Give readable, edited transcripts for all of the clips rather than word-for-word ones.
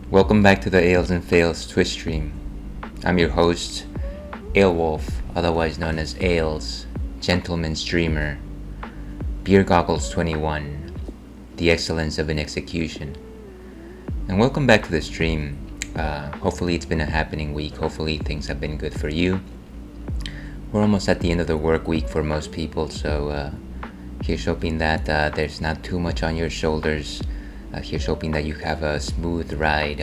Welcome back to the Ales and Fails Twitch stream. I'm your host, Alewolf, otherwise known as Ales, Gentleman's Dreamer, Beer Goggles 21, The Excellence of an Execution. And welcome back to the stream. Hopefully it's been a happening week. Hopefully things have been good for you. We're almost at the end of the work week for most people, so here's hoping that there's not too much on your shoulders. Here's hoping that you have a smooth ride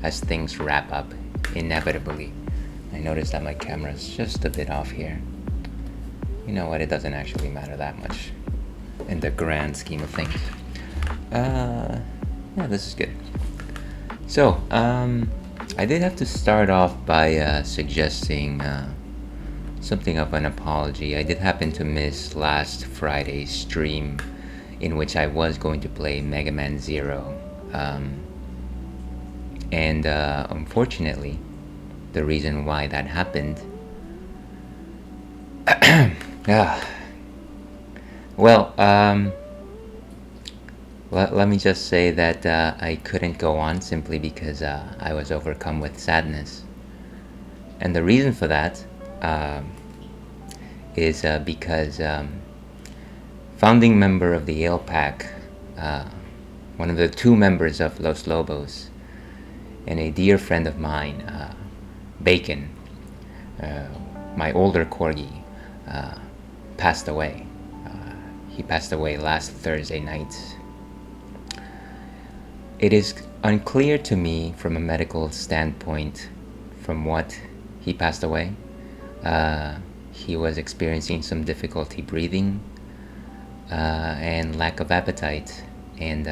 as things wrap up inevitably. I noticed that my camera's just a bit off here. You know what, it doesn't actually matter that much in the grand scheme of things. Yeah, this is good. So, I did have to start off by suggesting something of an apology. I did happen to miss last Friday's stream in which I was going to play Mega Man Zero. And unfortunately, the reason why that happened... Well, let me just say that I couldn't go on simply because I was overcome with sadness. And the reason for that is because founding member of the Ale Pack, one of the two members of Los Lobos, and a dear friend of mine, Bacon, my older corgi, passed away. He passed away last Thursday night. It is unclear to me from a medical standpoint from what he passed away. He was experiencing some difficulty breathing and lack of appetite, and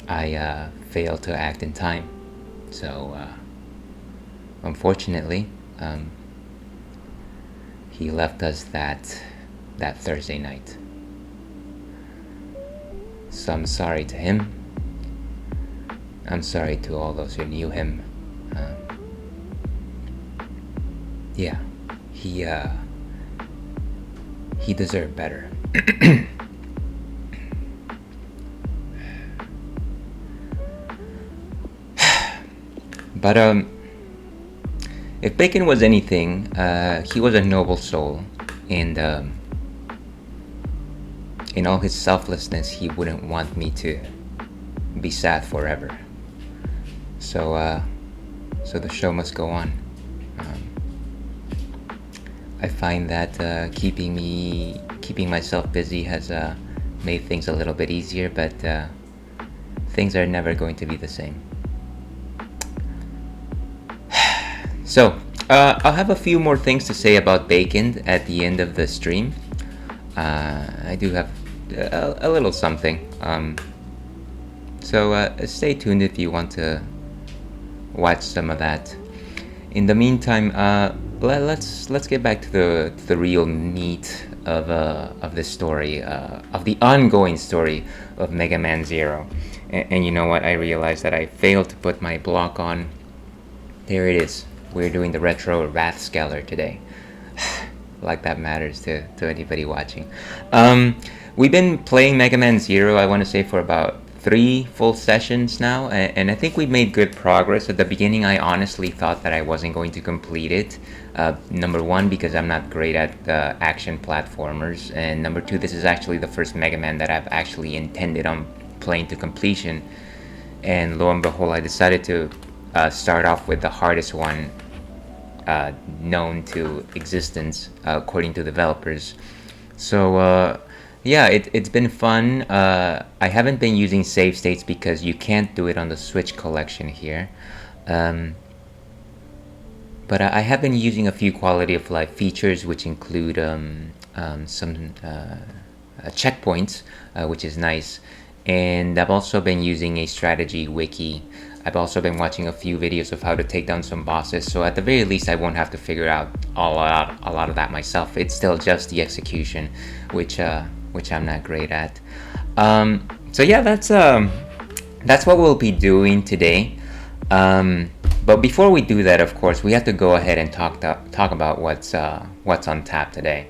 I failed to act in time. So unfortunately, he left us that Thursday night. So I'm sorry to him. I'm sorry to all those who knew him. Yeah, he deserved better. But if Bacon was anything, he was a noble soul, and in all his selflessness, he wouldn't want me to be sad forever. So the show must go on. I find that keeping myself busy has made things a little bit easier, but things are never going to be the same. So I'll have a few more things to say about Bacon at the end of the stream. I do have a little something. So stay tuned if you want to watch some of that. In the meantime, let's get back to the real meat of the story, of the ongoing story of Mega Man Zero. And you know what? I realized that I failed to put my block on. There it is. We're doing the retro Wrathscaler today. Like that matters to anybody watching. We've been playing Mega Man Zero, I want to say, for about 3 full sessions now, and I think we've made good progress. At the beginning, I honestly thought that I wasn't going to complete it. Number one, because I'm not great at action platformers, and number two, this is actually the first Mega Man that I've actually intended on playing to completion. And lo and behold, I decided to start off with the hardest one known to existence, according to developers. So yeah, it's been fun. I haven't been using save states because you can't do it on the Switch collection here. But I have been using a few quality of life features, which include some checkpoints, which is nice. And I've also been using a strategy wiki. I've also been watching a few videos of how to take down some bosses, so at the very least I won't have to figure out a lot of that myself. It's still just the execution, which I'm not great at. So yeah, that's what we'll be doing today. But before we do that, of course, we have to go ahead and talk about what's on tap today.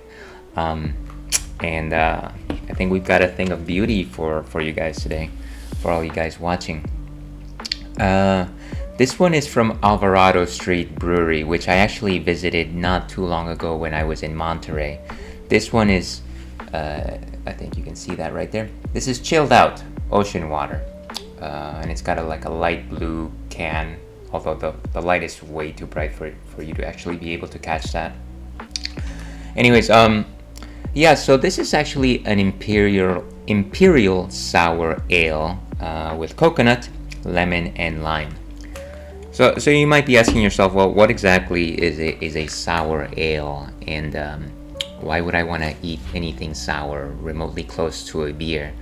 And I think we've got a thing of beauty for you guys today, for all you guys watching. This one is from Alvarado Street Brewery, which I actually visited not too long ago when I was in Monterey. This one is, I think you can see that right there. This is chilled out ocean water, and it's got like a light blue can, although the light is way too bright for you to actually be able to catch that. Anyways, yeah, so this is actually an imperial sour ale with coconut, lemon, and lime. So you might be asking yourself, well, what exactly is a sour ale, and why would I want to eat anything sour remotely close to a beer?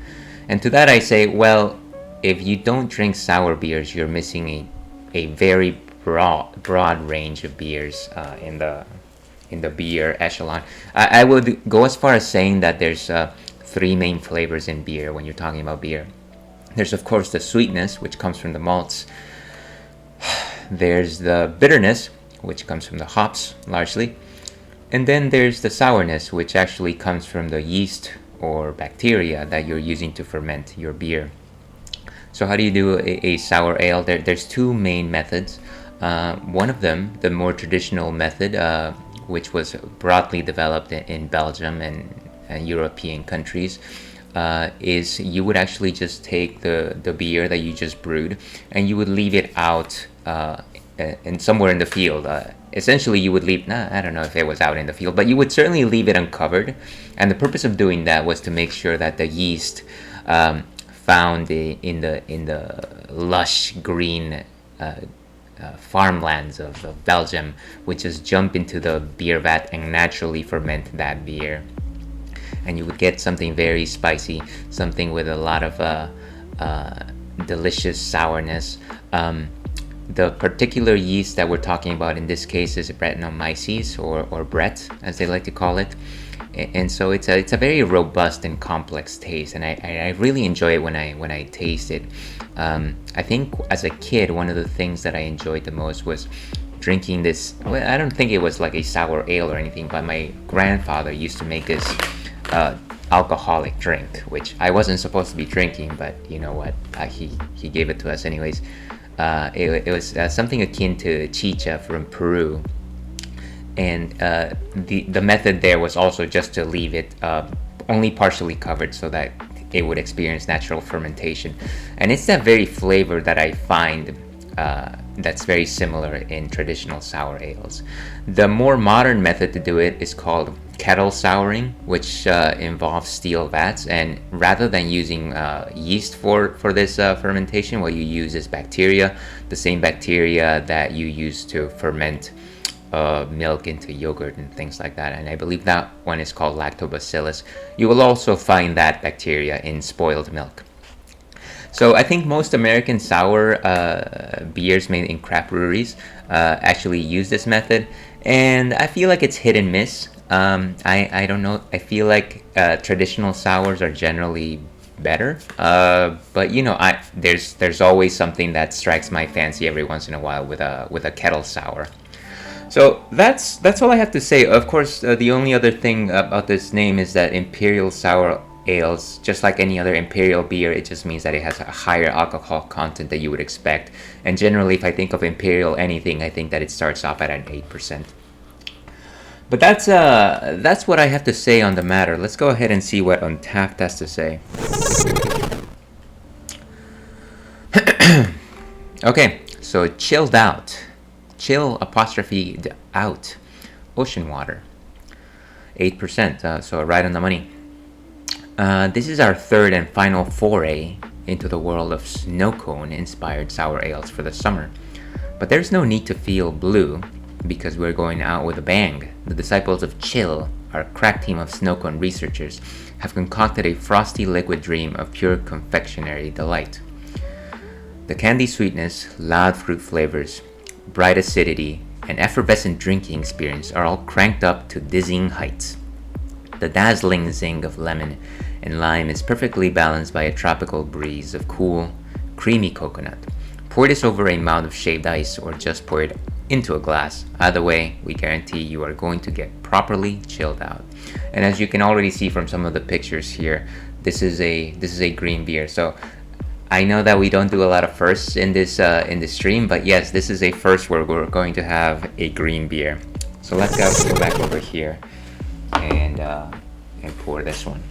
And to that I say, well, if you don't drink sour beers, you're missing a very broad range of beers in the beer echelon. I would go as far as saying that there's 3 main flavors in beer when you're talking about beer. There's of course the sweetness, which comes from the malts. There's the bitterness, which comes from the hops largely. And then there's the sourness, which actually comes from the yeast or bacteria that you're using to ferment your beer. So how do you do a sour ale? There's 2 main methods. One of them, the more traditional method, which was broadly developed in Belgium and European countries, is you would actually just take the beer that you just brewed and you would leave it out and somewhere in the field. Essentially you would leave, I don't know if it was out in the field, but you would certainly leave it uncovered, and the purpose of doing that was to make sure that the yeast found in the lush green farmlands of Belgium would just jump into the beer vat and naturally ferment that beer. And you would get something very spicy, something with a lot of delicious sourness. The particular yeast that we're talking about in this case is Brettanomyces, or Brett, as they like to call it. And so it's a very robust and complex taste, and I really enjoy it when I taste it. I think as a kid, one of the things that I enjoyed the most was drinking this. Well, I don't think it was like a sour ale or anything, but my grandfather used to make this alcoholic drink, which I wasn't supposed to be drinking, but you know what, he gave it to us anyways. It was something akin to chicha from Peru, and the method there was also just to leave it only partially covered so that it would experience natural fermentation. And it's that very flavor that I find that's very similar in traditional sour ales. The more modern method to do it is called kettle souring, which involves steel vats, and rather than using yeast for this fermentation, what you use is bacteria, the same bacteria that you use to ferment milk into yogurt and things like that. And I believe that one is called lactobacillus. You will also find that bacteria in spoiled milk. So I think most American sour beers made in craft breweries actually use this method, and I feel like it's hit and miss. I don't know. I feel like traditional sours are generally better, but you know, there's always something that strikes my fancy every once in a while with a kettle sour. So that's all I have to say. Of course, the only other thing about this name is that Imperial Sour Ales, just like any other imperial beer, it just means that it has a higher alcohol content that you would expect. And generally, if I think of imperial anything, I think that it starts off at an 8%. But that's what I have to say on the matter. Let's go ahead and see what Untapped has to say. Okay, so chilled out. Chill apostrophe out. Ocean water. 8%, so right on the money. This is our third and final foray into the world of snow cone inspired sour ales for the summer. But there's no need to feel blue, because we're going out with a bang. The disciples of Chill, our crack team of snow cone researchers, have concocted a frosty liquid dream of pure confectionery delight. The candy sweetness, loud fruit flavors, bright acidity, and effervescent drinking experience are all cranked up to dizzying heights. The dazzling zing of lemon and lime is perfectly balanced by a tropical breeze of cool, creamy coconut. Pour this over a mound of shaved ice, or just pour it into a glass. Either way, we guarantee you are going to get properly chilled out. And as you can already see from some of the pictures here, this is a green beer. So I know that we don't do a lot of firsts in this stream, but yes, this is a first where we're going to have a green beer. So let's go back over here and pour this one.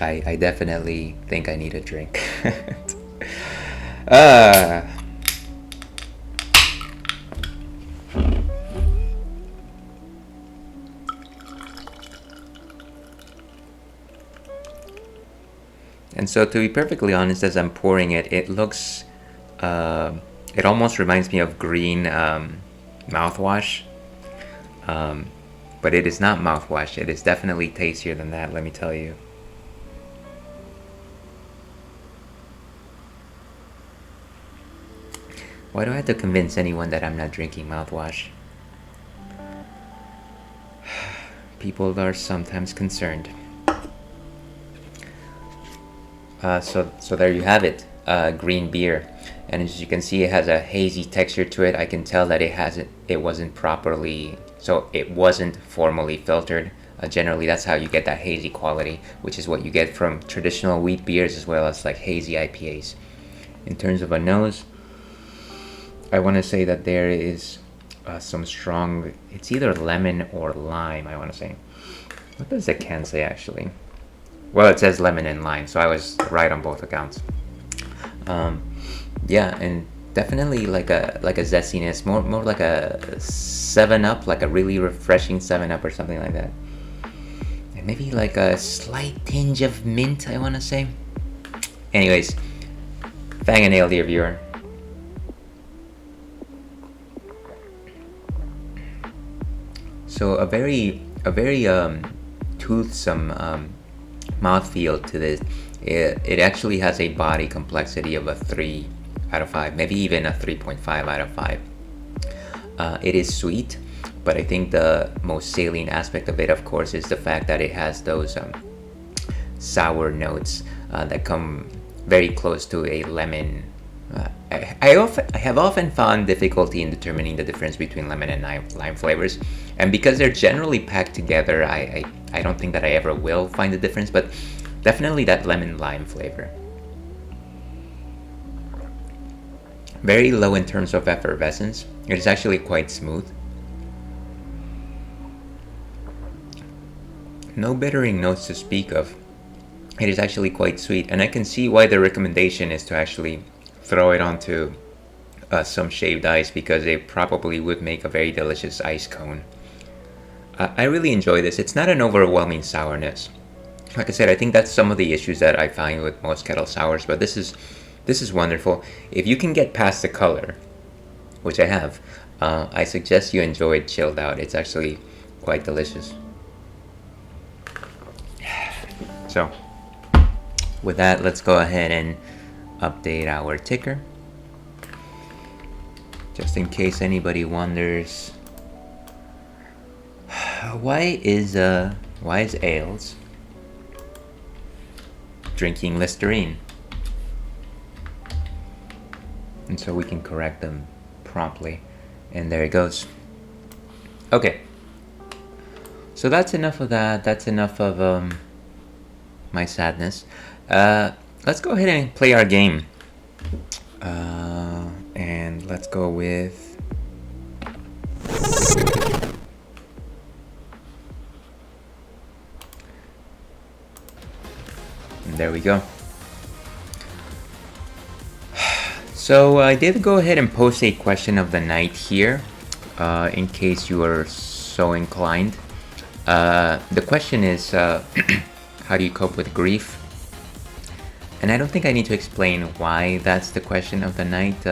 I definitely think I need a drink. And so, to be perfectly honest, as I'm pouring it, it looks, it almost reminds me of green mouthwash. But it is not mouthwash. It is definitely tastier than that, let me tell you. Why do I have to convince anyone that I'm not drinking mouthwash? People are sometimes concerned. So there you have it, green beer. And as you can see, it has a hazy texture to it. I can tell that it wasn't formally filtered. Generally, that's how you get that hazy quality, which is what you get from traditional wheat beers as well as like hazy IPAs. In terms of a nose, I want to say that there is some strong, it's either lemon or lime, I want to say. What does the can say actually? Well, it says lemon and lime, so I was right on both accounts. Yeah, and definitely like a zestiness, more like a 7-Up, like a really refreshing 7-Up or something like that. And maybe like a slight tinge of mint, I want to say. Anyways, fang a nail, dear viewer. So a very toothsome mouthfeel to this. It actually has a body complexity of a 3 out of 5, maybe even a 3.5 out of 5. It is sweet, but I think the most salient aspect of it, of course, is the fact that it has those sour notes that come very close to a lemon. I have often found difficulty in determining the difference between lemon and lime flavors, and because they're generally packed together, I don't think that I ever will find the difference, but definitely that lemon lime flavor. Very low in terms of effervescence. It is actually quite smooth. No bittering notes to speak of. It is actually quite sweet, and I can see why the recommendation is to actually throw it onto some shaved ice, because it probably would make a very delicious ice cone. I really enjoy this. It's not an overwhelming sourness. Like I said, I think that's some of the issues that I find with most kettle sours, but this is wonderful. If you can get past the color, which I have, I suggest you enjoy it chilled out. It's actually quite delicious. So, with that, let's go ahead and update our ticker. Just in case anybody wonders, why is Ales drinking Listerine? And so we can correct them promptly. And there it goes. Okay. So that's enough of that. That's enough of my sadness. Let's go ahead and play our game. And let's go with... And there we go. So I did go ahead and post a question of the night here, in case you are so inclined. The question is, how do you cope with grief? And I don't think I need to explain why that's the question of the night.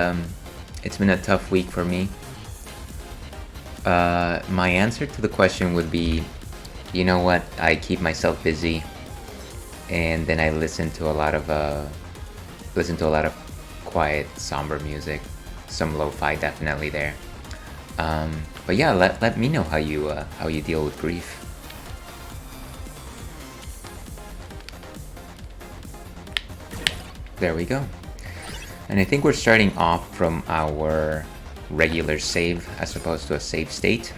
It's been a tough week for me. My answer to the question would be, you know what, I keep myself busy, and then I listen to a lot of quiet, somber music, some lo-fi definitely there. But yeah, let me know how you deal with grief. There we go. And I think we're starting off from our regular save as opposed to a save state.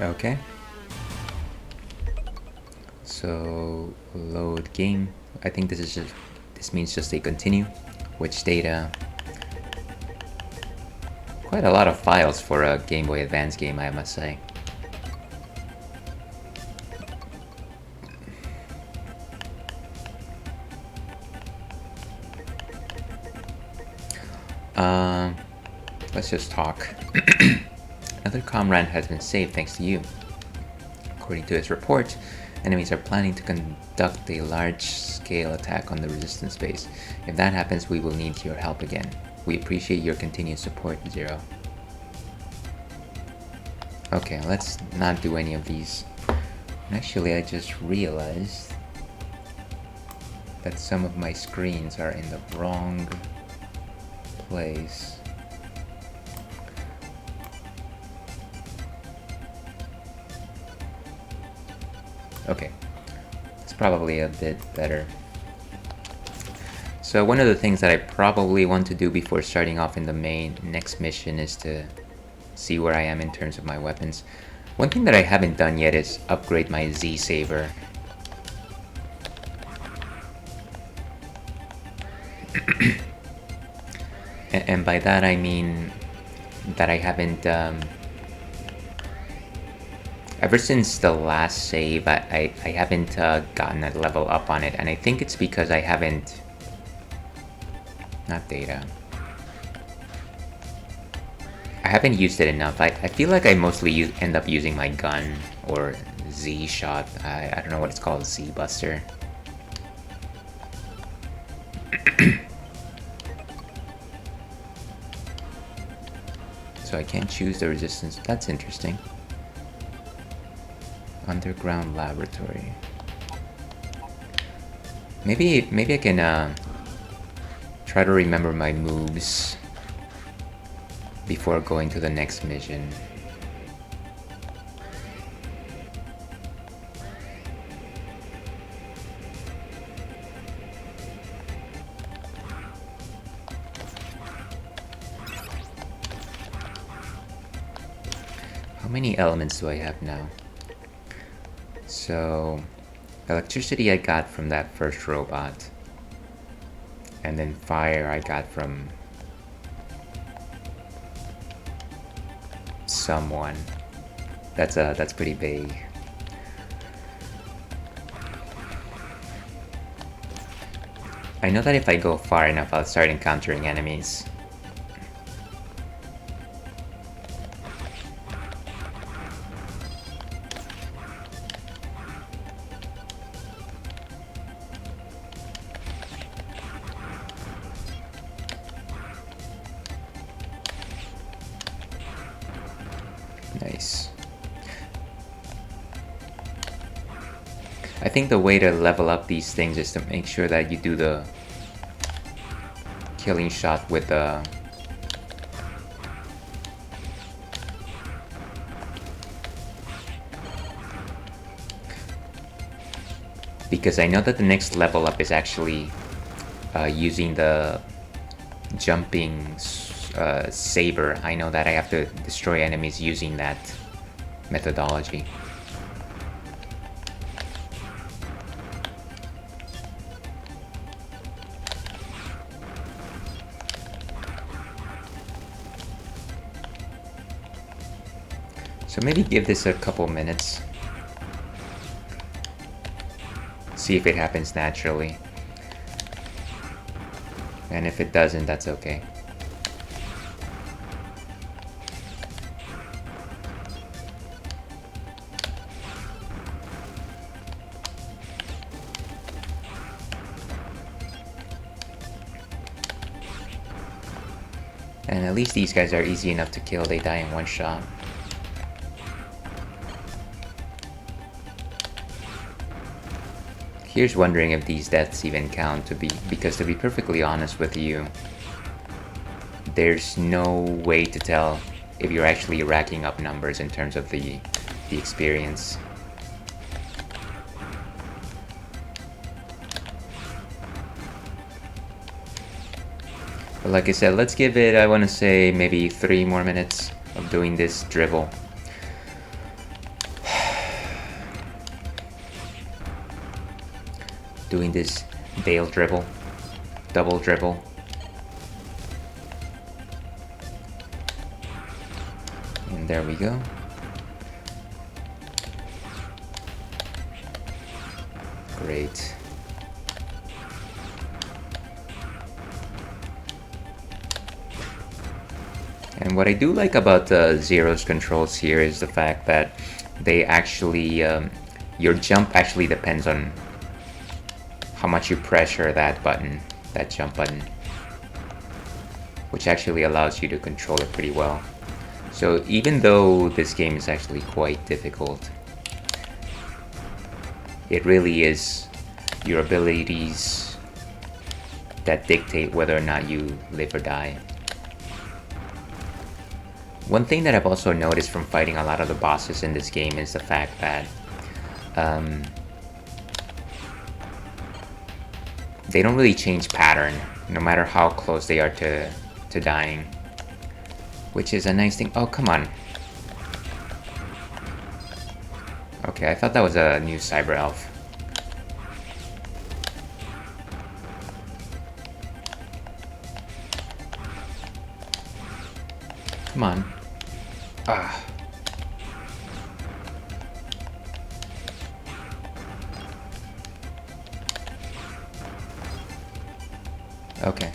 Okay. So load game. I think this means just a continue. Which data? Quite a lot of files for a Game Boy Advance game, I must say. Let's just talk. Another comrade has been saved thanks to you. According to his report, enemies are planning to conduct a large-scale attack on the resistance base. If that happens, we will need your help again. We appreciate your continued support, Zero. Okay, let's not do any of these. Actually, I just realized that some of my screens are in the wrong place. Okay, it's probably a bit better. So one of the things that I probably want to do before starting off in the next mission is to see where I am in terms of my weapons. One thing that I haven't done yet is upgrade my Z Saber. And by that I mean that I haven't ever since the last save, I haven't gotten a level up on it, and I think it's because I haven't... Not data. I haven't used it enough. I feel like I mostly end up using my gun or Z-shot. I don't know what it's called, Z-buster. So I can't choose the resistance. That's interesting. Underground laboratory. Maybe I can try to remember my moves before going to the next mission. How many elements do I have now? So, electricity I got from that first robot, and then fire I got from someone. That's pretty vague. I know that if I go far enough, I'll start encountering enemies. Nice. I think the way to level up these things is to make sure that you do the killing shot with the because I know that the next level up is actually using the jumping saber. I know that I have to destroy enemies using that methodology. So maybe give this a couple minutes. See if it happens naturally. And if it doesn't, that's okay. And at least these guys are easy enough to kill, they die in one shot. Here's wondering if these deaths even count, because to be perfectly honest with you, there's no way to tell if you're actually racking up numbers in terms of the experience. But like I said, let's give it, I want to say, maybe 3 more minutes of doing this dribble. Doing this Dale dribble, double dribble. And there we go. Great. And what I do like about Zero's controls here is the fact that they actually, your jump actually depends on how much you pressure that button, that jump button, which actually allows you to control it pretty well. So even though this game is actually quite difficult, it really is your abilities that dictate whether or not you live or die. One thing that I've also noticed from fighting a lot of the bosses in this game is the fact that they don't really change pattern, no matter how close they are to dying. Which is a nice thing. Oh, come on. Okay, I thought that was a new Cyber Elf. Come on. Ah. Okay.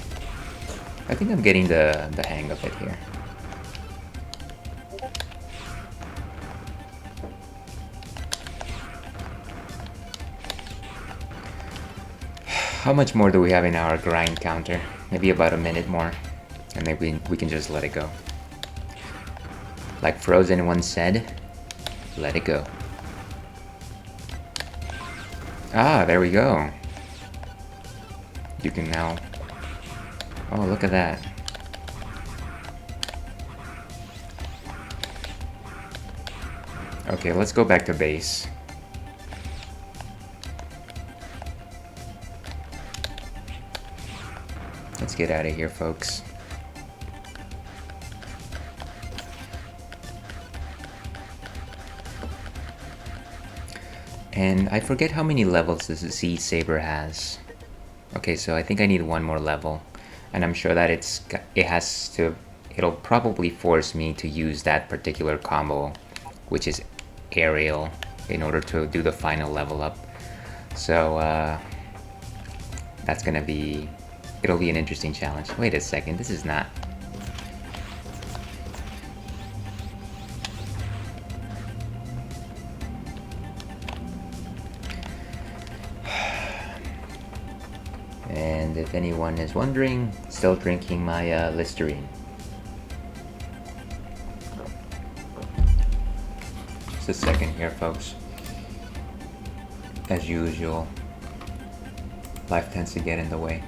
I think I'm getting the hang of it here. How much more do we have in our grind counter? Maybe about a minute more, and maybe we can just let it go. Like Frozen once said, let it go. Ah, there we go. You can now... Oh, look at that. Okay, let's go back to base. Let's get out of here, folks. And I forget how many levels this Z Saber has. Okay, so I think I need one more level, and I'm sure that it'll probably force me to use that particular combo, which is aerial, in order to do the final level up. So that's gonna be, it'll be an interesting challenge. Wait a second, this is not... And if anyone is wondering, still drinking my Listerine. Just a second here, folks. As usual, life tends to get in the way.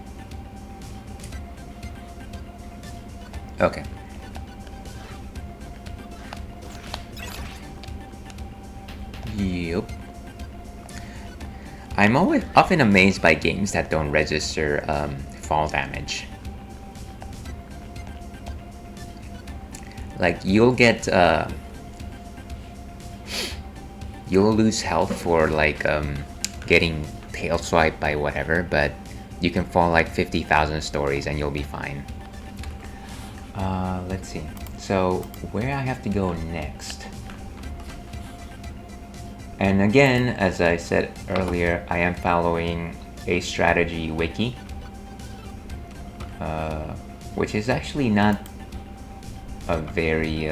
Okay. Yep. I'm often amazed by games that don't register fall damage. Like, you'll get you'll lose health for like getting tail swiped by whatever, but you can fall like 50,000 stories and you'll be fine. Let's see. So where I have to go next? And again, as I said earlier, I am following a strategy wiki, which is actually not a very...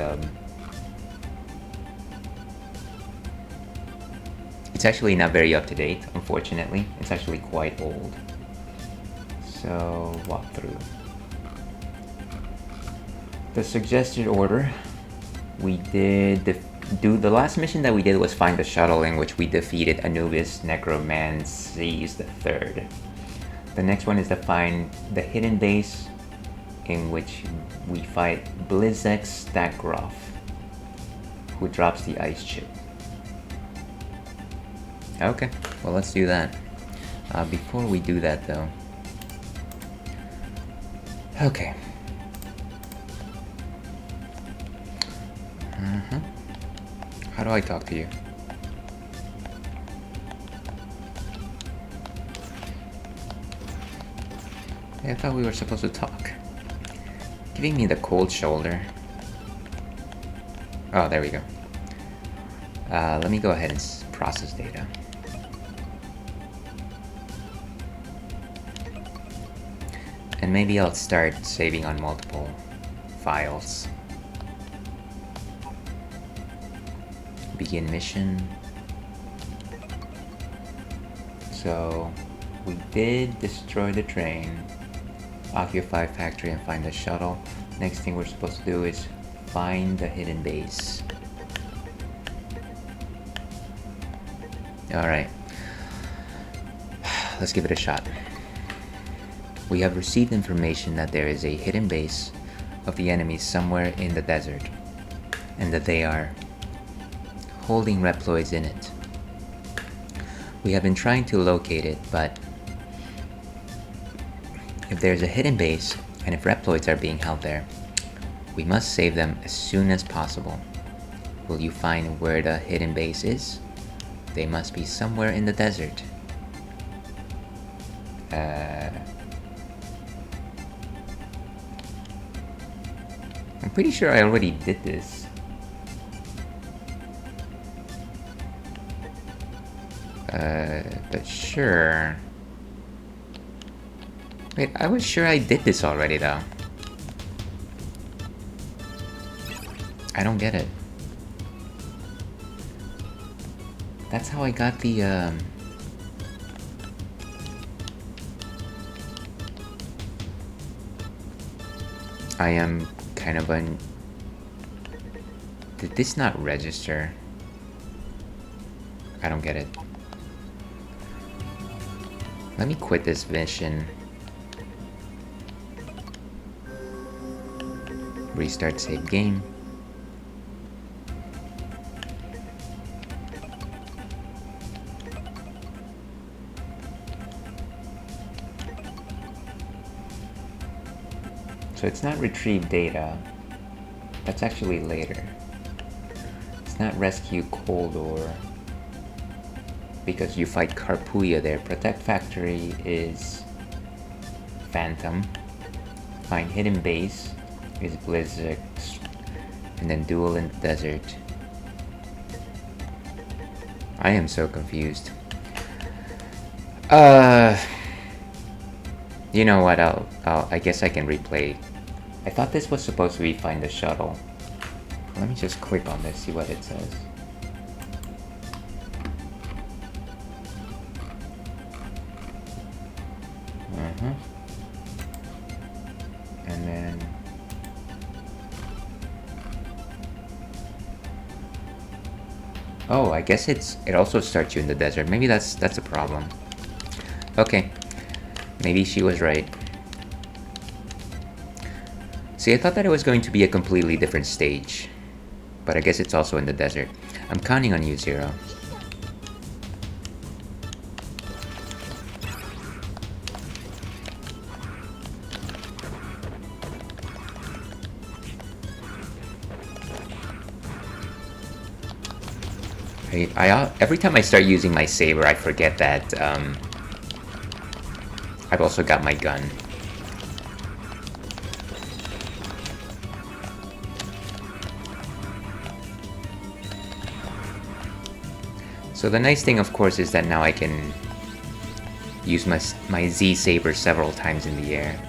it's actually not very up-to-date, unfortunately. It's actually quite old. So, walk through. The suggested order, we did The last mission that we did was find the shuttle, in which we defeated Anubis Necromancies the Third. The next one is to find the hidden base, in which we fight Blizzex Stagroff, who drops the ice chip. Okay, well, let's do that. Before we do that, though. Okay. How do I talk to you? I thought we were supposed to talk. Giving me the cold shoulder. Oh, there we go. Let me go ahead and process data. And maybe I'll start saving on multiple files. Begin mission. So we did destroy the train, occupy factory, and find the shuttle. Next thing we're supposed to do is find the hidden base. Alright, let's give it a shot. We have received information that there is a hidden base of the enemy somewhere in the desert, and that they are holding Reploids in it. We have been trying to locate it, but if there's a hidden base, and if Reploids are being held there, we must save them as soon as possible. Will you find where the hidden base is? They must be somewhere in the desert. I'm pretty sure I already did this. But sure. Wait, I was sure I did this already, though. I don't get it. That's how I got the, I am kind of an... Did this not register? I don't get it. Let me quit this mission. Restart save game. So it's not retrieve data. That's actually later. It's not rescue Coldor, because you fight Carpuya there. Protect factory is Phantom. Find hidden base is Blizzard. And then duel in the desert. I am so confused. You know what, I guess I can replay. I thought this was supposed to be find the shuttle. Let me just click on this, see what it says. And then... Oh, I guess it also starts you in the desert. Maybe that's a problem. Okay. Maybe she was right. See, I thought that it was going to be a completely different stage. But I guess it's also in the desert. I'm counting on you, Zero. Every time I start using my saber, I forget that I've also got my gun. So the nice thing, of course, is that now I can use my Z saber several times in the air.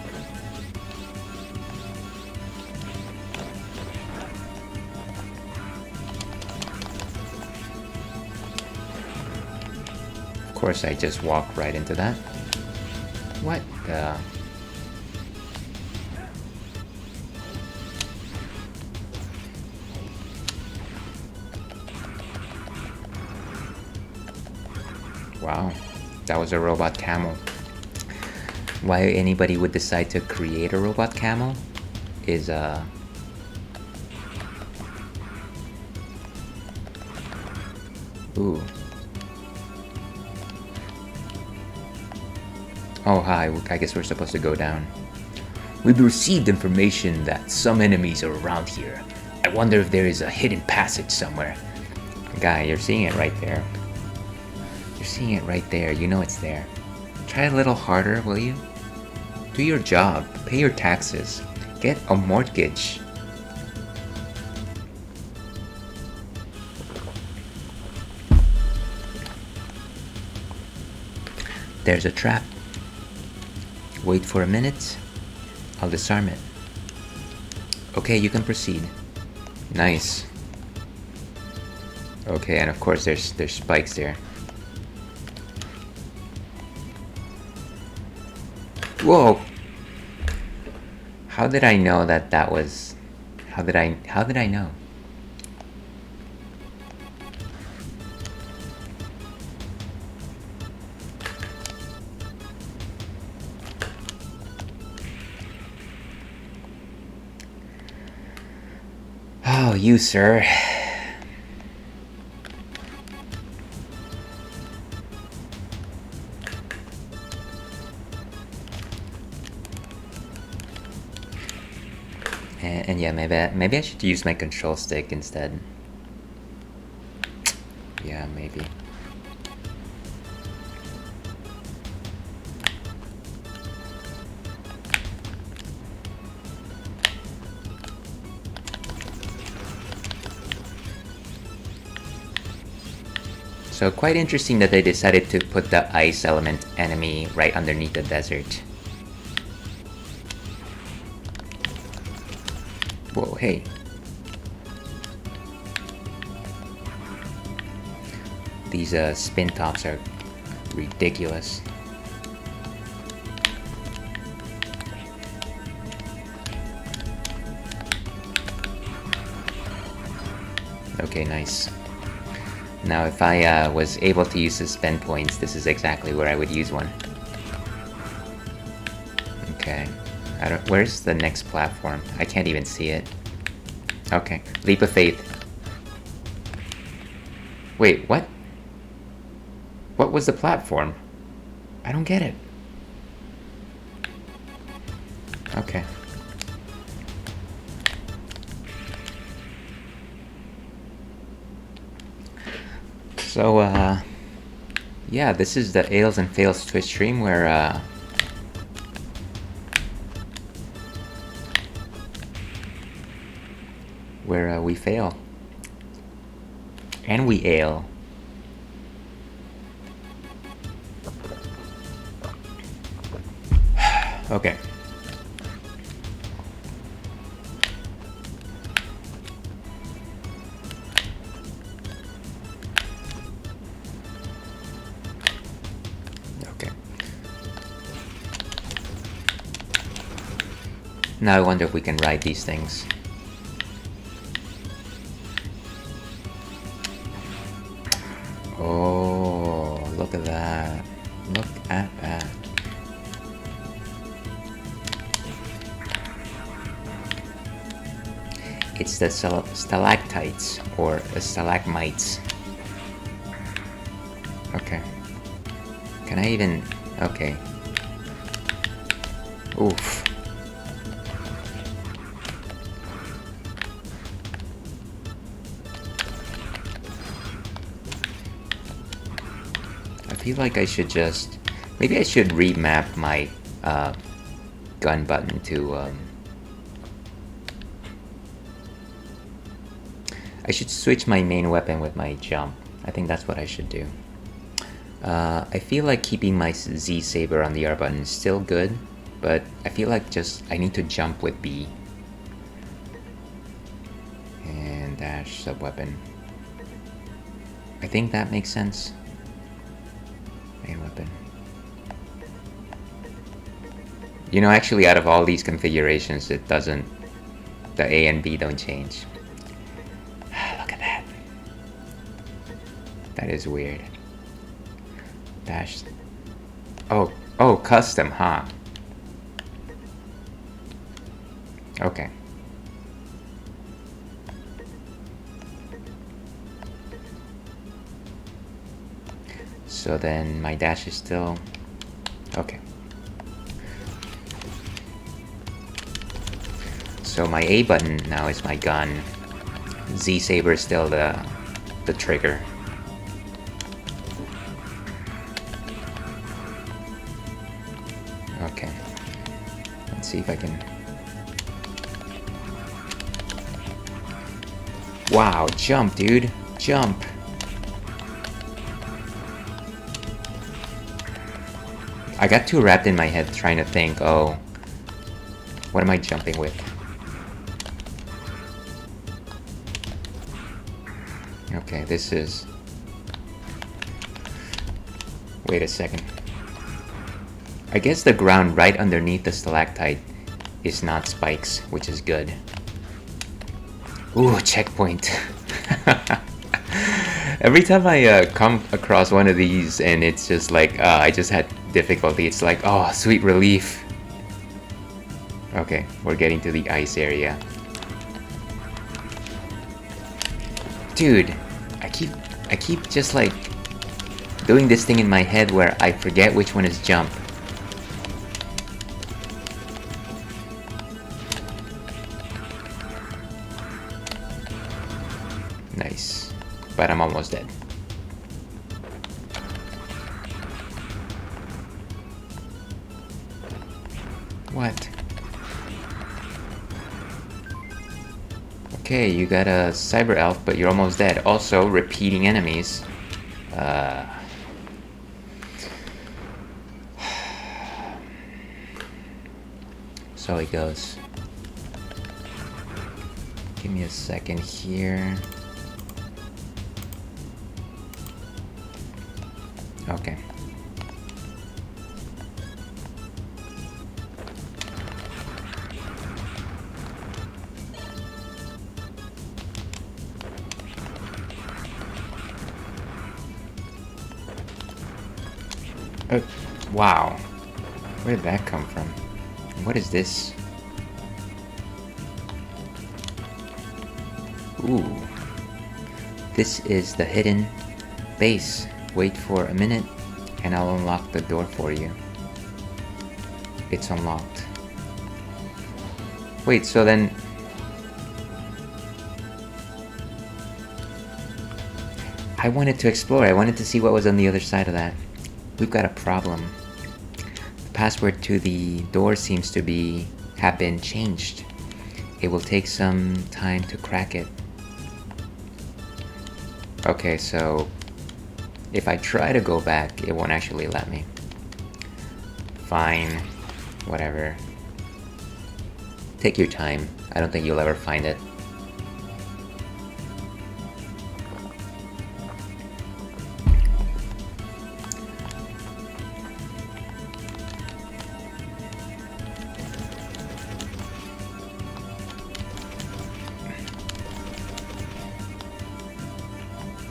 Of course, I just walk right into that. What the... Wow, that was a robot camel. Why anybody would decide to create a robot camel is ooh. Oh hi, I guess we're supposed to go down. We've received information that some enemies are around here. I wonder if there is a hidden passage somewhere. Guy, you're seeing it right there. You're seeing it right there. You know it's there. Try a little harder, will you? Do your job. Pay your taxes. Get a mortgage. There's a trap. Wait for a minute. I'll disarm it. Okay, you can proceed. Nice. Okay, and of course there's spikes there. Whoa! How did I know that was... How did I know? Oh, you, sir. And yeah, maybe I should use my control stick instead. Yeah, maybe. So quite interesting that they decided to put the ice element enemy right underneath the desert. Whoa, hey. These spin tops are ridiculous. Okay, nice. Now if I was able to use the spend points, this is exactly where I would use one. Okay. Where's the next platform? I can't even see it. Okay. Leap of faith. Wait, what? What was the platform? I don't get it. Okay. So, yeah, this is the Ales and Fails Twitch stream where, we fail. And we ale. Okay. Okay. Now I wonder if we can ride these things. Oh, look at that. Look at that. It's the stalactites or stalagmites. Okay. Can I even... Okay. Oof. I feel like I should just... Maybe I should remap my gun button to... I should switch my main weapon with my jump. I think that's what I should do. I feel like keeping my Z saber on the R button is still good, but I feel like I need to jump with B. And dash sub-weapon. I think that makes sense. Main weapon. You know, actually out of all these configurations, it doesn't... The A and B don't change. Look at that. That is weird. dash. Oh, custom, huh? Okay. So then my dash is still... Okay. So my A button now is my gun. Z saber is still the trigger. Okay. Let's see if I can... Wow, jump, dude. Jump. I got too wrapped in my head trying to think, oh, what am I jumping with? Okay, this is... Wait a second. I guess the ground right underneath the stalactite is not spikes, which is good. Ooh, checkpoint. Every time I come across one of these and it's just like, I just had difficulty, it's like, oh, sweet relief. Okay, we're getting to the ice area. Dude, I keep just like doing this thing in my head where I forget which one is jump. Nice. But I'm almost dead. What? Okay, you got a cyber elf, but you're almost dead. Also, repeating enemies. So it goes. Give me a second here. Okay. Wow. Where did that come from? What is this? Ooh. This is the hidden base. Wait for a minute and I'll unlock the door for you. It's unlocked. Wait, so then... I wanted to explore. I wanted to see what was on the other side of that. We've got a problem. The password to the door seems to have been changed. It will take some time to crack it. Okay, so if I try to go back, it won't actually let me. Fine, whatever. Take your time. I don't think you'll ever find it.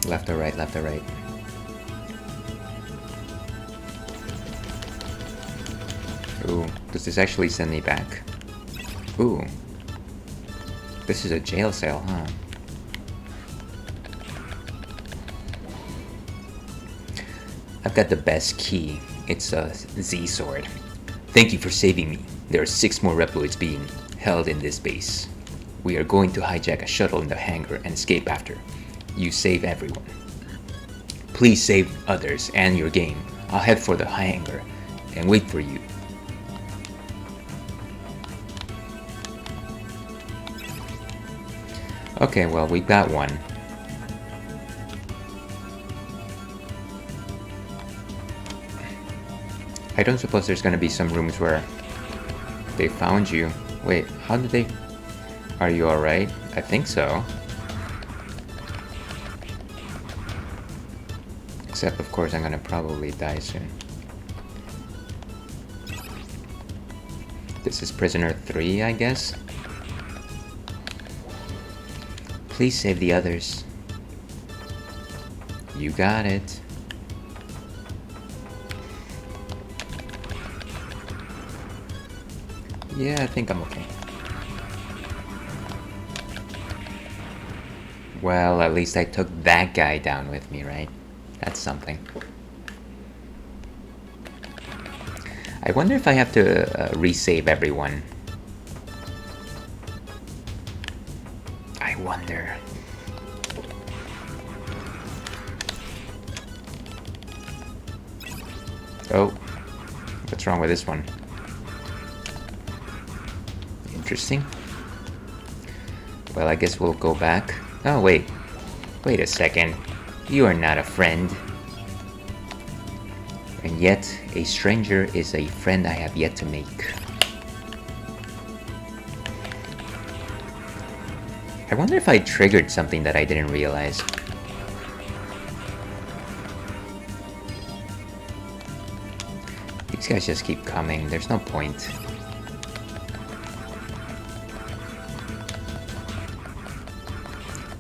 Left or right, left or right. Ooh, does this actually send me back? Ooh. This is a jail cell, huh? I've got the best key. It's a Z sword. Thank you for saving me. There are 6 more Reploids being held in this base. We are going to hijack a shuttle in the hangar and escape after. You save everyone. Please save others and your game. I'll head for the hangar and wait for you. Okay, well, we got one. I don't suppose there's gonna be some rooms where they found you. Wait, how did they... Are you alright? I think so. Except, of course, I'm gonna probably die soon. This is prisoner 3, I guess? Please save the others. You got it. Yeah, I think I'm okay. Well, at least I took that guy down with me, right? That's something. I wonder if I have to resave everyone. I wonder. Oh, what's wrong with this one? Interesting. Well, I guess we'll go back. Oh, wait. Wait a second. You are not a friend. And yet, a stranger is a friend I have yet to make. I wonder if I triggered something that I didn't realize. These guys just keep coming. There's no point.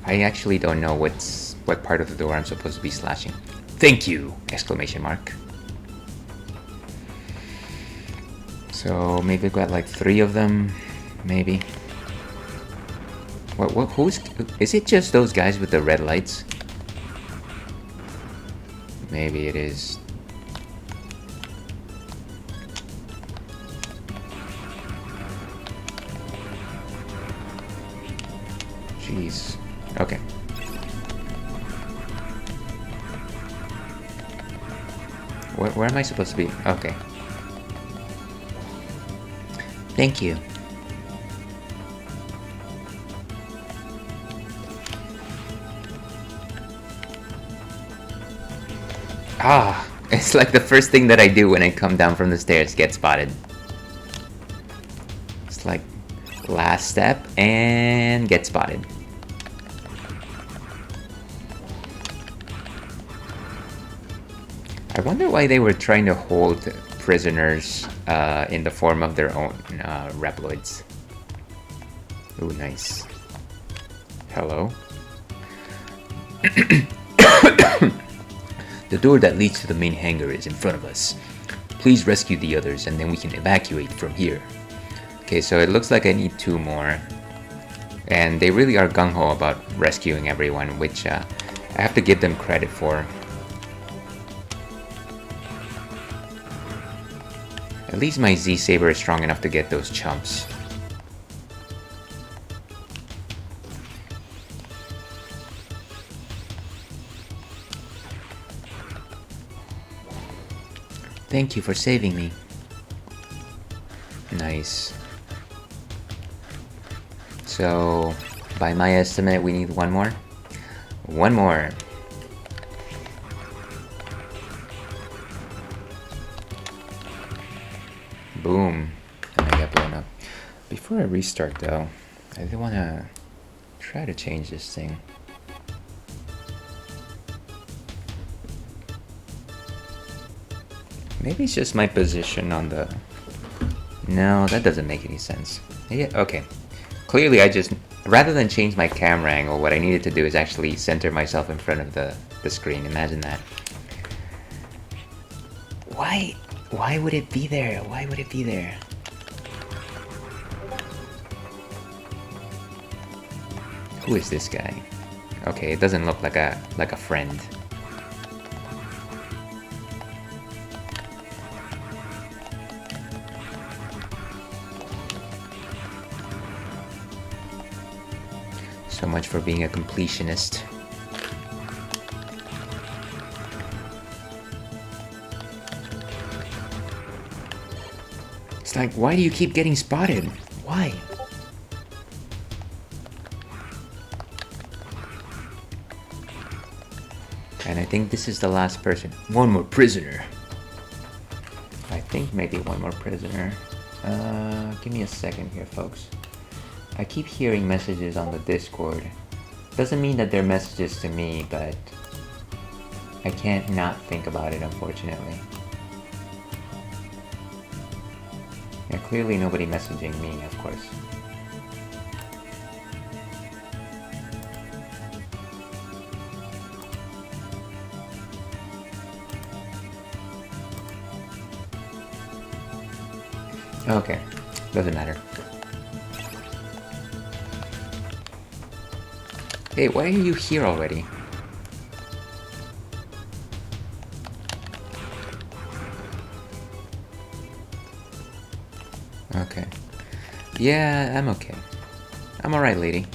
I actually don't know what part of the door I'm supposed to be slashing. Thank you! Exclamation mark. So maybe we've got like 3 of them, maybe. Who's... Is it just those guys with the red lights? Maybe it is. Jeez. Okay. Where am I supposed to be? Okay. Thank you. Ah, it's like the first thing that I do when I come down from the stairs, get spotted. It's like last step and get spotted. I wonder why they were trying to hold prisoners in the form of their own Reploids. Ooh, nice. Hello. The door that leads to the main hangar is in front of us. Please rescue the others and then we can evacuate from here. Okay, so it looks like I need 2 more. And they really are gung-ho about rescuing everyone, which I have to give them credit for. At least my Z-Saber is strong enough to get those chumps. Thank you for saving me. Nice. So, by my estimate, we need 1 more. 1 more. Boom. And I got blown up. Before I restart though, I do want to try to change this thing. Maybe it's just my position on the... No, that doesn't make any sense. Yeah, okay. Clearly I just... Rather than change my camera angle, what I needed to do is actually center myself in front of the screen. Imagine that. Why would it be there? Why would it be there? Who is this guy? Okay, it doesn't look like a friend. So much for being a completionist. It's like, why do you keep getting spotted? Why? And I think this is the last person. 1 more prisoner. I think maybe 1 more prisoner. Give me a second here, folks. I keep hearing messages on the Discord. Doesn't mean that they're messages to me, but I can't not think about it, unfortunately. Yeah, clearly nobody messaging me, of course. Okay, Doesn't matter. Hey, why are you here already? Okay. Yeah, I'm okay. I'm alright, lady.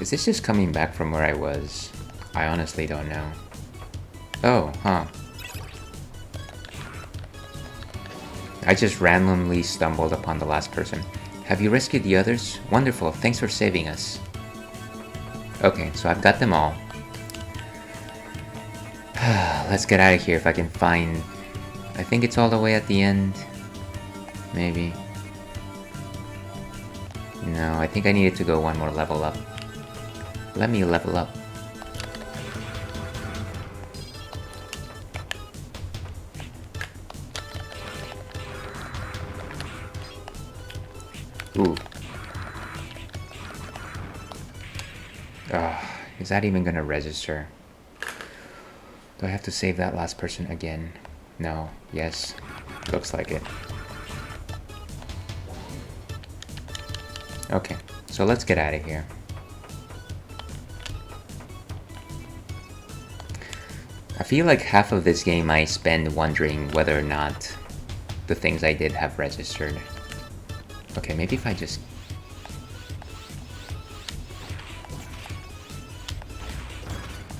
Is this just coming back from where I was? I honestly don't know. Oh, huh. I just randomly stumbled upon the last person. Have you rescued the others? Wonderful, thanks for saving us. Okay, so I've got them all. Let's get out of here if I can find... I think it's all the way at the end. Maybe. No, I think I needed to go one more level up. Let me level up. Ooh. Is that even gonna register? Do I have to save that last person again? No. Yes. Looks like it. Okay, so let's get out of here. I feel like half of this game I spend wondering whether or not the things I did have registered. Okay, maybe if I just...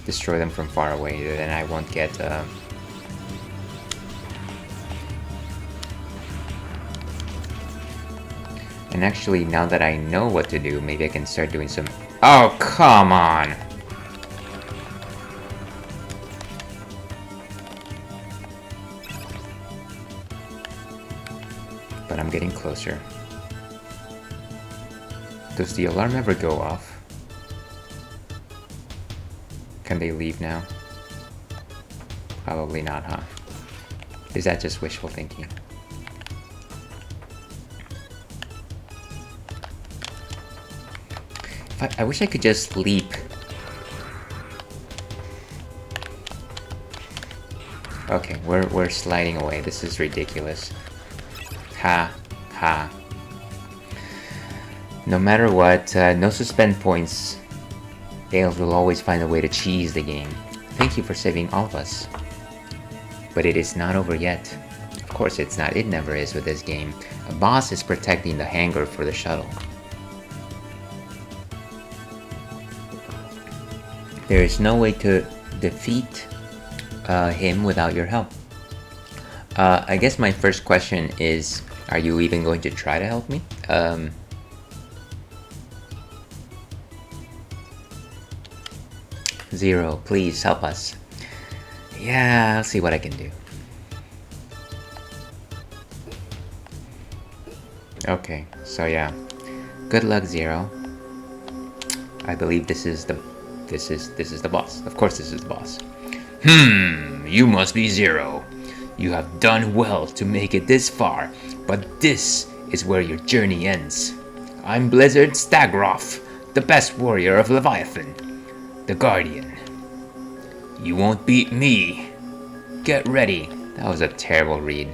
destroy them from far away, then I won't get... And actually, now that I know what to do, maybe I can start doing some... Oh, come on! But I'm getting closer. Does the alarm ever go off? Can they leave now? Probably not, huh? Is that just wishful thinking? I wish I could just leap. Okay, we're sliding away. This is ridiculous. Ha, ha. No matter what, no suspend points. Dales will always find a way to cheese the game. Thank you for saving all of us. But it is not over yet. Of course it's not. It never is with this game. A boss is protecting the hangar for the shuttle. There is no way to defeat him without your help. I guess my first question is, are you even going to try to help me? Zero, please help us. Yeah, I'll see what I can do. Okay, so yeah. Good luck, Zero. I believe this is the boss. Of course this is the boss. You must be Zero. You have done well to make it this far, but this is where your journey ends. I'm Blizzard Stagroth, the best warrior of Leviathan, the Guardian. You won't beat me. Get ready. That was a terrible read.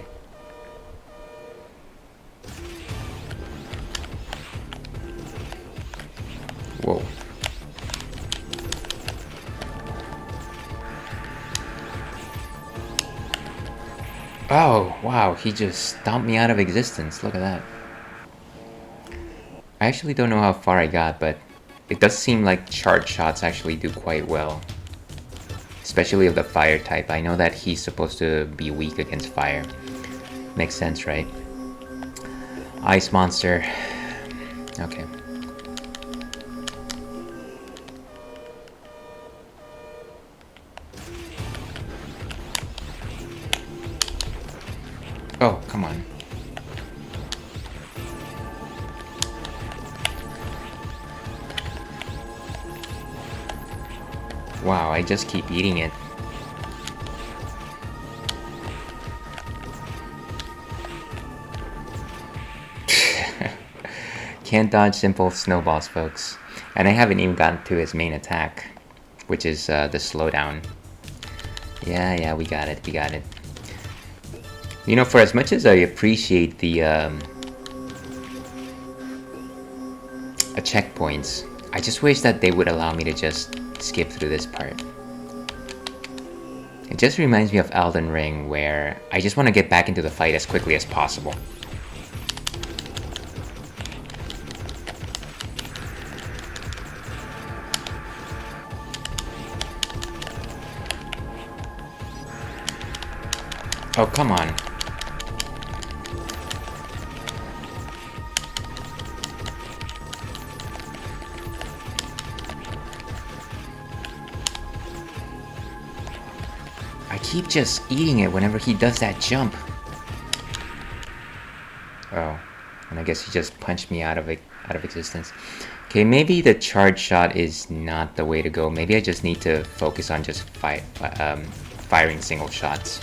Whoa. Oh, wow, he just stomped me out of existence. Look at that. I actually don't know how far I got, but it does seem like charge shots actually do quite well. Especially of the fire type. I know that he's supposed to be weak against fire. Makes sense, right? Ice monster. Okay. Oh, come on. Wow, I just keep eating it. Can't dodge simple snowballs, folks. And I haven't even gotten to his main attack, which is the slowdown. Yeah, we got it. You know, for as much as I appreciate the checkpoints, I just wish that they would allow me to just skip through this part. It just reminds me of Elden Ring, where I just want to get back into the fight as quickly as possible. Oh, come on. I keep just eating it whenever he does that jump. Oh, and I guess he just punched me out of existence. Okay, maybe the charge shot is not the way to go. Maybe I just need to focus on just firing single shots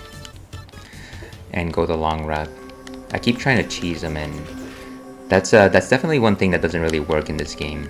and go the long route. I keep trying to cheese him, and that's definitely one thing that doesn't really work in this game.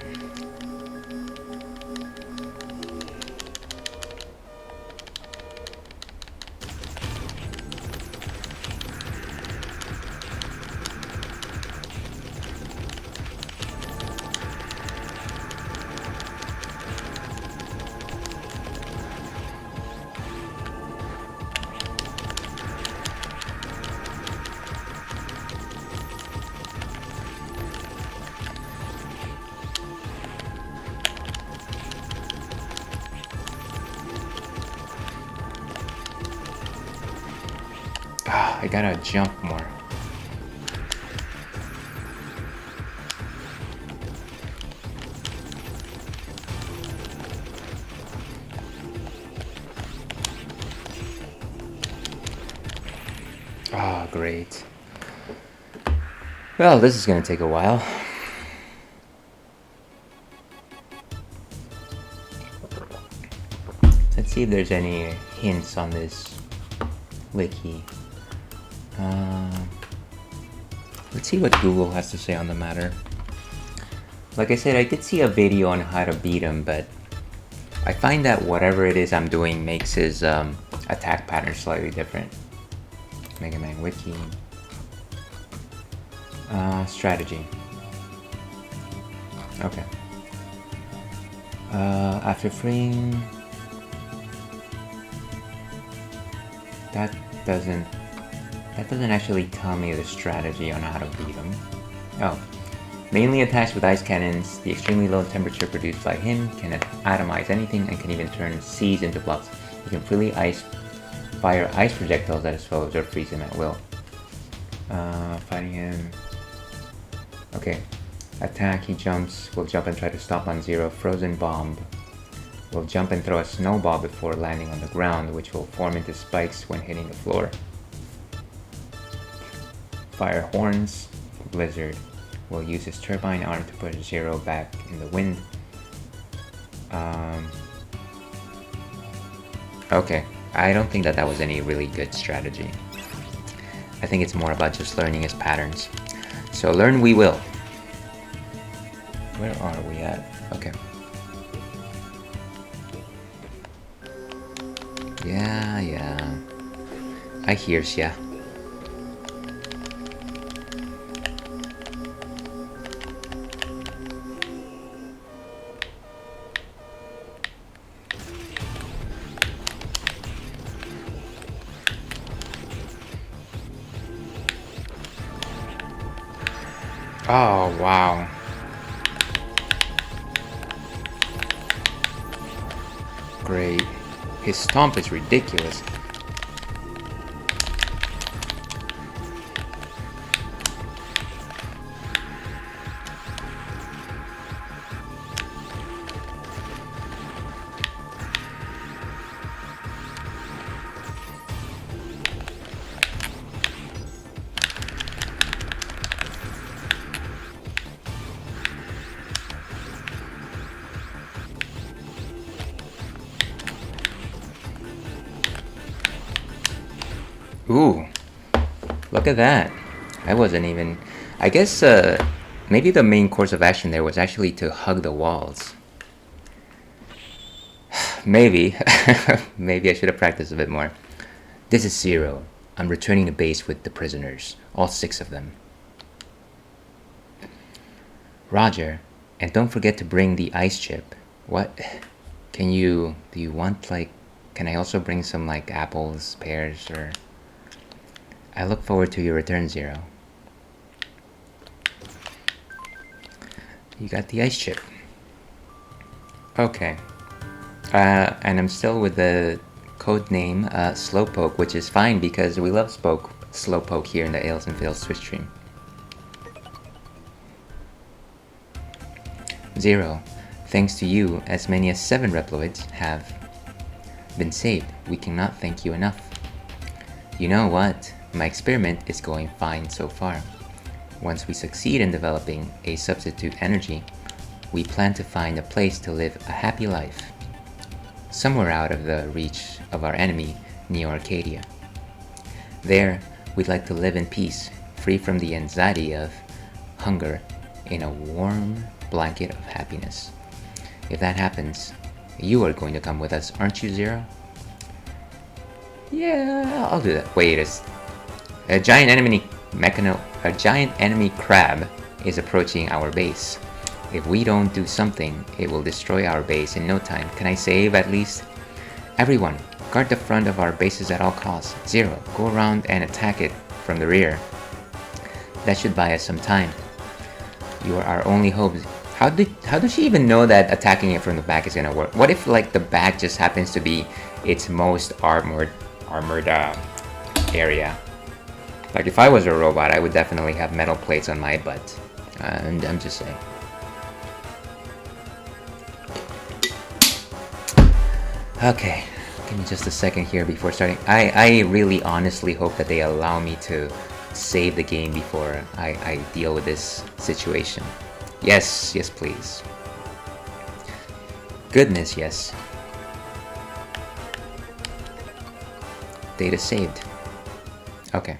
I gotta jump more. Ah, great. Well, this is gonna take a while. Let's see if there's any hints on this wiki. Let's see what Google has to say on the matter. Like I said, I did see a video on how to beat him, but I find that whatever it is I'm doing makes his attack pattern slightly different. Mega Man Wiki. Strategy. Okay. After freeing... That doesn't actually tell me the strategy on how to beat him. Oh. Mainly attached with ice cannons, the extremely low temperature produced by him can atomize anything and can even turn seas into blocks. You can freely fire ice projectiles at his foes or freeze him at will. Fighting him... Okay. Attack, he jumps, will jump and try to stop on zero. Frozen bomb. Will jump and throw a snowball before landing on the ground, which will form into spikes when hitting the floor. Fire horns. Blizzard. Will use his turbine arm to push Zero back in the wind. Okay, I don't think that was any really good strategy. I think it's more about just learning his patterns. So learn we will. Where are we at? Okay. Yeah. I hears ya. Oh, wow. Great. His stomp is ridiculous. Ooh, look at that. I wasn't even... I guess maybe the main course of action there was actually to hug the walls. Maybe. Maybe I should have practiced a bit more. This is Zero. I'm returning to base with the prisoners, all 6 of them. Roger, and don't forget to bring the ice chip. What? Do you want, like, can I also bring some, like, apples, pears, or... I look forward to your return, Zero. You got the ice chip. Okay. And I'm still with the code name Slowpoke, which is fine because we love Slowpoke here in the Ales and Fails Twitch stream. Zero, thanks to you, as many as 7 Reploids have been saved. We cannot thank you enough. You know what? My experiment is going fine so far. Once we succeed in developing a substitute energy, we plan to find a place to live a happy life. Somewhere out of the reach of our enemy, Neo Arcadia. There, we'd like to live in peace, free from the anxiety of hunger, in a warm blanket of happiness. If that happens, you are going to come with us, aren't you, Zero? Yeah, I'll do that. Wait, a giant enemy crab is approaching our base. If we don't do something, it will destroy our base in no time. Can I save at least? Everyone, guard the front of our bases at all costs. Zero, go around and attack it from the rear. That should buy us some time. You are our only hope. How does she even know that attacking it from the back is gonna work? What if, like, the back just happens to be its most armored area? Like, if I was a robot, I would definitely have metal plates on my butt. And I'm just saying. Okay, give me just a second here before starting. I really honestly hope that they allow me to save the game before I deal with this situation. Yes, yes please. Goodness, yes. Data saved. Okay.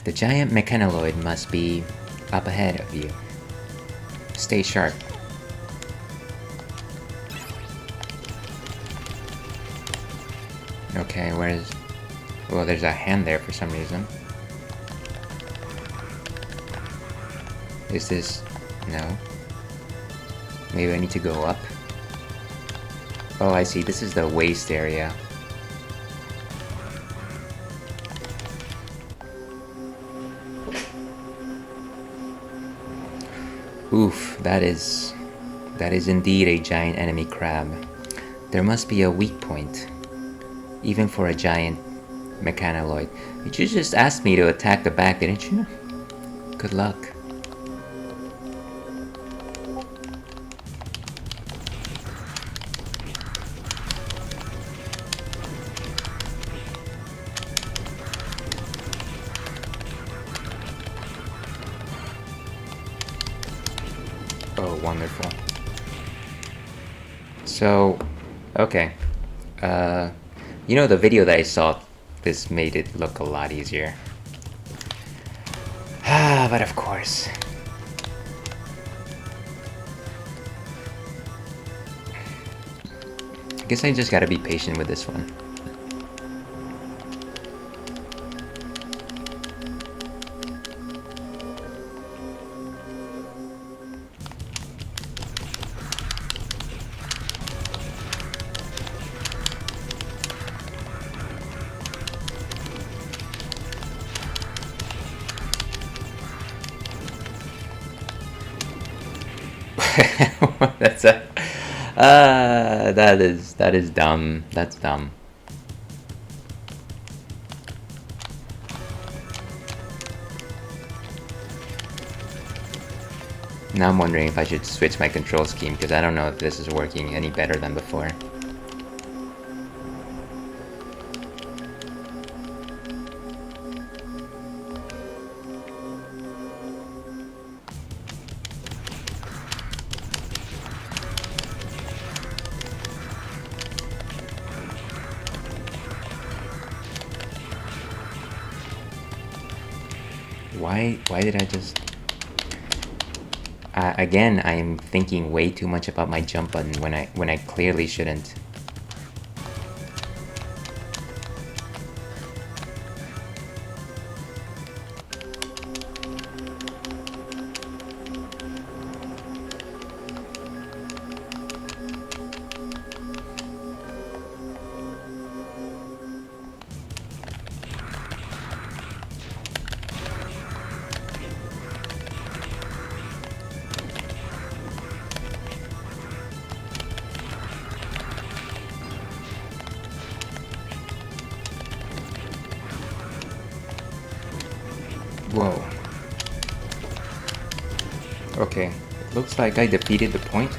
The giant mechanaloid must be up ahead of you. Stay sharp. Okay, where's... Well, there's a hand there for some reason. Is this... No. Maybe I need to go up. Oh, I see. This is the waist area. Oof, that is indeed a giant enemy crab. There must be a weak point, even for a giant mechanaloid. You just asked me to attack the back, didn't you? Good luck. Oh, wonderful. So, okay. You know, the video that I saw, this made it look a lot easier. But of course. I guess I just gotta be patient with this one. That's a that is dumb. That's dumb. Now I'm wondering if I should switch my control scheme because I don't know if this is working any better than before. Why did I just... again, I'm thinking way too much about my jump button when I clearly shouldn't. Whoa. Okay, it looks like I defeated the point.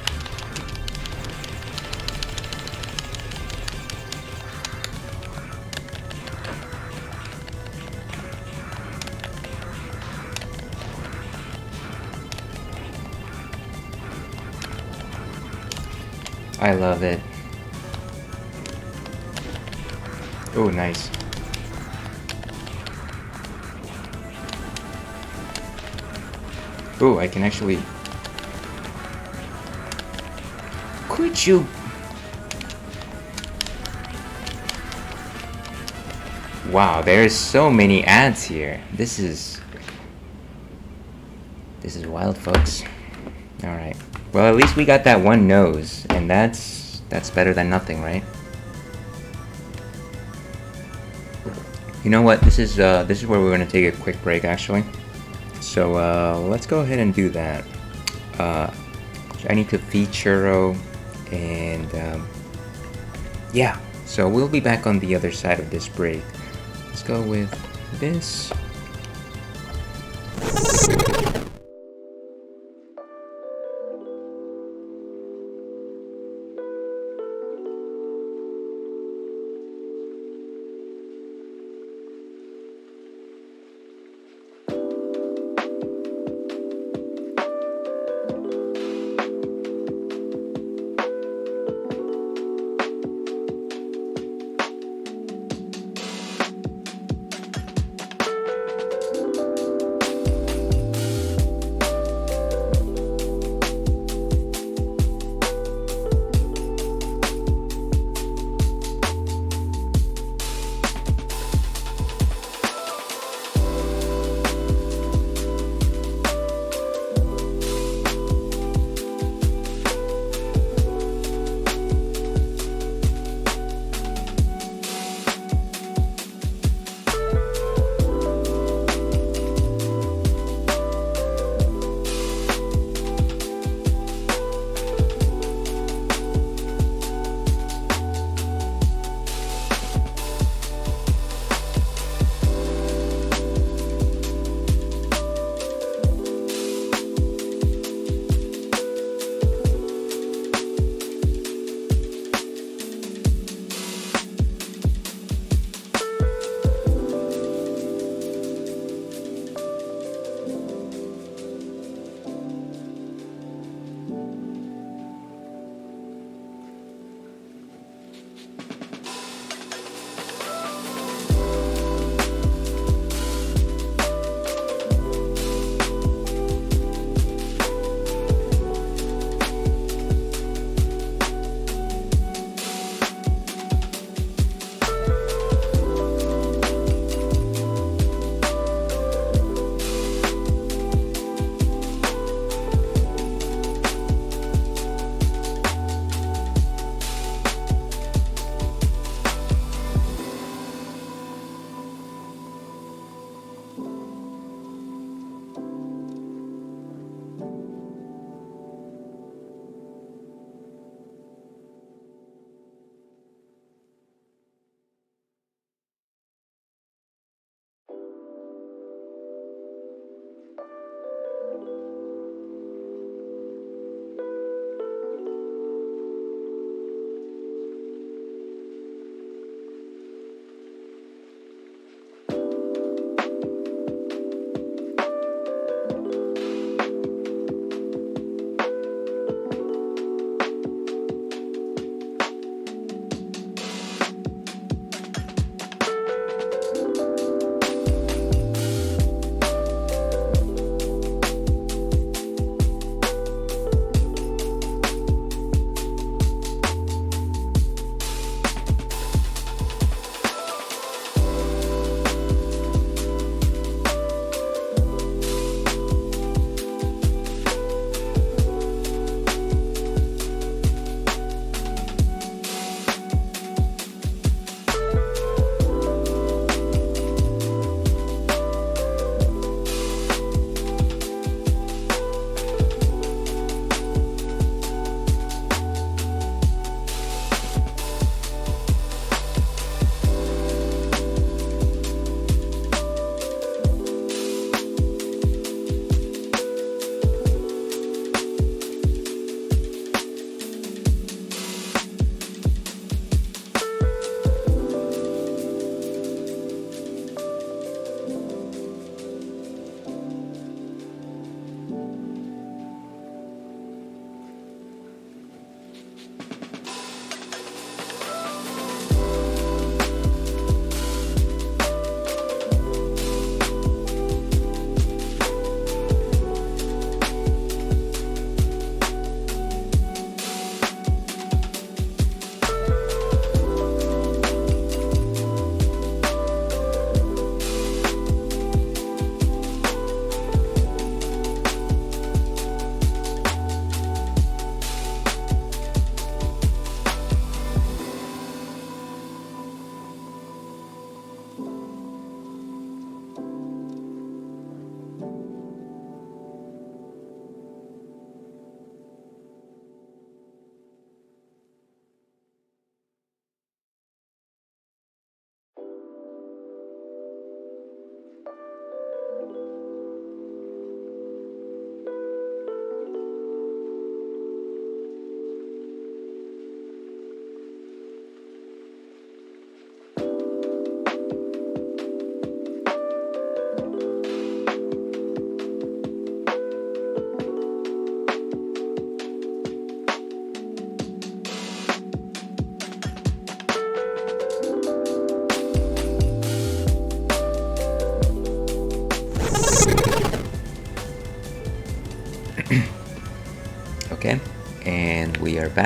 I love it. Oh, nice. Oh, I can actually... Could you... Wow, there's so many ants here. This is wild, folks. Alright. Well, at least we got that one nose, and that's better than nothing, right? You know what? This is where we're gonna take a quick break, actually. So let's go ahead and do that. I need to feed Churro, and yeah. So we'll be back on the other side of this break. Let's go with this.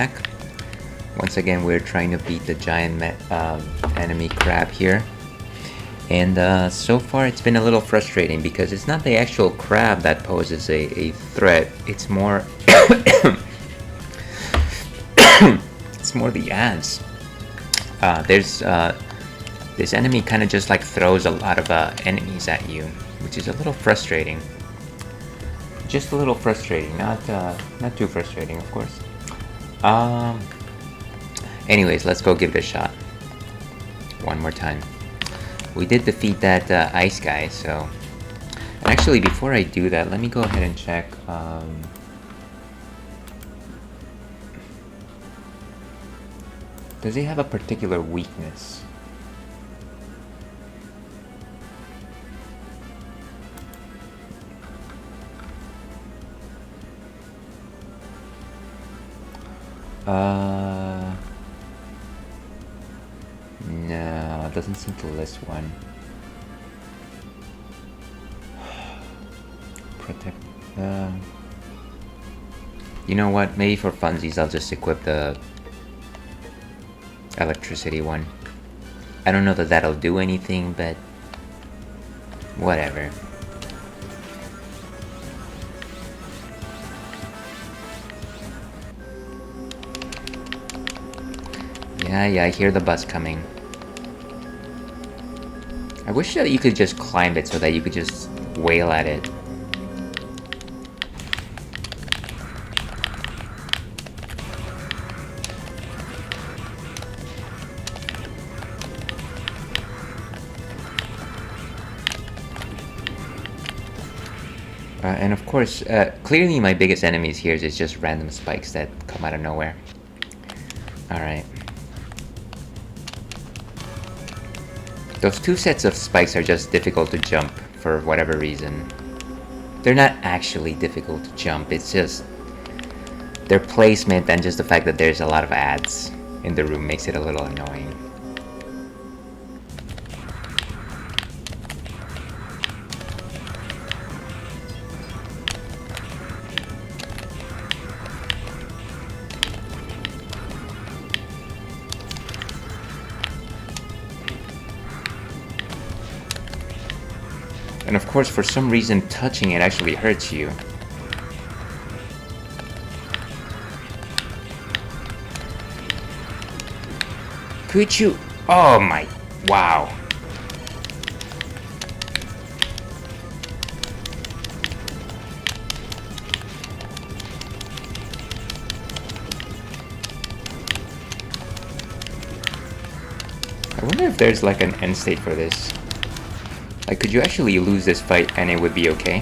back. Once again, we're trying to beat the giant enemy crab here. And so far it's been a little frustrating because it's not the actual crab that poses a threat. It's more it's more the ads. This enemy kind of just like throws a lot of enemies at you, which is a little frustrating. Just a little frustrating, not too frustrating, of course. Anyways, let's go give it a shot. One more time. We did defeat that ice guy, so... Actually, before I do that, let me go ahead and check. Does he have a particular weakness? No, it doesn't seem to list one. Protect. You know what? Maybe for funsies, I'll just equip the electricity one. I don't know that that'll do anything, but whatever. Yeah, I hear the bus coming. I wish that you could just climb it so that you could just wail at it. And of course, clearly my biggest enemies here is just random spikes that come out of nowhere. Alright. Those two sets of spikes are just difficult to jump for whatever reason. They're not actually difficult to jump, it's just their placement and just the fact that there's a lot of ads in the room makes it a little annoying. And of course, for some reason, touching it actually hurts you. Could you? Oh my... Wow. I wonder if there's like an end state for this. Like, could you actually lose this fight and it would be okay?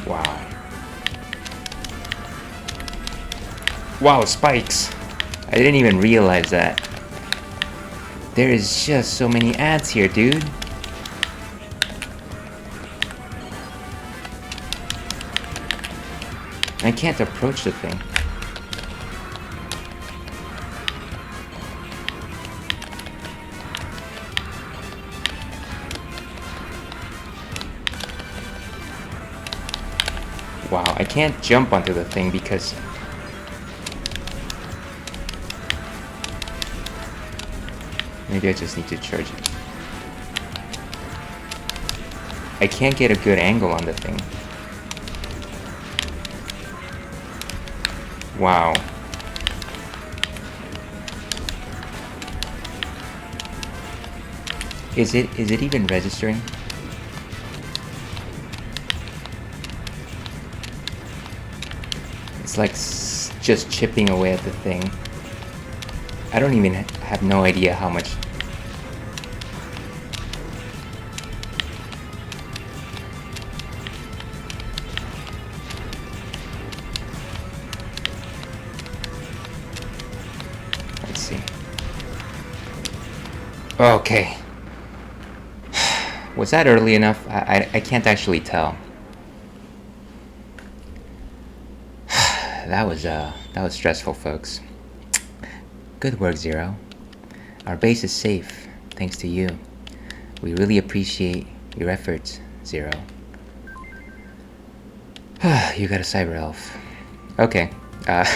Wow. Wow, spikes! I didn't even realize that. There is just so many ads here, dude. I can't approach the thing. Wow, I can't jump onto the thing because... Maybe I just need to charge it. I can't get a good angle on the thing. Wow. Is it even registering? It's like just chipping away at the thing. I don't even have no idea how much. Let's see. Okay. Was that early enough? I can't actually tell. That was stressful, folks. Good work, Zero. Our base is safe, thanks to you. We really appreciate your efforts, Zero. You got a cyber elf. Okay. I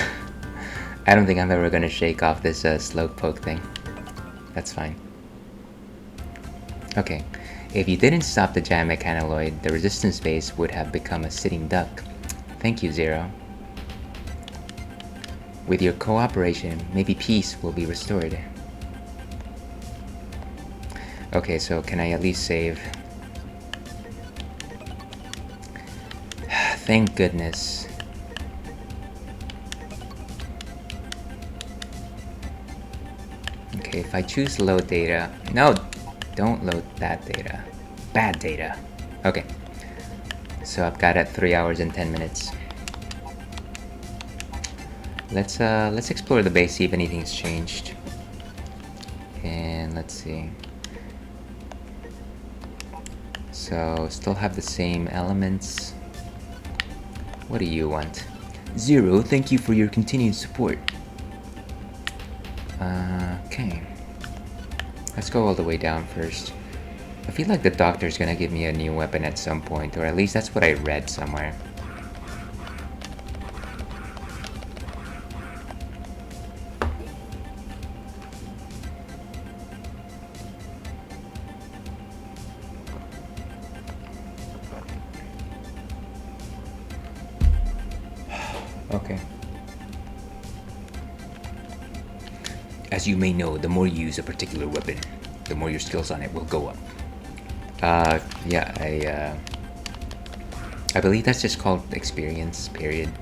don't think I'm ever gonna shake off this slowpoke thing. That's fine. Okay. If you didn't stop the giant mechanoloid, the resistance base would have become a sitting duck. Thank you, Zero. With your cooperation, maybe peace will be restored. Okay, so can I at least save? Thank goodness. Okay, if I choose load data... No! Don't load that data. Bad data. Okay. So I've got it 3 hours and 10 minutes. Let's explore the base, see if anything's changed. And let's see. So still have the same elements. What do you want? Zero, thank you for your continued support. Okay. Let's go all the way down first. I feel like the doctor's gonna give me a new weapon at some point, or at least that's what I read somewhere. Okay. As you may know, the more you use a particular weapon, the more your skills on it will go up. Yeah, I believe that's just called experience, period.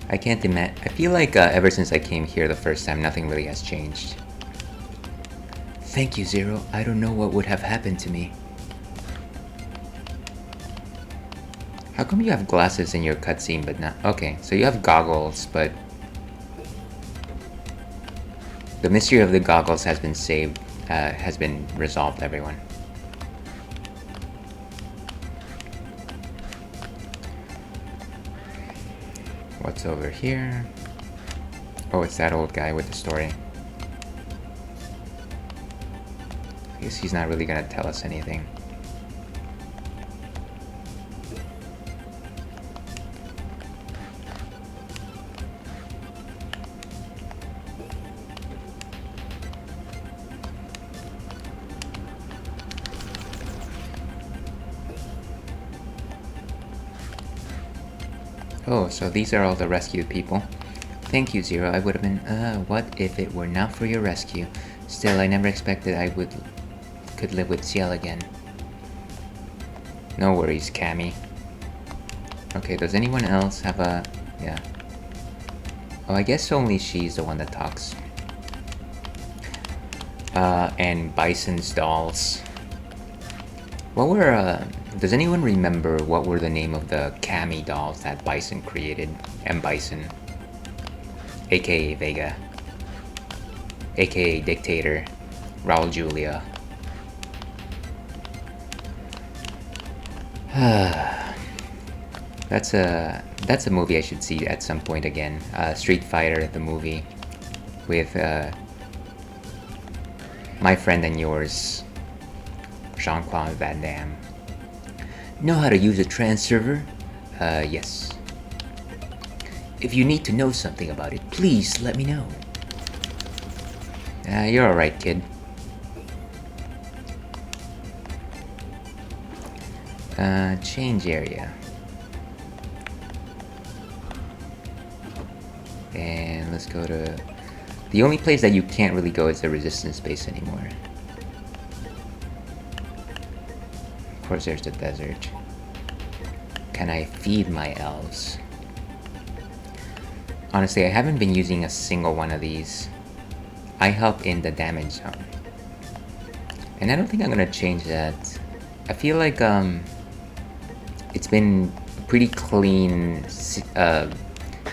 I can't imagine. I feel like ever since I came here the first time, nothing really has changed. Thank you, Zero. I don't know what would have happened to me. How come you have glasses in your cutscene but not... Okay, so you have goggles, but... The mystery of the goggles has been saved, has been resolved, everyone. What's over here? Oh, it's that old guy with the story. I guess he's not really gonna tell us anything. Oh, so these are all the rescued people. Thank you, Zero. I would have been... what if it were not for your rescue? Still, I never expected I could live with Ciel again. No worries, Cammy. Okay, does anyone else have a... Yeah. Oh, I guess only she's the one that talks. And Bison's dolls. What were, does anyone remember what were the name of the Cammy dolls that Bison created? M. Bison. AKA Vega. AKA Dictator. Raul Julia. That's a movie I should see at some point again. Street Fighter, the movie. With, my friend and yours, Jean-Claude Van Damme. Know how to use a trans server? Yes. If you need to know something about it, please let me know. You're alright, kid. Change area. And let's go to... The only place that you can't really go is the resistance base anymore. Of course there's the desert. Can I feed my elves? Honestly, I haven't been using a single one of these. I help in the damage zone. And I don't think I'm gonna change that. I feel like it's been pretty clean.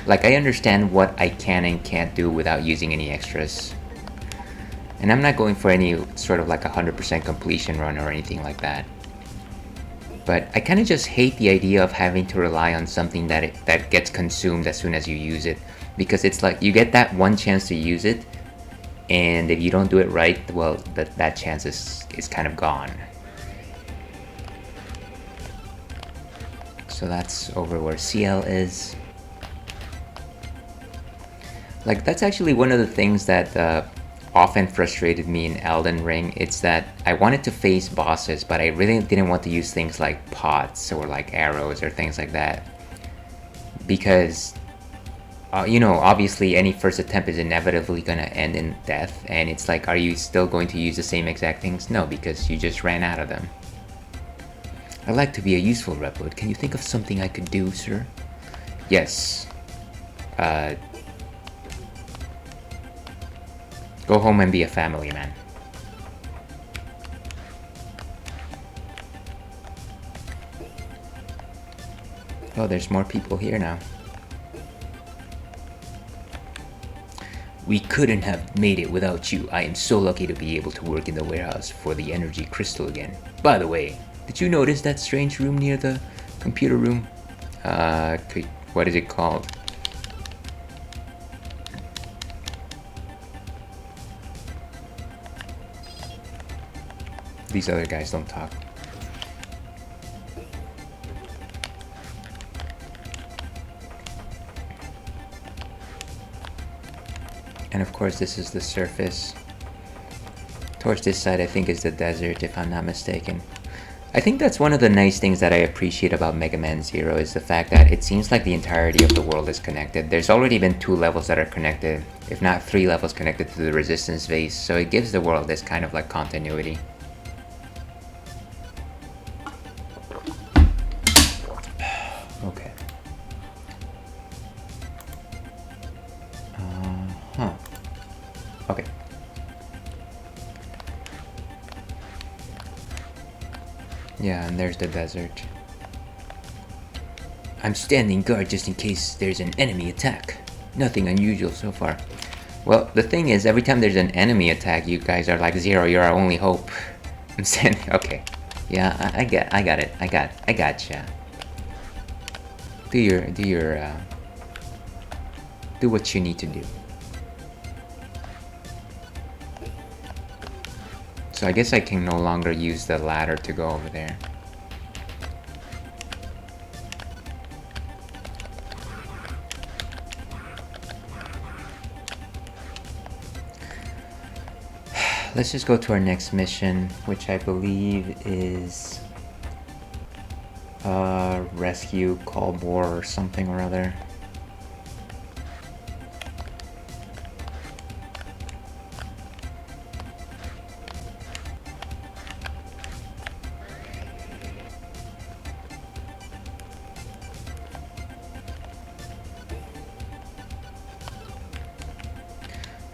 Like I understand what I can and can't do without using any extras. And I'm not going for any sort of like 100% completion run or anything like that. But I kind of just hate the idea of having to rely on something that gets consumed as soon as you use it. Because it's like you get that one chance to use it, and if you don't do it right, well, that chance is kind of gone. So that's over where CL is. Like, that's actually one of the things that often frustrated me in Elden Ring. It's that I wanted to face bosses, but I really didn't want to use things like pots or like arrows or things like that. Because, you know, obviously any first attempt is inevitably gonna end in death, and it's like, are you still going to use the same exact things? No, because you just ran out of them. I'd like to be a useful Reploid. Can you think of something I could do, sir? Yes. Go home and be a family man. Oh, there's more people here now. We couldn't have made it without you. I am so lucky to be able to work in the warehouse for the energy crystal again. By the way, did you notice that strange room near the computer room? What is it called? These other guys don't talk. And of course this is the surface. Towards this side I think is the desert, if I'm not mistaken. I think that's one of the nice things that I appreciate about Mega Man Zero is the fact that it seems like the entirety of the world is connected. There's already been 2 levels that are connected, if not 3 levels connected to the resistance base, so it gives the world this kind of like continuity. Okay. Okay. Yeah, and there's the desert. I'm standing guard just in case there's an enemy attack. Nothing unusual so far. Well, the thing is, every time there's an enemy attack, you guys are like, Zero, you're our only hope. I'm standing. Okay. Yeah, I got it. I gotcha. Do what you need to do. So I guess I can no longer use the ladder to go over there. Let's just go to our next mission, which I believe is rescue Kolbor or something or other.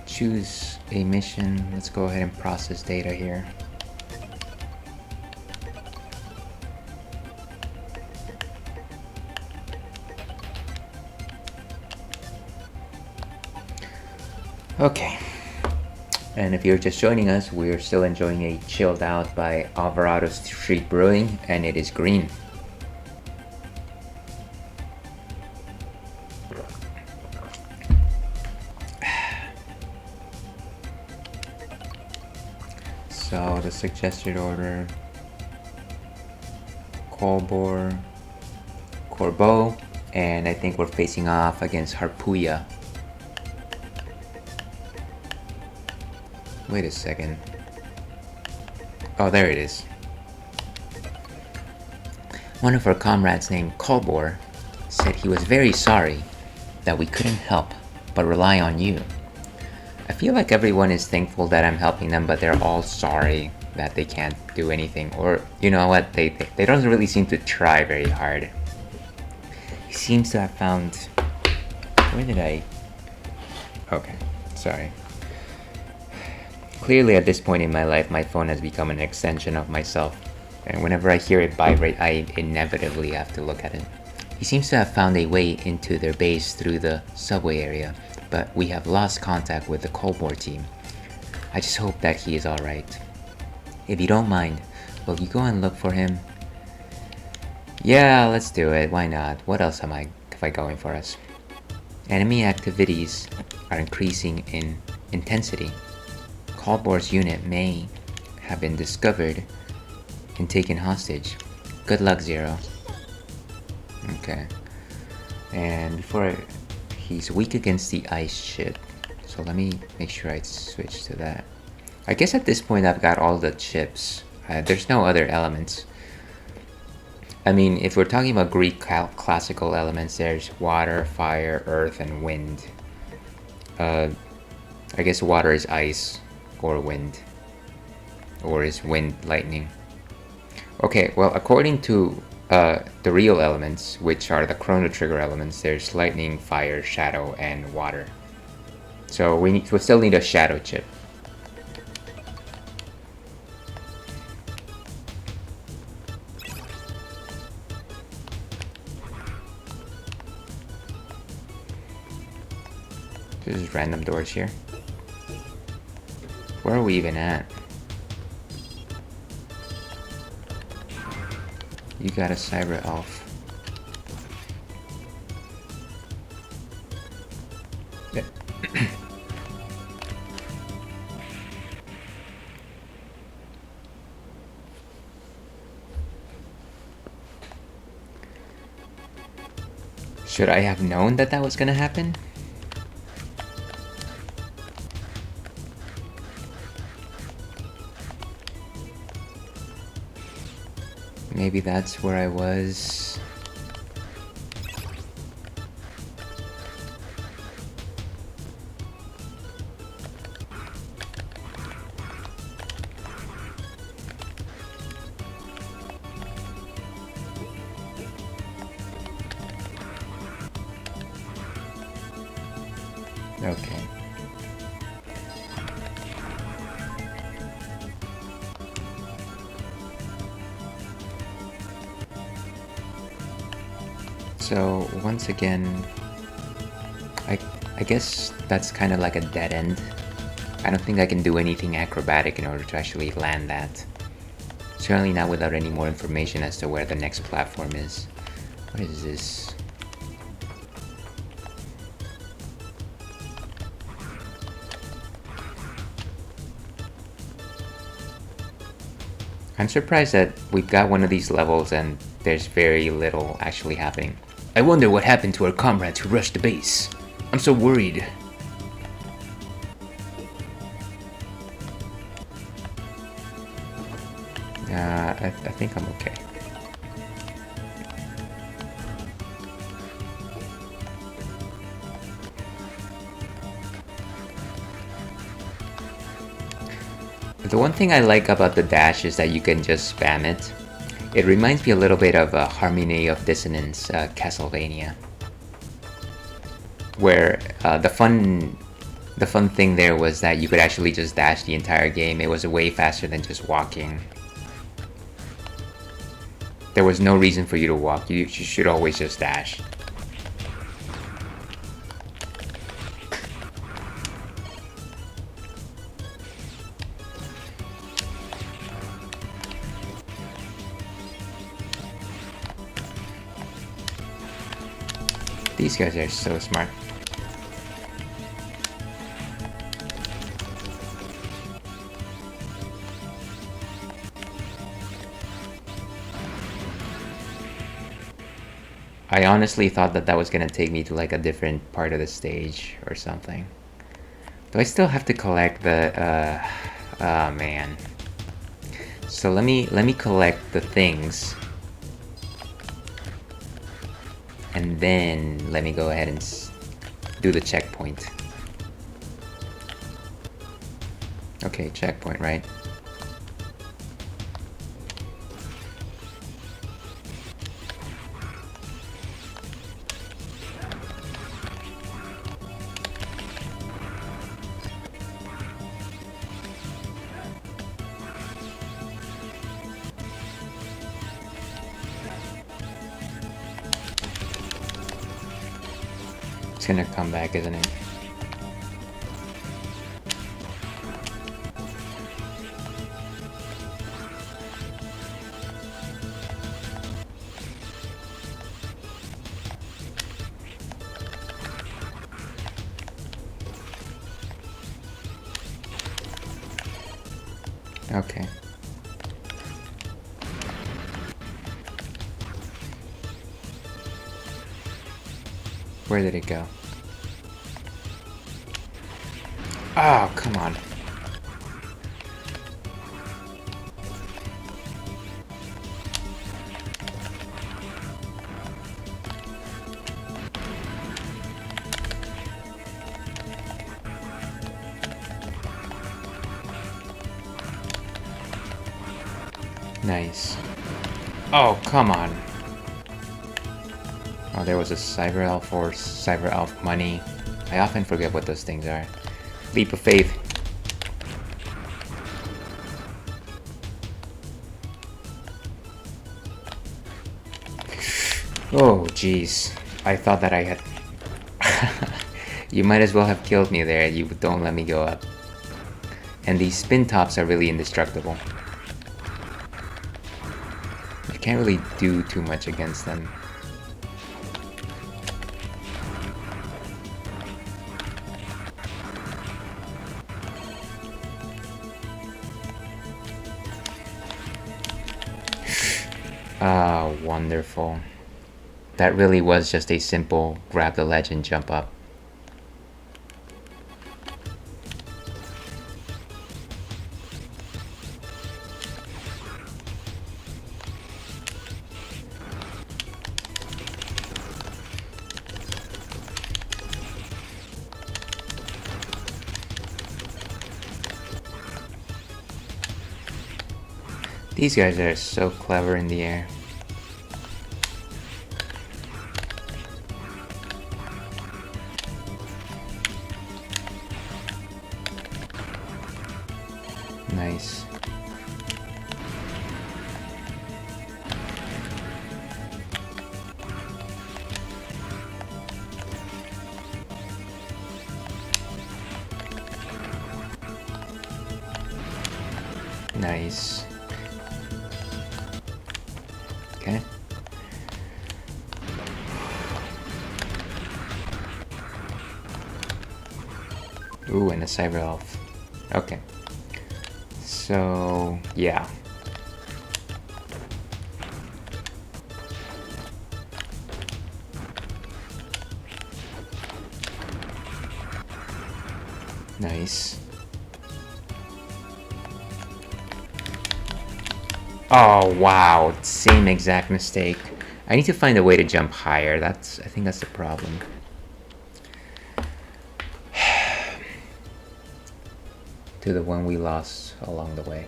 Choose a mission. Let's go ahead and process data here. Okay. And if you're just joining us, we're still enjoying a Chilled Out by Alvarado Street Brewing, and it is green. So the suggested order: Kolbor, Corbeau, and I think we're facing off against Harpuya. Wait a second. Oh, there it is. One of our comrades named Kolbor said he was very sorry that we couldn't help but rely on you. I feel like everyone is thankful that I'm helping them, but they're all sorry that they can't do anything. Or, you know what, they don't really seem to try very hard. He seems to have found... Where did I... Okay, sorry. Clearly at this point in my life, my phone has become an extension of myself. And whenever I hear it vibrate, I inevitably have to look at it. He seems to have found a way into their base through the subway area, but we have lost contact with the Kolbor team. I just hope that he is alright. If you don't mind, will you go and look for him? Yeah, let's do it. Why not? What else have I going for us? Enemy activities are increasing in intensity. Caldbor's unit may have been discovered and taken hostage. Good luck, Zero. Okay. And before he's weak against the ice chip. So let me make sure I switch to that. I guess at this point I've got all the chips. There's no other elements. I mean, if we're talking about Greek classical elements, there's water, fire, earth, and wind. I guess water is ice, or wind. Or is wind lightning? Okay, well, according to the real elements, which are the Chrono Trigger elements, there's lightning, fire, shadow, and water. So we still need a shadow chip. There's just random doors here. Where are we even at? You got a cyber elf. Yeah. Should I have known that that was gonna happen? Maybe that's where I was. Okay. So once again, I guess that's kind of like a dead end. I don't think I can do anything acrobatic in order to actually land that. Certainly not without any more information as to where the next platform is. What is this? I'm surprised that we've got one of these levels and there's very little actually happening. I wonder what happened to our comrades who rushed the base. I'm so worried. I think I'm okay. The one thing I like about the dash is that you can just spam it. It reminds me a little bit of Harmony of Dissonance, Castlevania, where the fun thing there was that you could actually just dash the entire game. It was way faster than just walking. There was no reason for you to walk. You should always just dash. These guys are so smart. I honestly thought that that was gonna take me to like a different part of the stage or something. Do I still have to collect the oh man. So let me collect the things. And then let me go ahead and do the checkpoint. Okay, checkpoint, right? It's gonna come back, isn't it? Okay. Where did it go? Oh, come on. Nice. Oh, come on. Oh, there was a Cyber Elf or Cyber Elf money. I often forget what those things are. Leap of faith. Oh, jeez. I thought that I had... You might as well have killed me there. You don't let me go up. And these spin tops are really indestructible. You can't really do too much against them. Ah, wonderful. That really was just a simple grab the ledge and jump up. These guys are so clever in the air. Nice. Nice. Okay. Ooh, and a Cyber Elf. Okay. So, yeah. Nice. Oh, wow. Same exact mistake. I need to find a way to jump higher. I think that's the problem. To the one we lost along the way.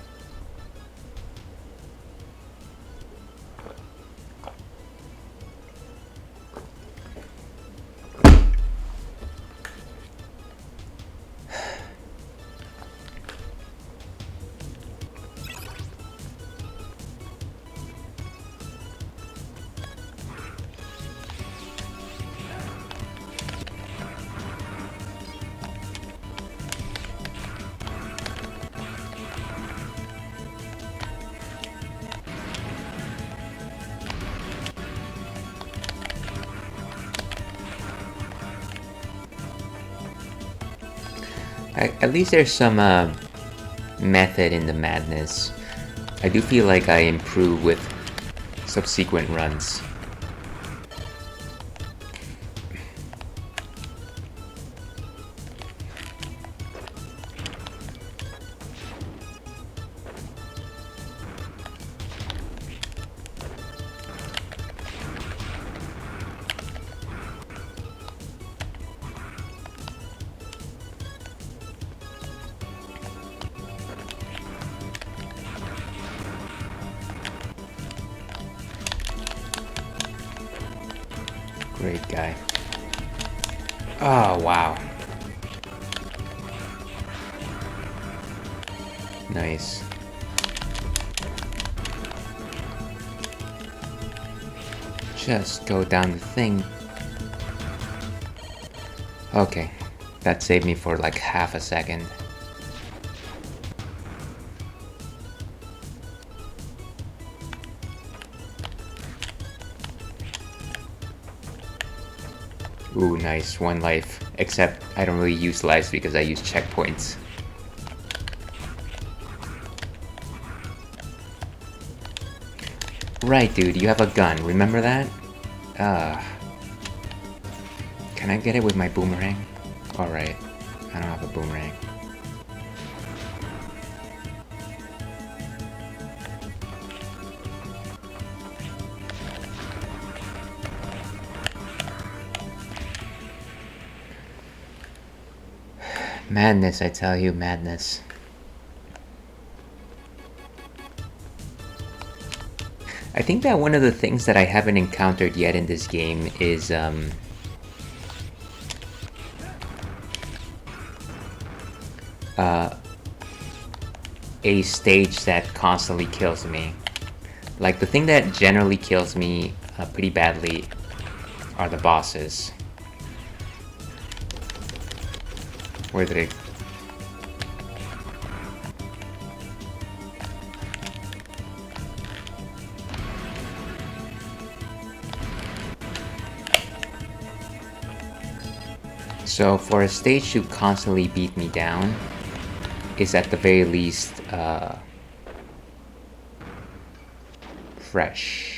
At least there's some method in the madness. I do feel like I improve with subsequent runs. Great guy. Oh, wow. Nice. Just go down the thing. Okay. That saved me for like half a second. Ooh, nice. 1 life. Except I don't really use lives because I use checkpoints. Right, dude, you have a gun, remember that? Uh, can I get it with my boomerang? Alright, I don't have a boomerang. Madness, I tell you, madness. I think that one of the things that I haven't encountered yet in this game is a stage that constantly kills me. Like, the thing that generally kills me pretty badly are the bosses. Where did it... So for a stage to constantly beat me down is at the very least fresh.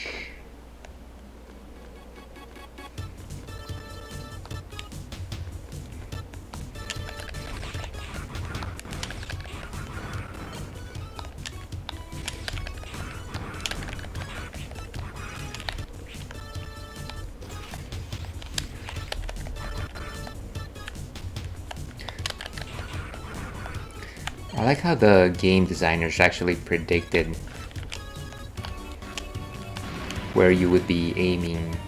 I like how the game designers actually predicted where you would be aiming.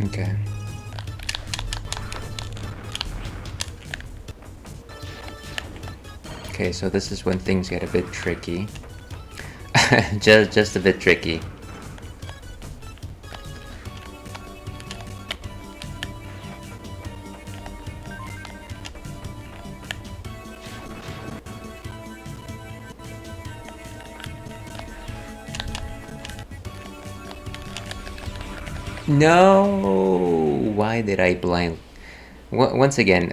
Okay. Okay, so this is when things get a bit tricky. just a bit tricky. No! Why did I blind? Once again,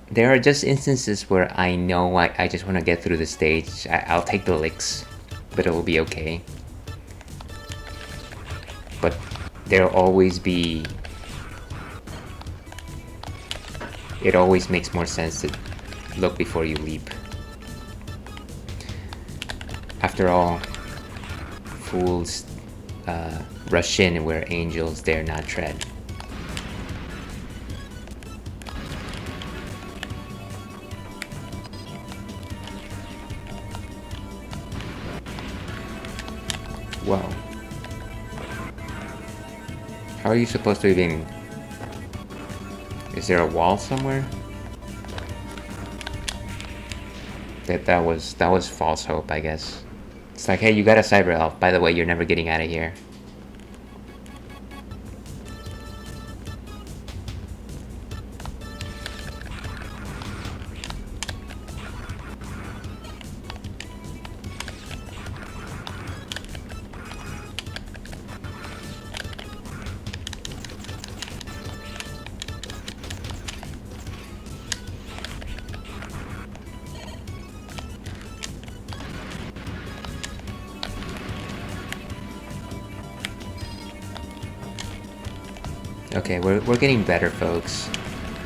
there are just instances where I know I just want to get through the stage. I'll take the licks, but it will be okay. But there'll always be... It always makes more sense to look before you leap. After all, fools rush in where angels dare not tread. Whoa. How are you supposed to even... Is there a wall somewhere? That was false hope, I guess. It's like, hey, you got a cyber elf. By the way, you're never getting out of here. Okay, we're getting better, folks.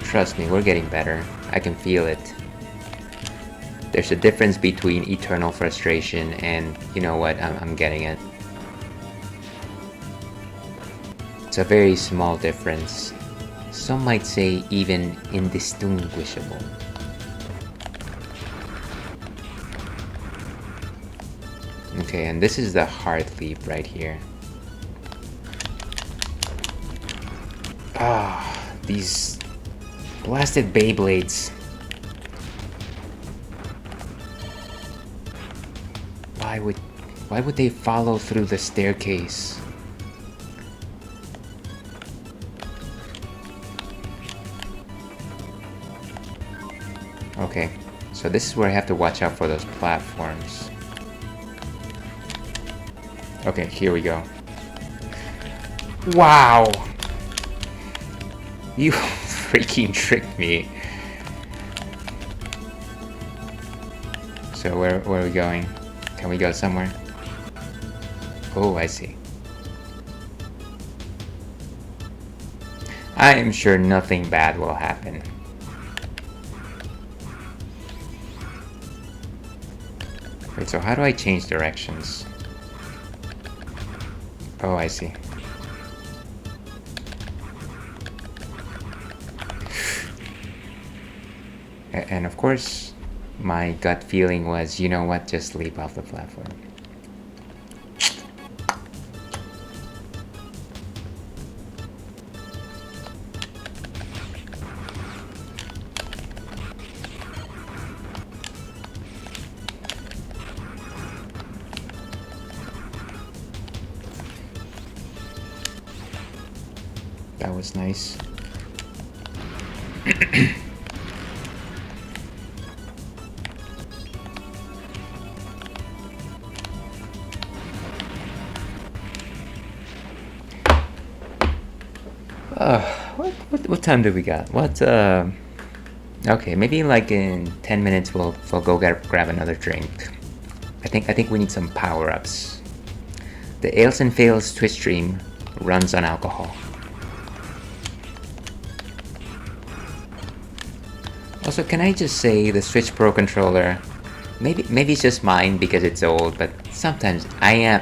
Trust me, we're getting better. I can feel it. There's a difference between eternal frustration and, you know what, I'm getting it. It's a very small difference. Some might say even indistinguishable. Okay, and this is the hard leap right here. Ah, these blasted Beyblades. Why would they follow through the staircase? Okay, so this is where I have to watch out for those platforms. Okay, here we go. Wow! You freaking tricked me. So where are we going? Can we go somewhere? Oh, I see. I am sure nothing bad will happen. Wait, so how do I change directions? Oh, I see. And of course, my gut feeling was, you know what, just leap off the platform. That was nice. What time do we got? Okay, maybe like in 10 minutes we'll go grab another drink. I think we need some power-ups. The Ales and Fails Twitch stream runs on alcohol. Also, can I just say the Switch Pro controller, maybe it's just mine because it's old, but sometimes I am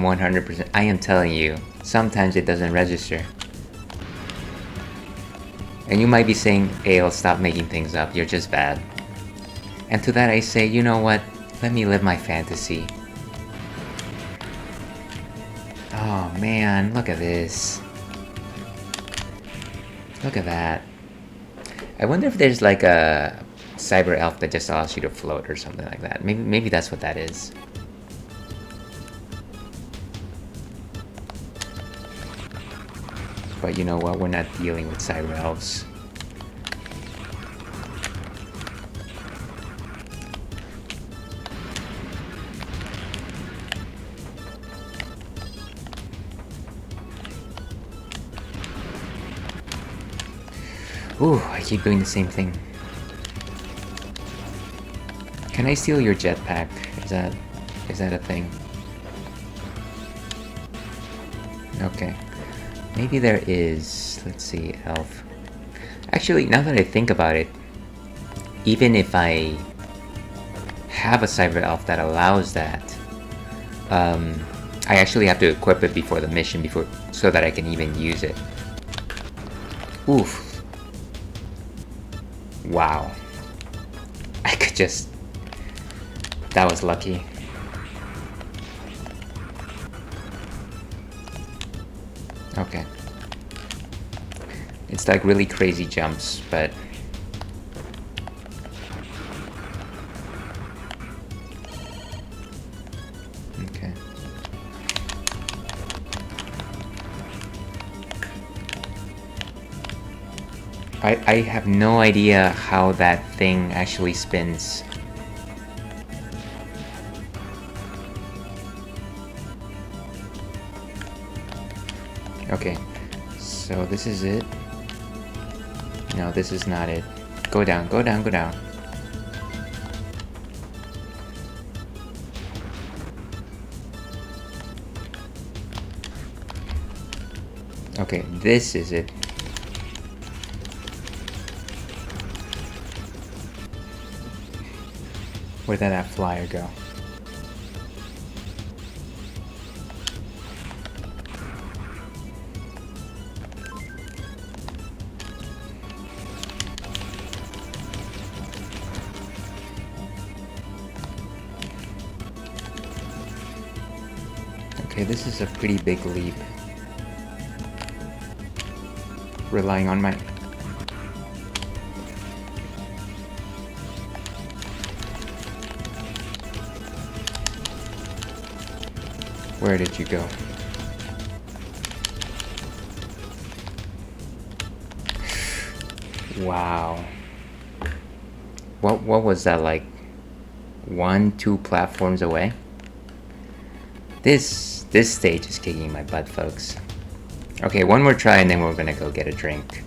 100%, I am telling you, sometimes it doesn't register. And you might be saying, Ale, stop making things up, you're just bad. And to that I say, you know what, let me live my fantasy. Oh man, look at this. Look at that. I wonder if there's like a cyber elf that just allows you to float or something like that. Maybe that's what that is. But you know what? We're not dealing with cyber elves. Ooh, I keep doing the same thing. Can I steal your jetpack? Is that a thing? Okay. Maybe there is. Let's see, elf. Actually, now that I think about it, even if I have a cyber elf that allows that, I actually have to equip it before the mission, so that I can even use it. Oof. Wow. I could just... That was lucky. Okay. It's like really crazy jumps, but... Okay. I have no idea how that thing actually spins. Okay, so this is it. No, this is not it. Go down, go down, go down. Okay, this is it. Where did that flyer go? Okay, this is a pretty big leap. Relying on my... Where did you go? Wow. What was that, like 1-2 platforms away? This stage is kicking my butt, folks. Okay, one more try and then we're gonna go get a drink.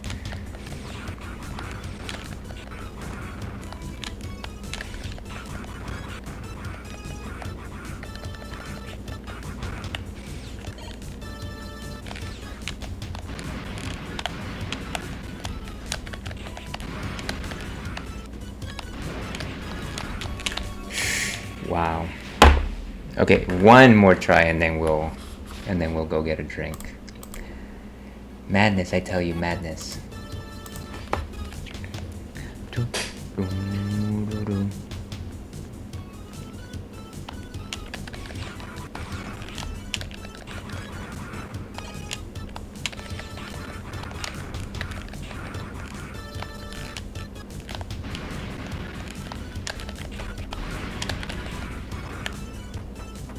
Wow. Okay, one more try and then we'll go get a drink. Madness, I tell you, madness.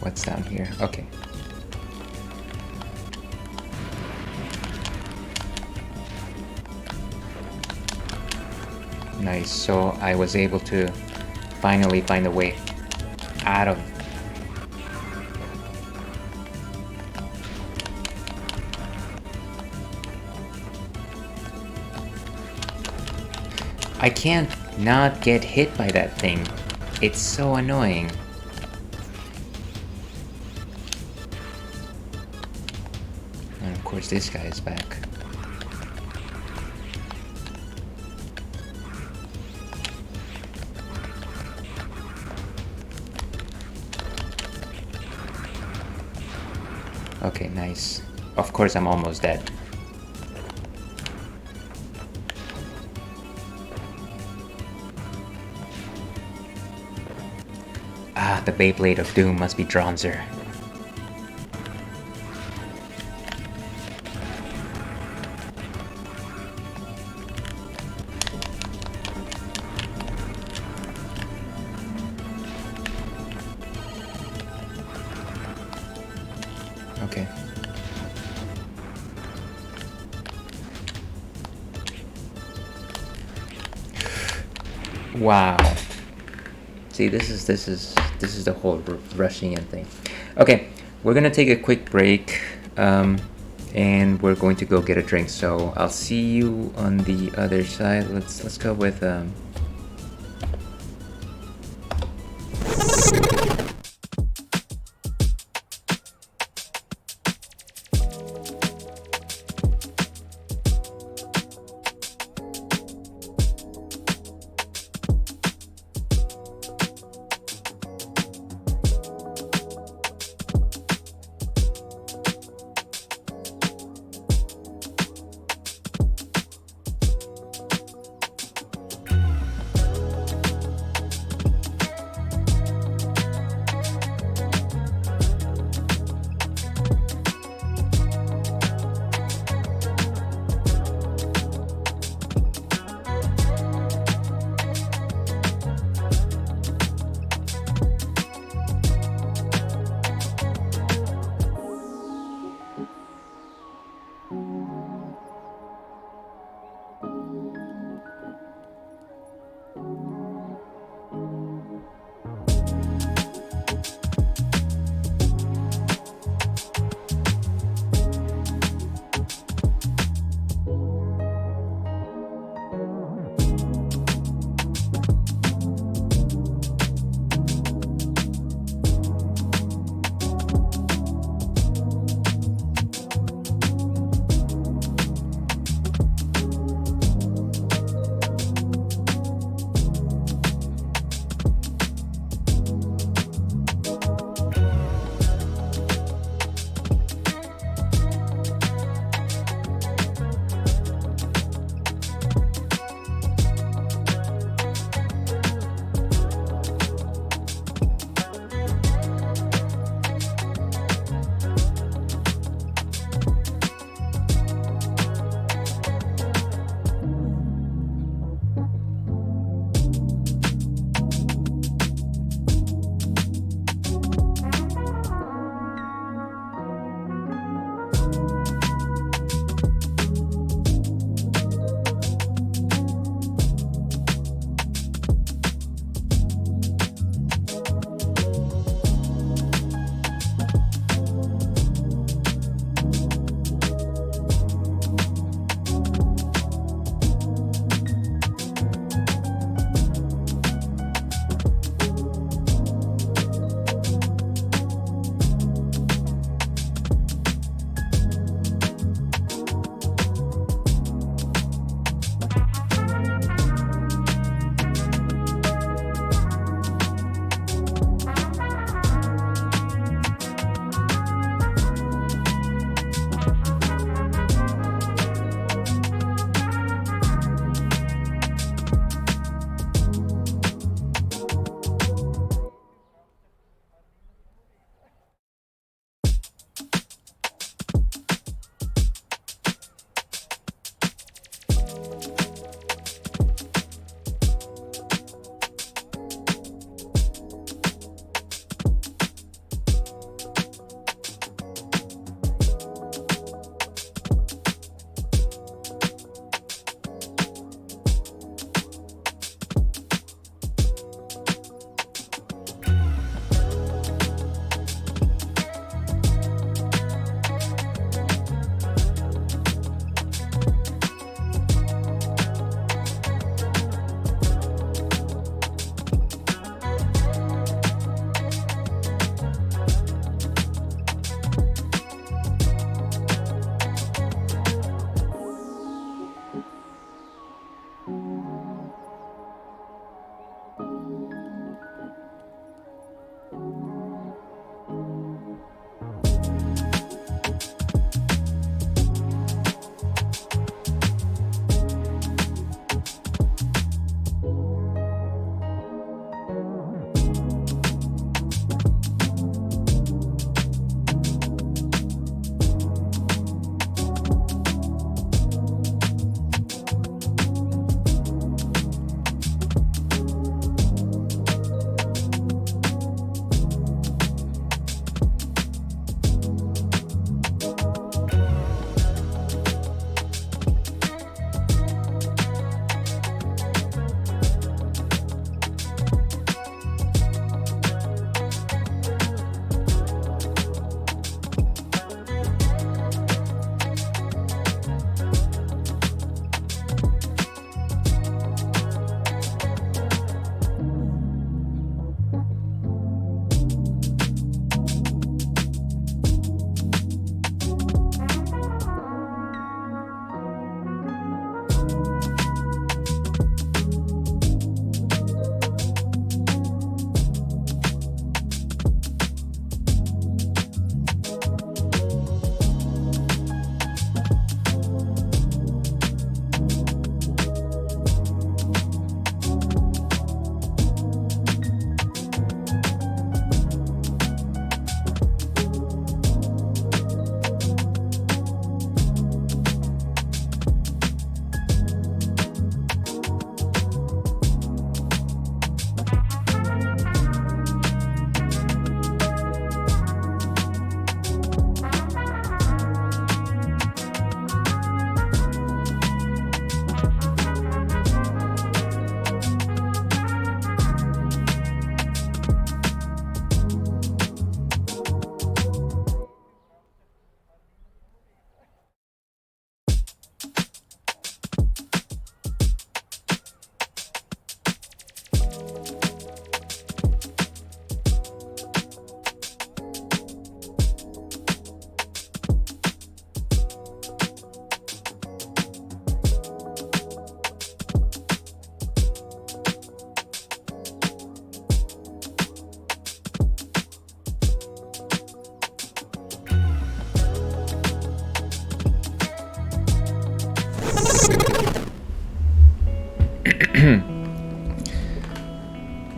What's down here? Okay. Nice, so I was able to finally find a way out of... I can't not get hit by that thing. It's so annoying. And of course this guy is back. Okay, nice. Of course I'm almost dead. Ah, the Beyblade of Doom must be Dronzer. Okay. Wow. See, this is the whole rushing in thing. Okay, we're gonna take a quick break, and we're going to go get a drink. So I'll see you on the other side. Let's go with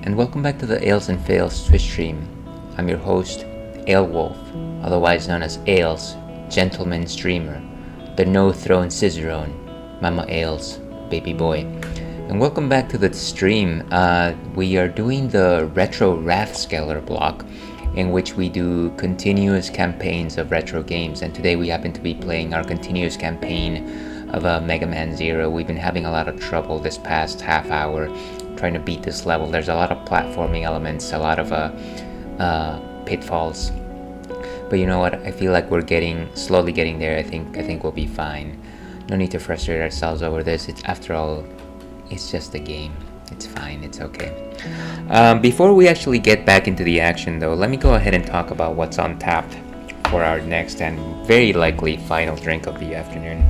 and welcome back to the Ales and Fails Twitch stream. I'm your host, Ale Wolf, otherwise known as Ales, gentleman streamer, the no-throne Cicerone, Mama Ales, baby boy. And welcome back to the stream. We are doing the Retro Wrathscaler block, in which we do continuous campaigns of retro games, and today we happen to be playing our continuous campaign of Mega Man Zero. We've been having a lot of trouble this past half hour trying to beat this level. There's a lot of platforming elements, a lot of pitfalls, but you know what, I feel like we're slowly getting there. I think we'll be fine. No need to frustrate ourselves over this. After all, it's just a game. It's fine, it's okay. Before we actually get back into the action though, let me go ahead and talk about what's on tap for our next and very likely final drink of the afternoon.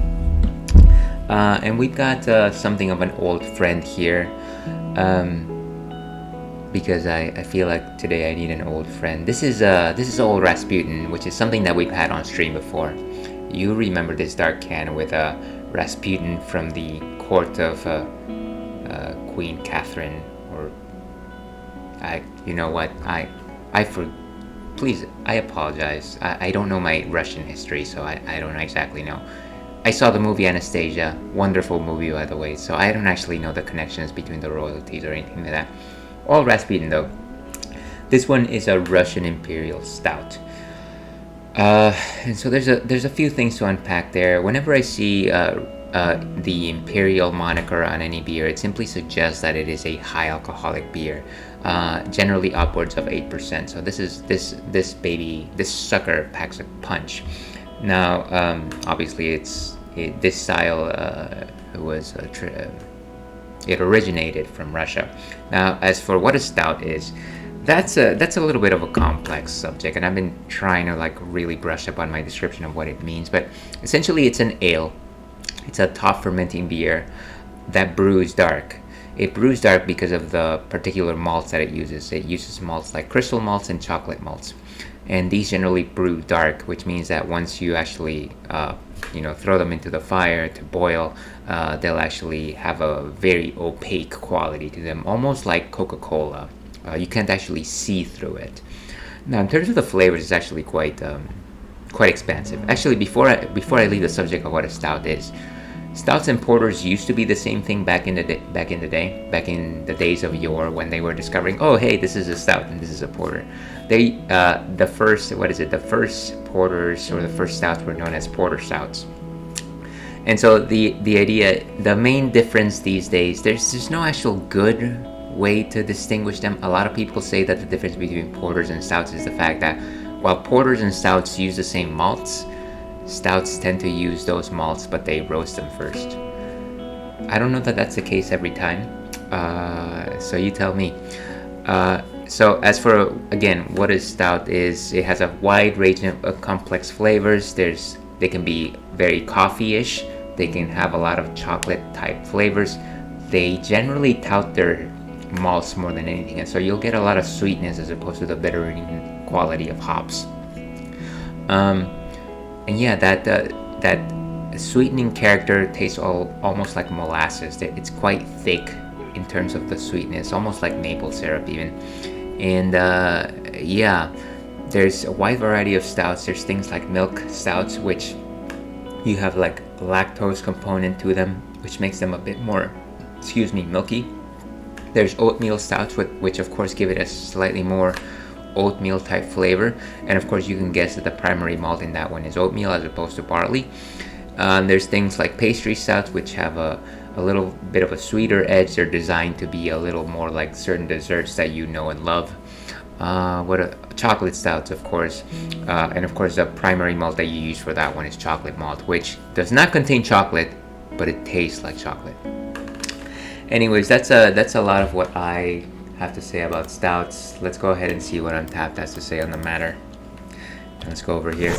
And we've got something of an old friend here, because I feel like today I need an old friend. This is old Rasputin, which is something that we've had on stream before. You remember this dark can with Rasputin from the court of Queen Catherine, or you know what, please, I apologize. I don't know my Russian history, so I don't exactly know. I saw the movie Anastasia, wonderful movie by the way, so I don't actually know the connections between the royalties or anything like that. All Rasputin though. This one is a Russian Imperial Stout. And so there's a few things to unpack there. Whenever I see the Imperial moniker on any beer, it simply suggests that it is a high alcoholic beer, generally upwards of 8%. So this sucker packs a punch. Now, obviously, this style it originated from Russia. Now, as for what a stout is, that's a little bit of a complex subject, and I've been trying to really brush up on my description of what it means. But essentially, it's an ale. It's a top fermenting beer that brews dark. It brews dark because of the particular malts that it uses. It uses malts like crystal malts and chocolate malts. And these generally brew dark, which means that once you actually throw them into the fire to boil, they'll actually have a very opaque quality to them, almost like Coca-Cola. You can't actually see through it. Now, in terms of the flavors, it's actually quite expansive. Actually, before I leave the subject of what a stout is, stouts and porters used to be the same thing back in the days of yore, when they were discovering, oh hey, this is a stout and this is a porter. The first porters or the first stouts were known as porter stouts. And so the main difference these days, there's no actual good way to distinguish them. A lot of people say that the difference between porters and stouts is the fact that while porters and stouts use the same malts, stouts tend to use those malts, but they roast them first. I don't know that that's the case every time, so you tell me. So as for, again, what a stout is, it has a wide range of complex flavors. They can be very coffee-ish. They can have a lot of chocolate-type flavors. They generally tout their malts more than anything, and so you'll get a lot of sweetness as opposed to the bittering quality of hops. And yeah, that sweetening character tastes almost like molasses. It's quite thick in terms of the sweetness, almost like maple syrup even. And yeah, there's a wide variety of stouts. There's things like milk stouts, which you have like lactose component to them, which makes them a bit more, milky. There's oatmeal stouts, which of course give it a slightly more oatmeal type flavor, and of course you can guess that the primary malt in that one is oatmeal as opposed to barley. There's things like pastry stouts, which have a little bit of a sweeter edge. They're designed to be a little more like certain desserts that you know and love. Chocolate stouts, of course, and of course the primary malt that you use for that one is chocolate malt, which does not contain chocolate, but it tastes like chocolate. Anyways, that's a lot of what I have to say about stouts. Let's go ahead and see what Untapped has to say on the matter. Let's go over here.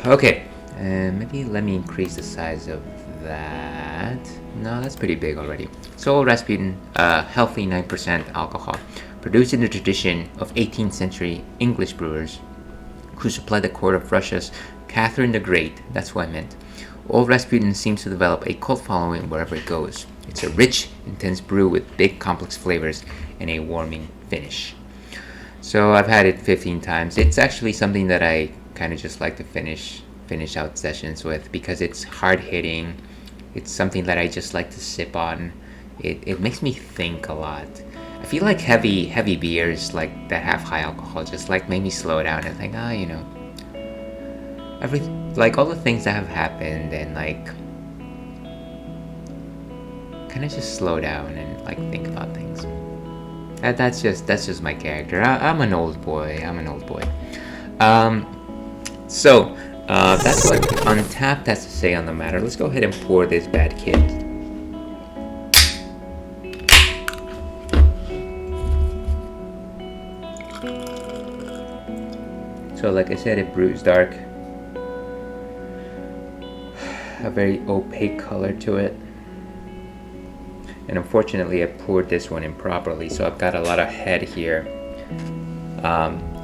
Okay, and maybe let me increase the size of that. No, that's pretty big already. So Rasputin, healthy 9% alcohol, produced in the tradition of 18th century English brewers who supplied the court of Russia's Catherine the Great. That's what I meant. Old Rasputin seems to develop a cult following wherever it goes. It's a rich, intense brew with big, complex flavors and a warming finish. So I've had it 15 times. It's actually something that I kind of just like to finish out sessions with because it's hard hitting. It's something that I just like to sip on. It makes me think a lot. I feel like heavy beers like that have high alcohol just like make me slow down and think, like all the things that have happened and like kind of just slow down and like think about things. That's just my character. I'm an old boy. So that's what Untapped has to say on the matter. Let's go ahead and pour this bad kid. So like I said, it brews dark. A very opaque color to it. And unfortunately I poured this one improperly, so I've got a lot of head here.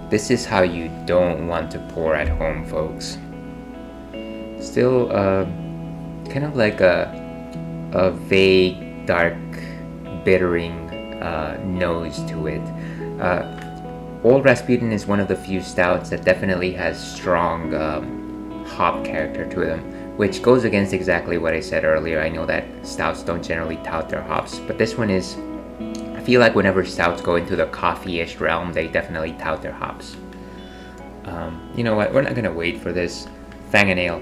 This is how you don't want to pour at home, folks. Still kind of like a vague, dark, bittering nose to it. Old Rasputin is one of the few stouts that definitely has strong hop character to them, which goes against exactly what I said earlier. I know that stouts don't generally tout their hops, but this one is, I feel like whenever stouts go into the coffee-ish realm, they definitely tout their hops. You know what, we're not gonna wait for this. Fang and ale.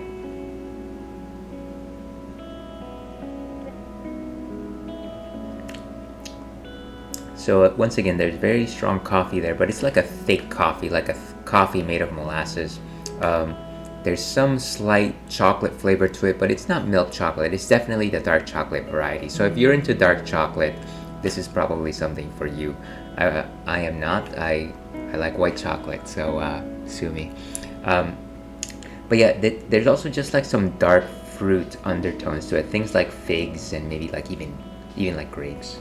So once again, there's very strong coffee there, but it's like a thick coffee, like a coffee made of molasses. There's some slight chocolate flavor to it, but it's not milk chocolate. It's definitely the dark chocolate variety. So if you're into dark chocolate, this is probably something for you. I am not. I like white chocolate, so sue me. But yeah, there's also just like some dark fruit undertones to it. Things like figs and maybe like even like grapes.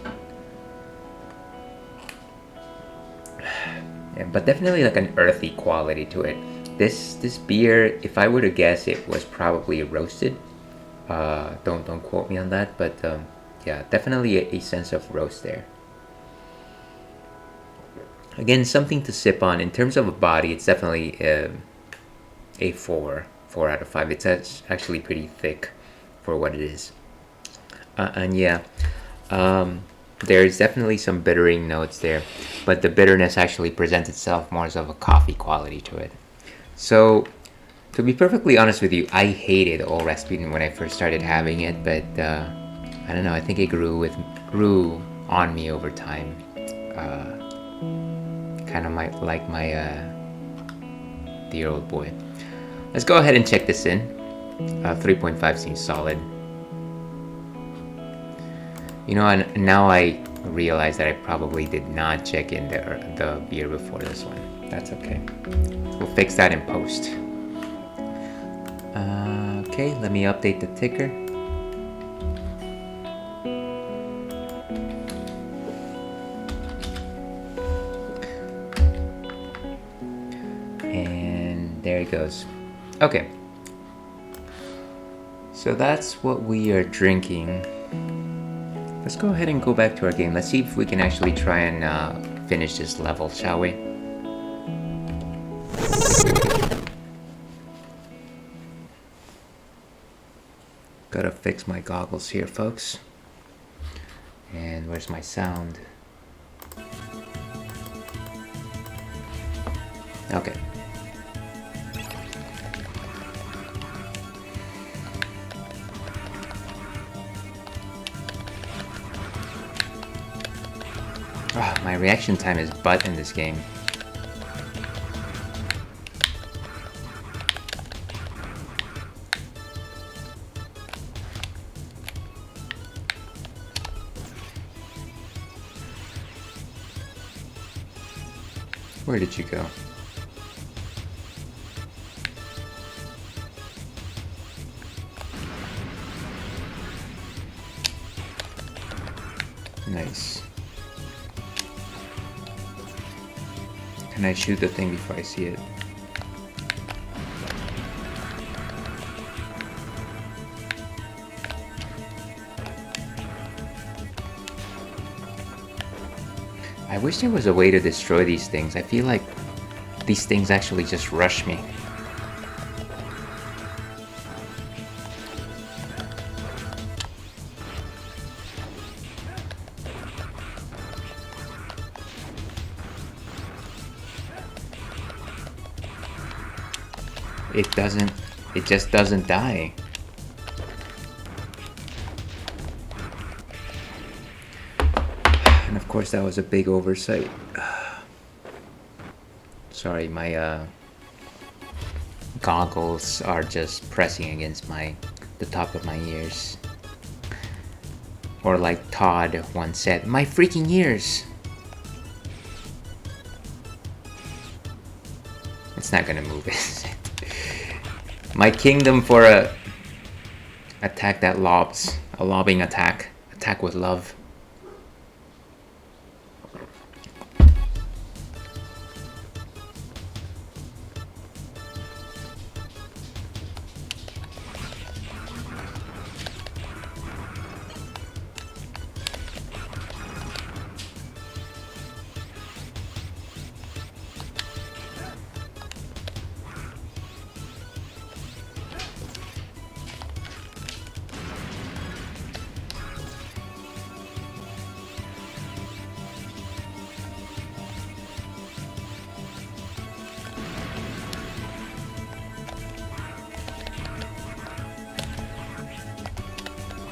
Yeah, but definitely like an earthy quality to it. This beer, if I were to guess, it was probably roasted. Don't quote me on that, but yeah, definitely a sense of roast there. Again, something to sip on. In terms of a body, it's definitely a 4 out of 5. It's actually pretty thick for what it is. And yeah, there's definitely some bittering notes there, but the bitterness actually presents itself more as of a coffee quality to it. So, to be perfectly honest with you, I hated Old Rasputin when I first started having it, but I don't know, I think it grew on me over time. Kind of like my dear old boy. Let's go ahead and check this in. 3.5 seems solid. You know, and now I realize that I probably did not check in the beer before this one. That's okay. We'll fix that in post. Okay, let me update the ticker. And there it goes. Okay. So that's what we are drinking. Let's go ahead and go back to our game. Let's see if we can actually try and finish this level, shall we? Gotta fix my goggles here, folks. And where's my sound? Okay. My reaction time is butt in this game. Where did you go? Nice. Can I shoot the thing before I see it? I wish there was a way to destroy these things. I feel like these things actually just rush me. It just doesn't die. And of course that was a big oversight. Sorry, my goggles are just pressing against the top of my ears. Or like Todd once said, my freaking ears! It's not gonna move, is it? My kingdom for a attack that lobs. A lobbing attack. Attack with love.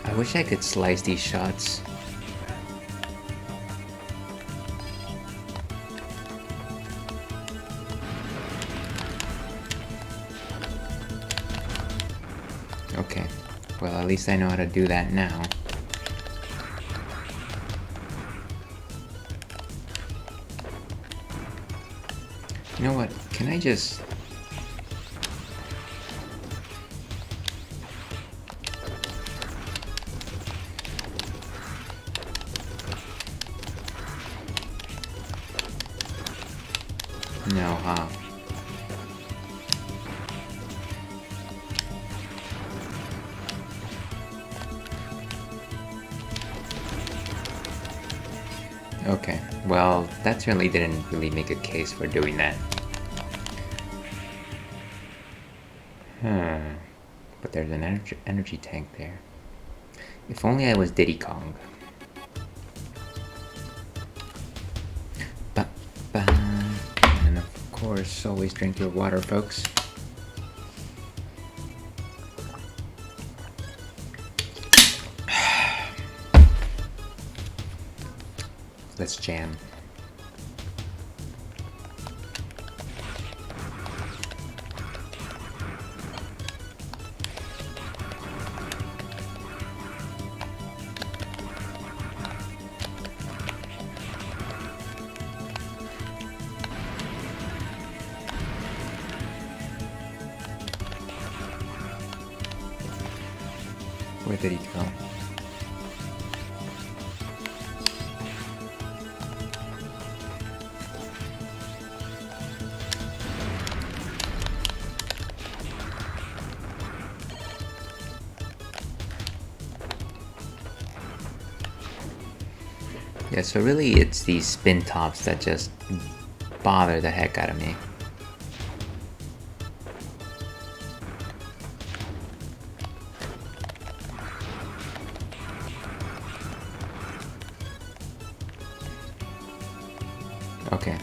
I wish I could slice these shots. Okay, well at least I know how to do that now. You know what, can I just... No, huh? Okay, well, that certainly didn't really make a case for doing that. But there's an energy tank there. If only I was Diddy Kong. Ba-ba. And of course, always drink your water, folks. Let's jam. Where did he go? Yeah, so really it's these spin tops that just bother the heck out of me. Okay.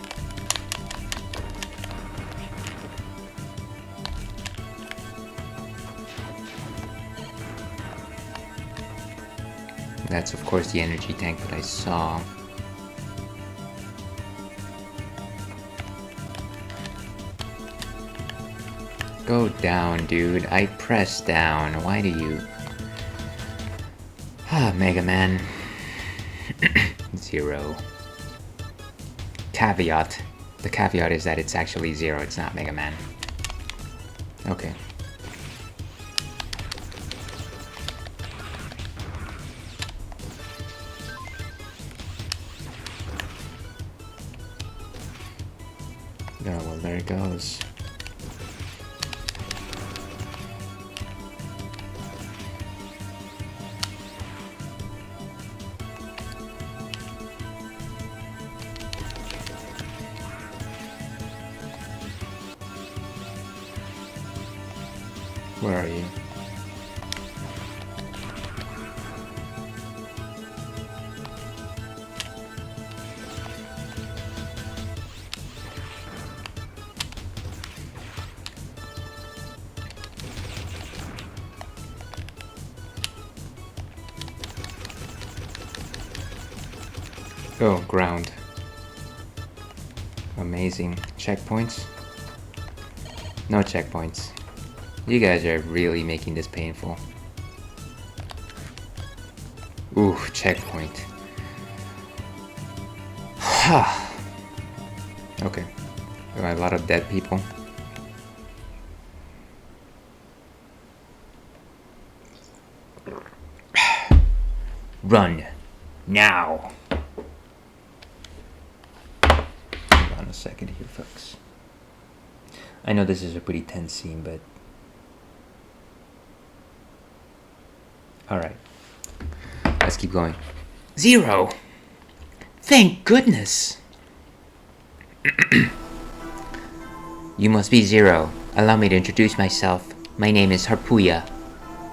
That's of course the energy tank that I saw. Go down, dude. I pressed down. Why do you... Ah, Mega Man. 0. Caveat. The caveat is that it's actually 0, it's not Mega Man. Okay. Oh, well, there it goes. Where are you? Oh, ground. Amazing. Checkpoints? No checkpoints. You guys are really making this painful. Ooh, checkpoint. Okay. A lot of dead people. Run. Now. Hold on a second here, folks. I know this is a pretty tense scene, but... Alright. Let's keep going. 0! Thank goodness! You must be 0. Allow me to introduce myself. My name is Harpuya,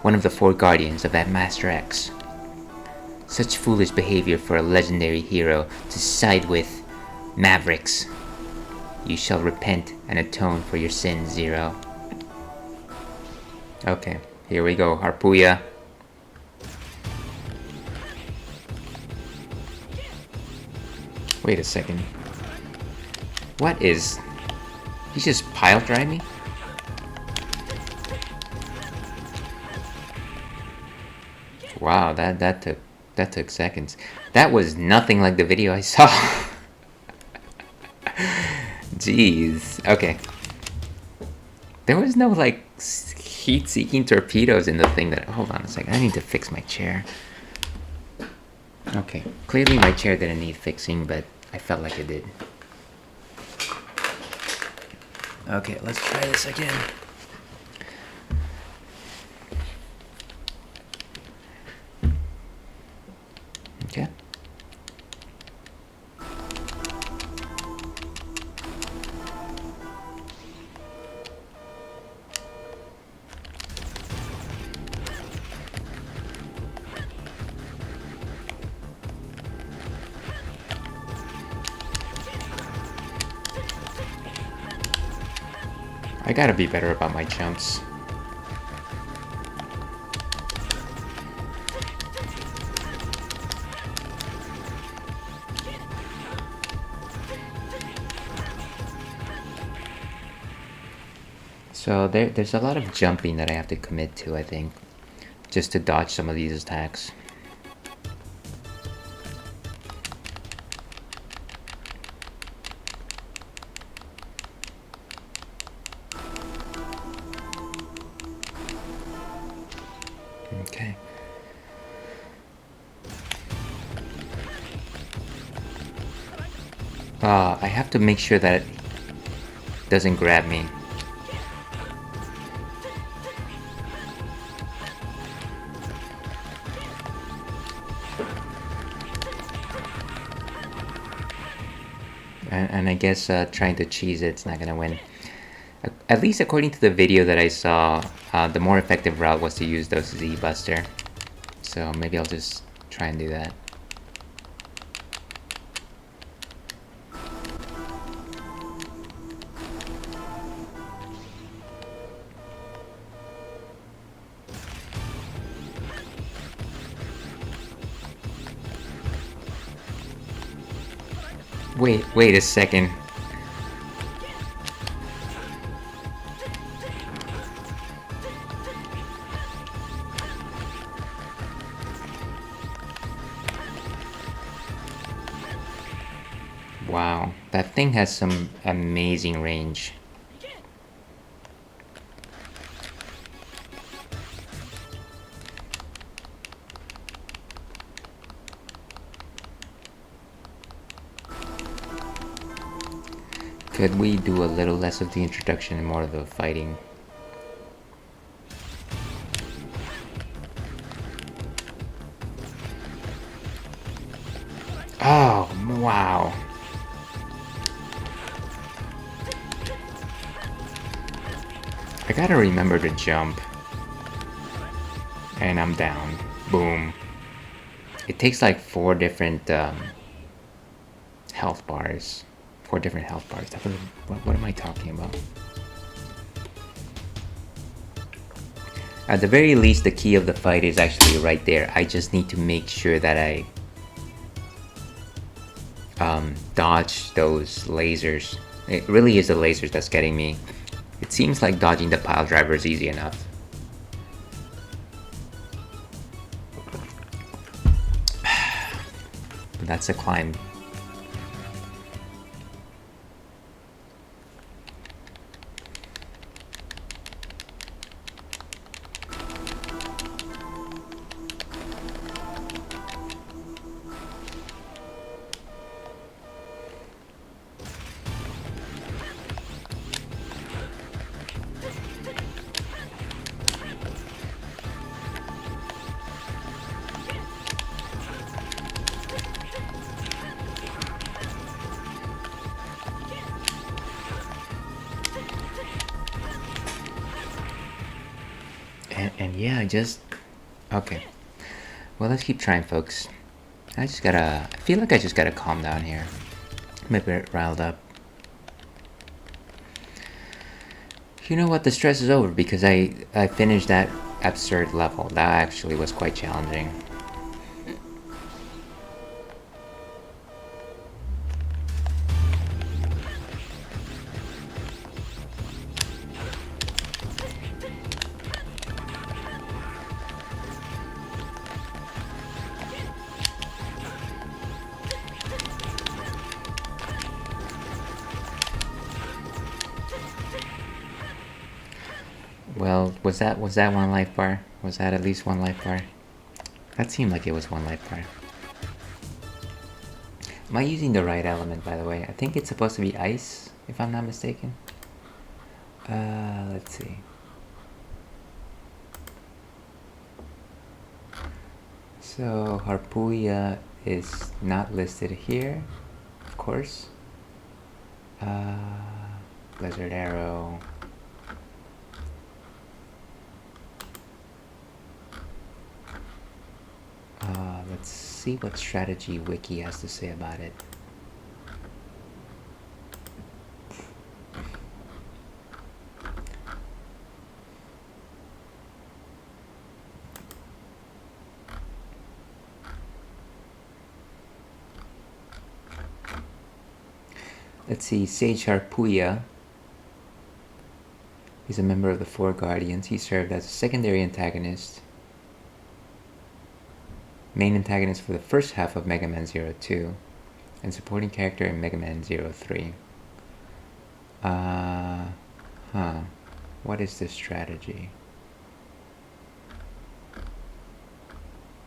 one of the 4 guardians of that Master X. Such foolish behavior for a legendary hero to side with Mavericks. You shall repent and atone for your sins, 0. Okay, here we go, Harpuya. Wait a second. What is... He just pile drive me? Wow, that took seconds. That was nothing like the video I saw. Jeez. Okay. There was no like heat-seeking torpedoes in the thing that... Hold on a second. I need to fix my chair. Okay. Clearly my chair didn't need fixing, but I felt like it did. Okay, let's try this again. Okay. I gotta be better about my jumps. So there's a lot of jumping that I have to commit to, I think, just to dodge some of these attacks. Okay. I have to make sure that it doesn't grab me. And I guess trying to cheese it's not gonna win. At least according to the video that I saw, the more effective route was to use those Z-Buster. So maybe I'll just try and do that. Wait a second. Wow, that thing has some amazing range. Could we do a little less of the introduction and more of the fighting? Oh, wow. I gotta remember to jump. And I'm down. Boom. It takes like 4 different health bars. 4 different health bars. What am I talking about? At the very least, the key of the fight is actually right there. I just need to make sure that I dodge those lasers. It really is the lasers that's getting me. It seems like dodging the pile driver is easy enough. But that's a climb. And yeah, okay. Well, let's keep trying, folks. I feel like I just gotta calm down here. I'm a bit riled up. You know what? The stress is over because I finished that absurd level. That actually was quite challenging. Well, was that 1 life bar? Was that at least 1 life bar? That seemed like it was 1 life bar. Am I using the right element, by the way? I think it's supposed to be ice, if I'm not mistaken. Let's see. So Harpooia is not listed here, of course. Blizzard Arrow. Let's see what strategy wiki has to say about it. Let's see, Sage Harpooia. He's a member of the Four Guardians. He served as a secondary antagonist, main antagonist for the first half of Mega Man 02, and supporting character in Mega Man 03. What is this strategy?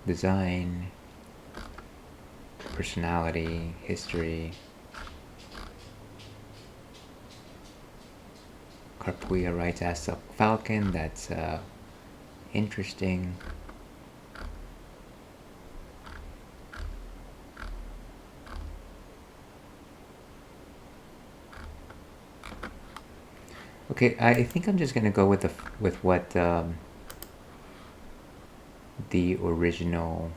Design, personality, history. Harpooia rides as a falcon. That's interesting. Okay, I think I'm just gonna go with what the original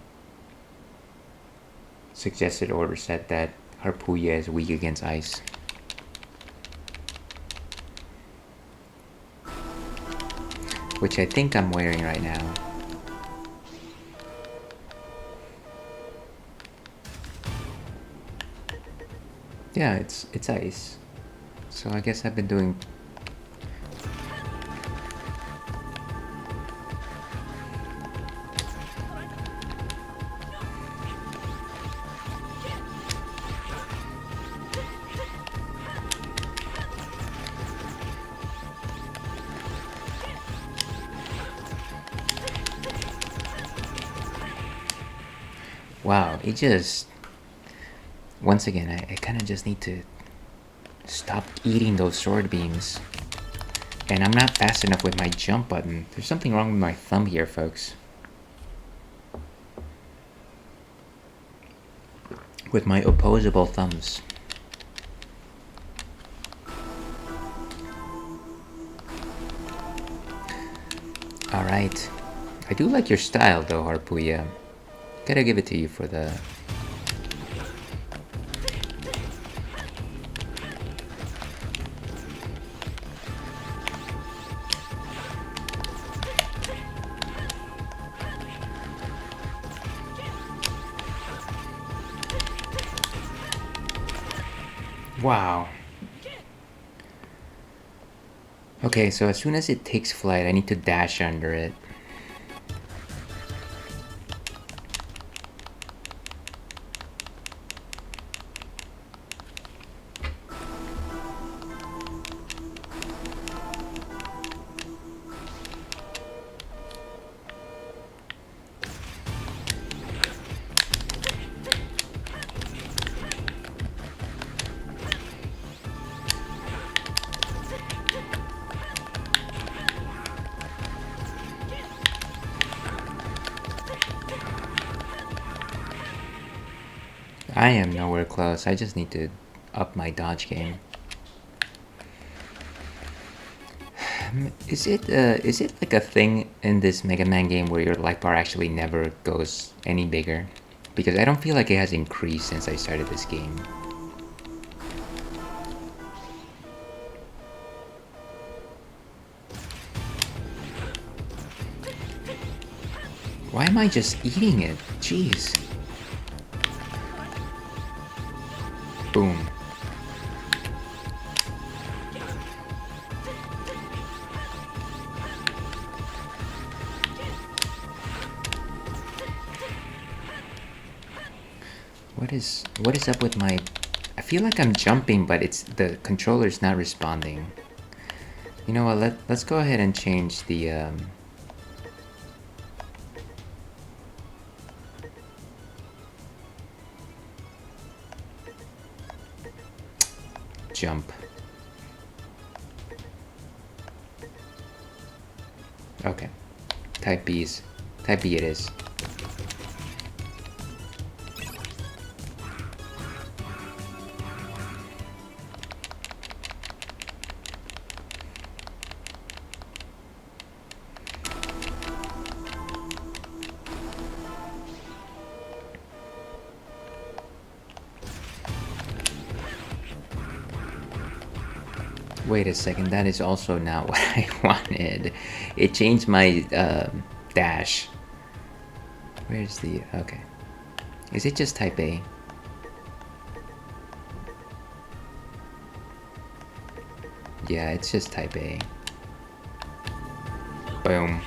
suggested order said, that Harpooia is weak against ice. Which I think I'm wearing right now. Yeah, it's ice. So I guess I've been doing... Wow, it just... Once again, I kind of just need to stop eating those sword beams. And I'm not fast enough with my jump button. There's something wrong with my thumb here, folks. With my opposable thumbs. Alright. I do like your style though, Harpuya. Gotta give it to you for the... Wow. Okay, so as soon as it takes flight, I need to dash under it. I am nowhere close. I just need to up my dodge game. Is it like a thing in this Mega Man game where your life bar actually never goes any bigger? Because I don't feel like it has increased since I started this game. Why am I just eating it? Jeez. Boom. What is up with my... I feel like I'm jumping, but it's the controller's not responding. You know what, let's go ahead and change the jump. Okay. Type B it is. Wait a second, that is also not what I wanted. It changed my dash. Where's the... okay. Is it just type A? Yeah, it's just type A. Boom.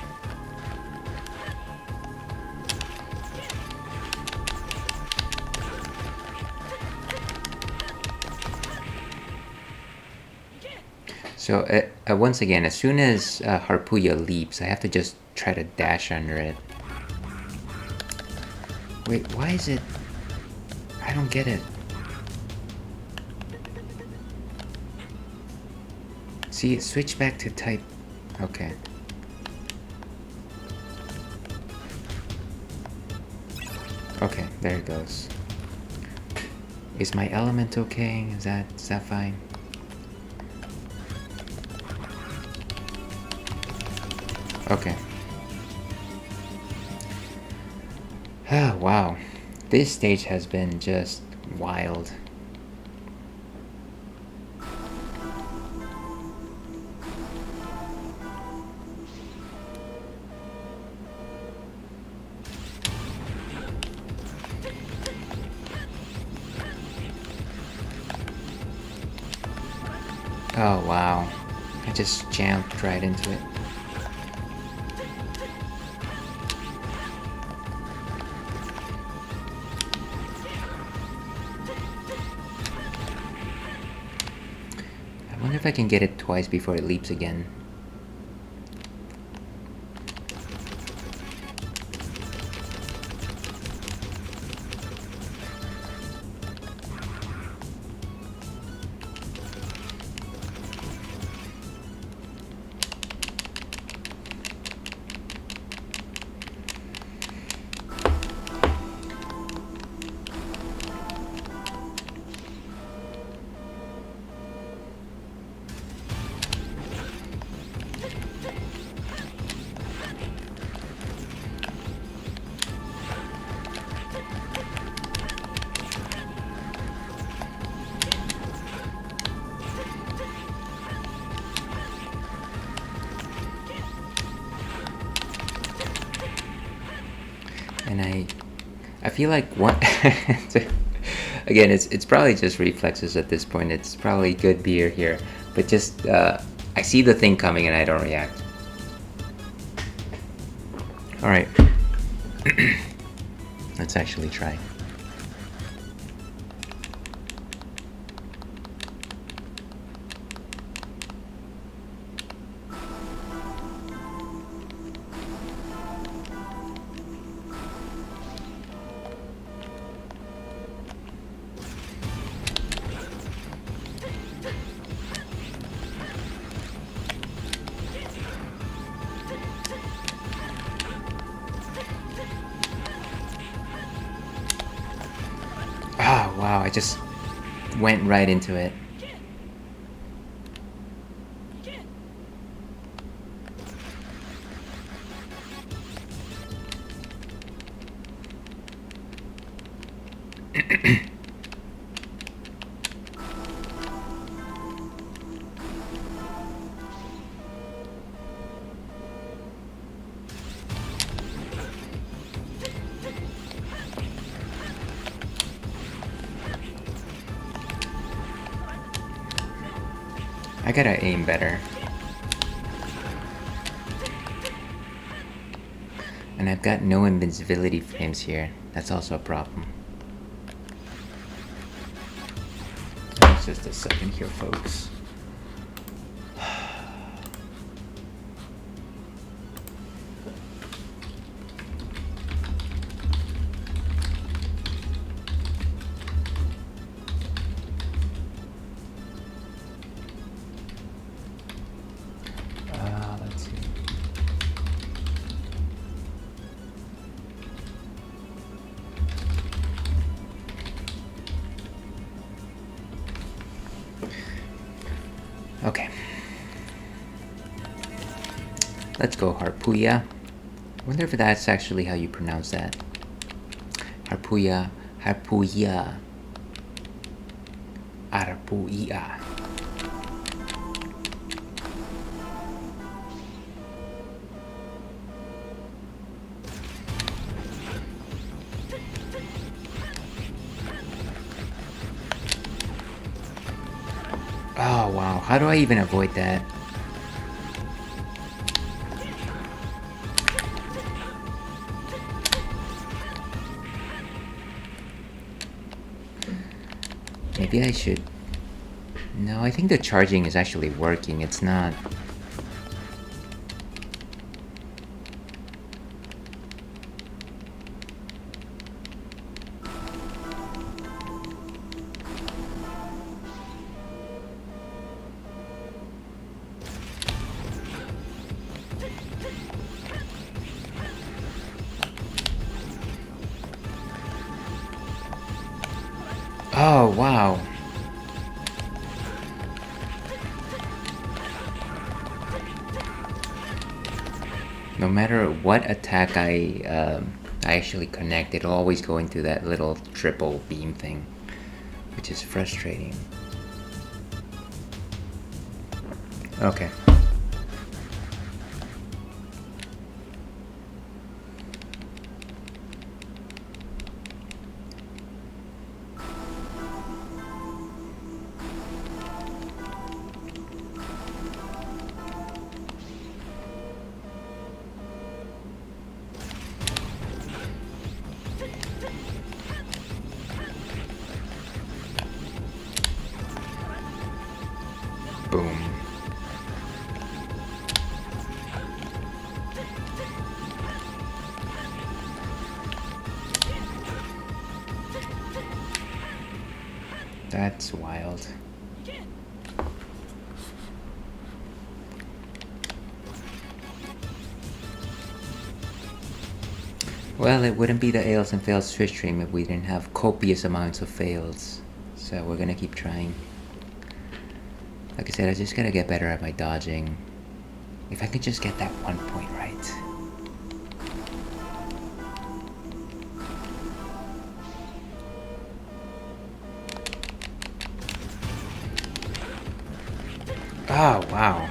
So once again, as soon as Harpuya leaps, I have to just try to dash under it. Wait, why is it... I don't get it. See, it switched back to type... okay. Okay, there it goes. Is my element okay? Is that fine? Okay. Ah, wow. This stage has been just wild. Oh, wow. I just jumped right into it. I wonder if I can get it twice before it leaps again. feel like one. Again, it's probably just reflexes at this point. It's probably good beer here, but just I see the thing coming and I don't react. All right, let's actually try. Oh, wow, I just went right into it. I gotta aim better. And I've got no invincibility frames here. That's also a problem. Just a second here, folks. Let's see. Okay. Let's go Harpuya. I wonder if that's actually how you pronounce that. Harpuya. Harpuya. Harpuya. Oh wow, how do I even avoid that? Maybe I should... No, I think the charging is actually working, it's not... Oh, wow. No matter what attack I actually connect, it'll always go into that little triple beam thing, which is frustrating. Okay. Boom. That's wild. Well, it wouldn't be the Ails and Fails Twitch stream if we didn't have copious amounts of fails. So we're gonna keep trying. Like I said, I just gotta get better at my dodging. If I could just get that 1 point right. Oh, wow.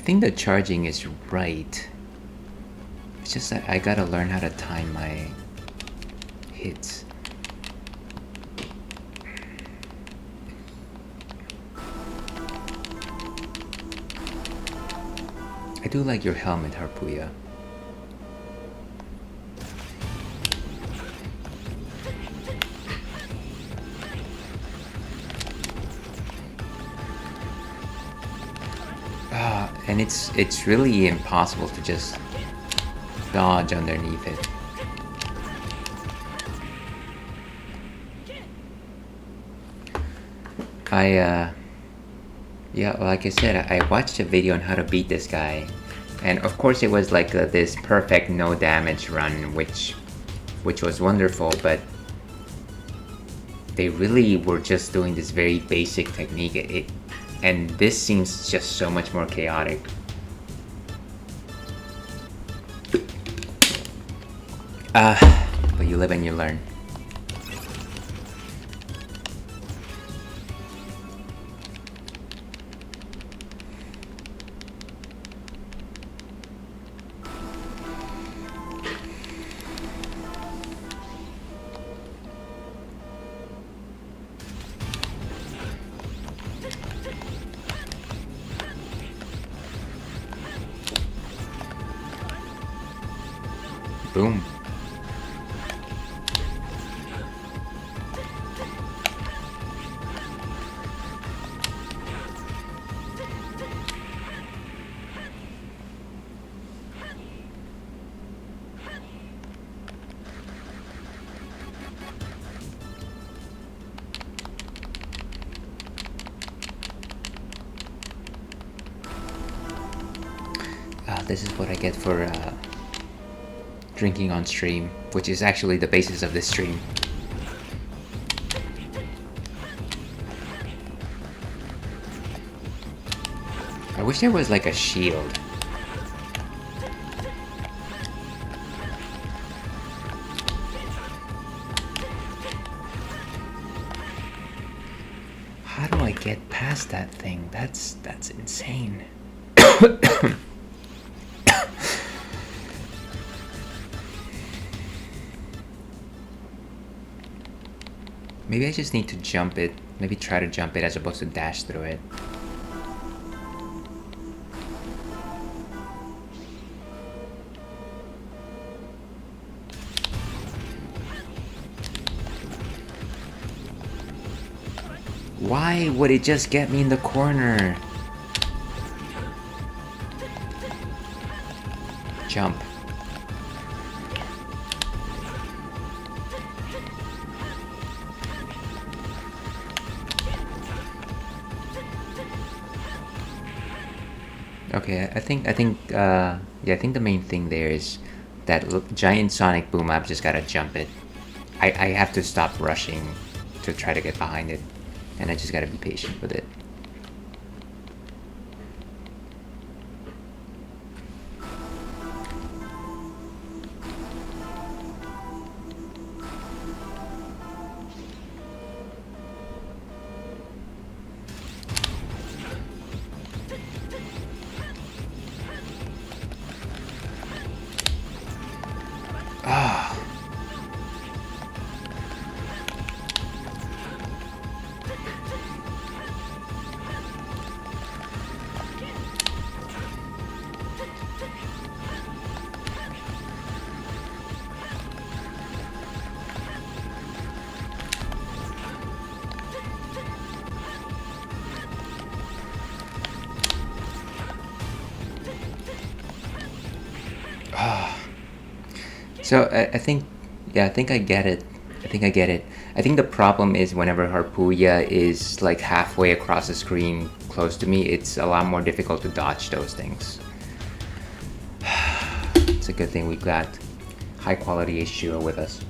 think the charging is right. It's just that I gotta learn how to time my hits. I do like your helmet, Harpuya. And it's really impossible to just dodge underneath it. Yeah, like I said, I watched a video on how to beat this guy, and of course it was like this perfect no damage run, which was wonderful, but they really were just doing this very basic technique. And this seems just so much more chaotic. But you live and you learn. Boom. This is what I get for drinking on stream, which is actually the basis of this stream. I wish there was like a shield. How do I get past that thing? That's insane. Maybe I just need to jump it. Maybe try to jump it as opposed to dash through it. Why would it just get me in the corner? Jump. Okay, I think the main thing there is that giant sonic boom. I've just gotta jump it. I have to stop rushing to try to get behind it, and I just gotta be patient with it. So I think I get it. I think the problem is whenever Harpuya is like halfway across the screen close to me, it's a lot more difficult to dodge those things. It's a good thing we've got high quality H2O with us.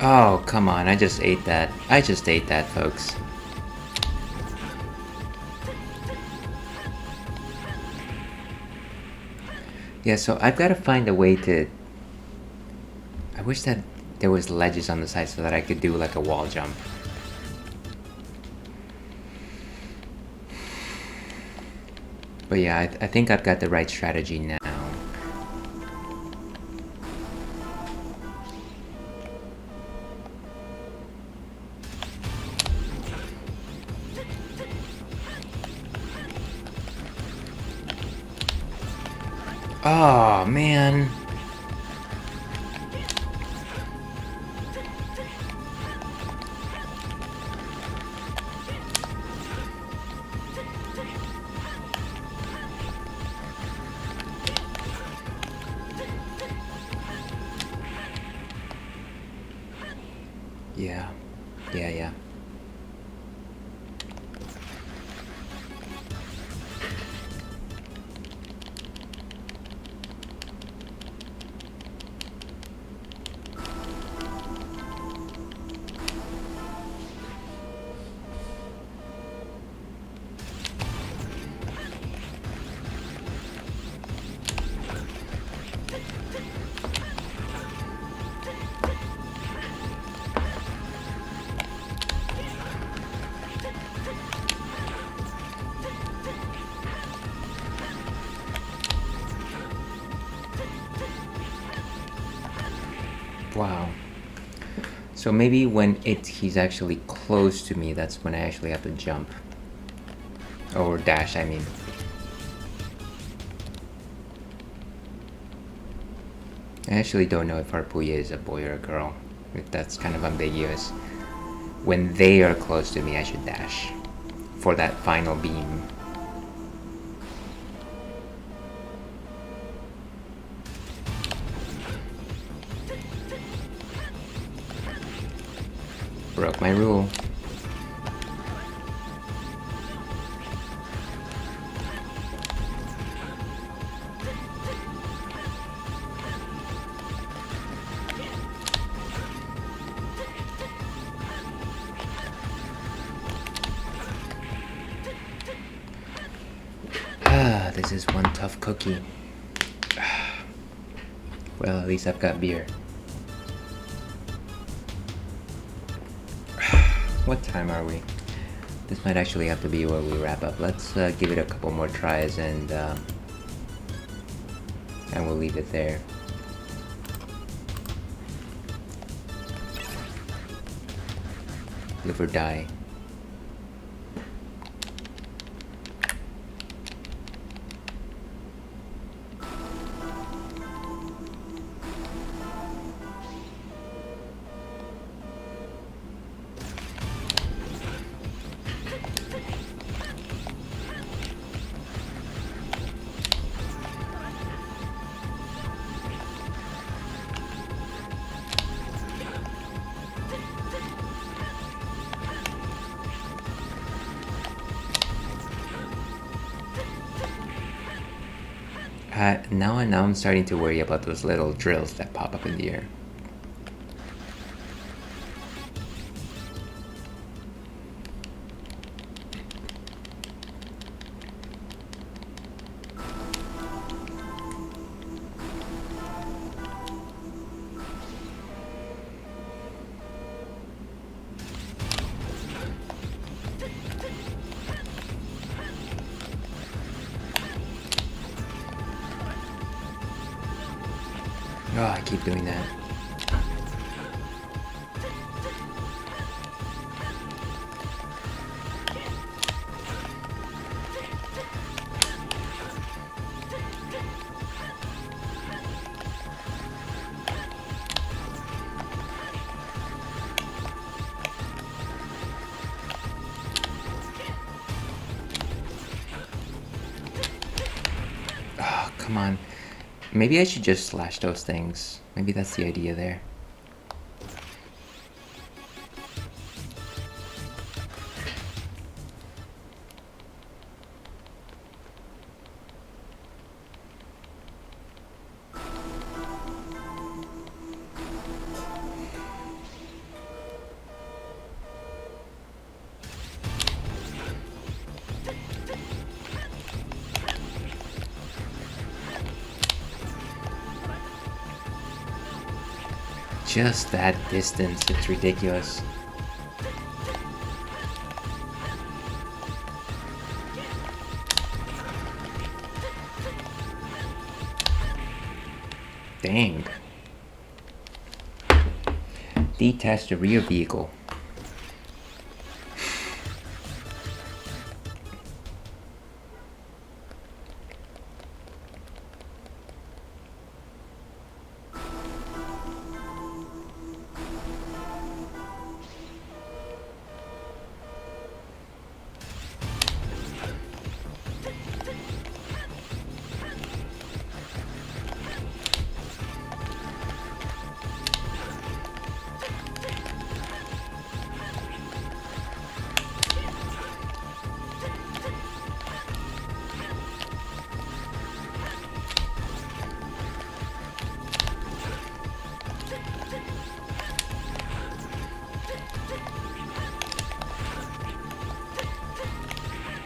Oh, come on, I just ate that. I just ate that, folks. Yeah, so I've got to find a way to... I wish that there was ledges on the side so that I could do like a wall jump. But yeah, I think I've got the right strategy now. Oh, man. Yeah. Yeah. Wow. So maybe when he's actually close to me, that's when I actually have to jump. Or dash, I mean. I actually don't know if Harpuya is a boy or a girl. If that's kind of ambiguous. When they are close to me, I should dash. For that final beam. Broke my rule. This is one tough cookie. Well, at least I've got beer. What time are we? This might actually have to be where we wrap up. Let's give it a couple more tries and we'll leave it there. Live or die. Now I'm starting to worry about those little drills that pop up in the air. Oh, I keep doing that. Oh, come on. Maybe I should just slash those things. Maybe that's the idea there. just that distance. It's ridiculous. Dang. Detach the rear vehicle.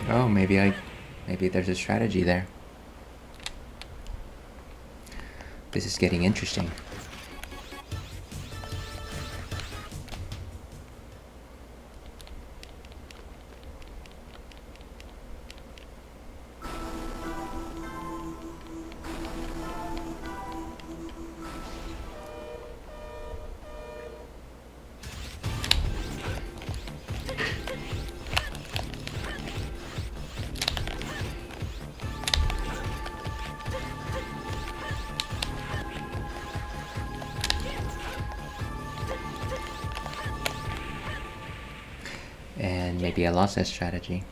Oh, maybe there's a strategy there. This is getting interesting. And maybe I lost that strategy.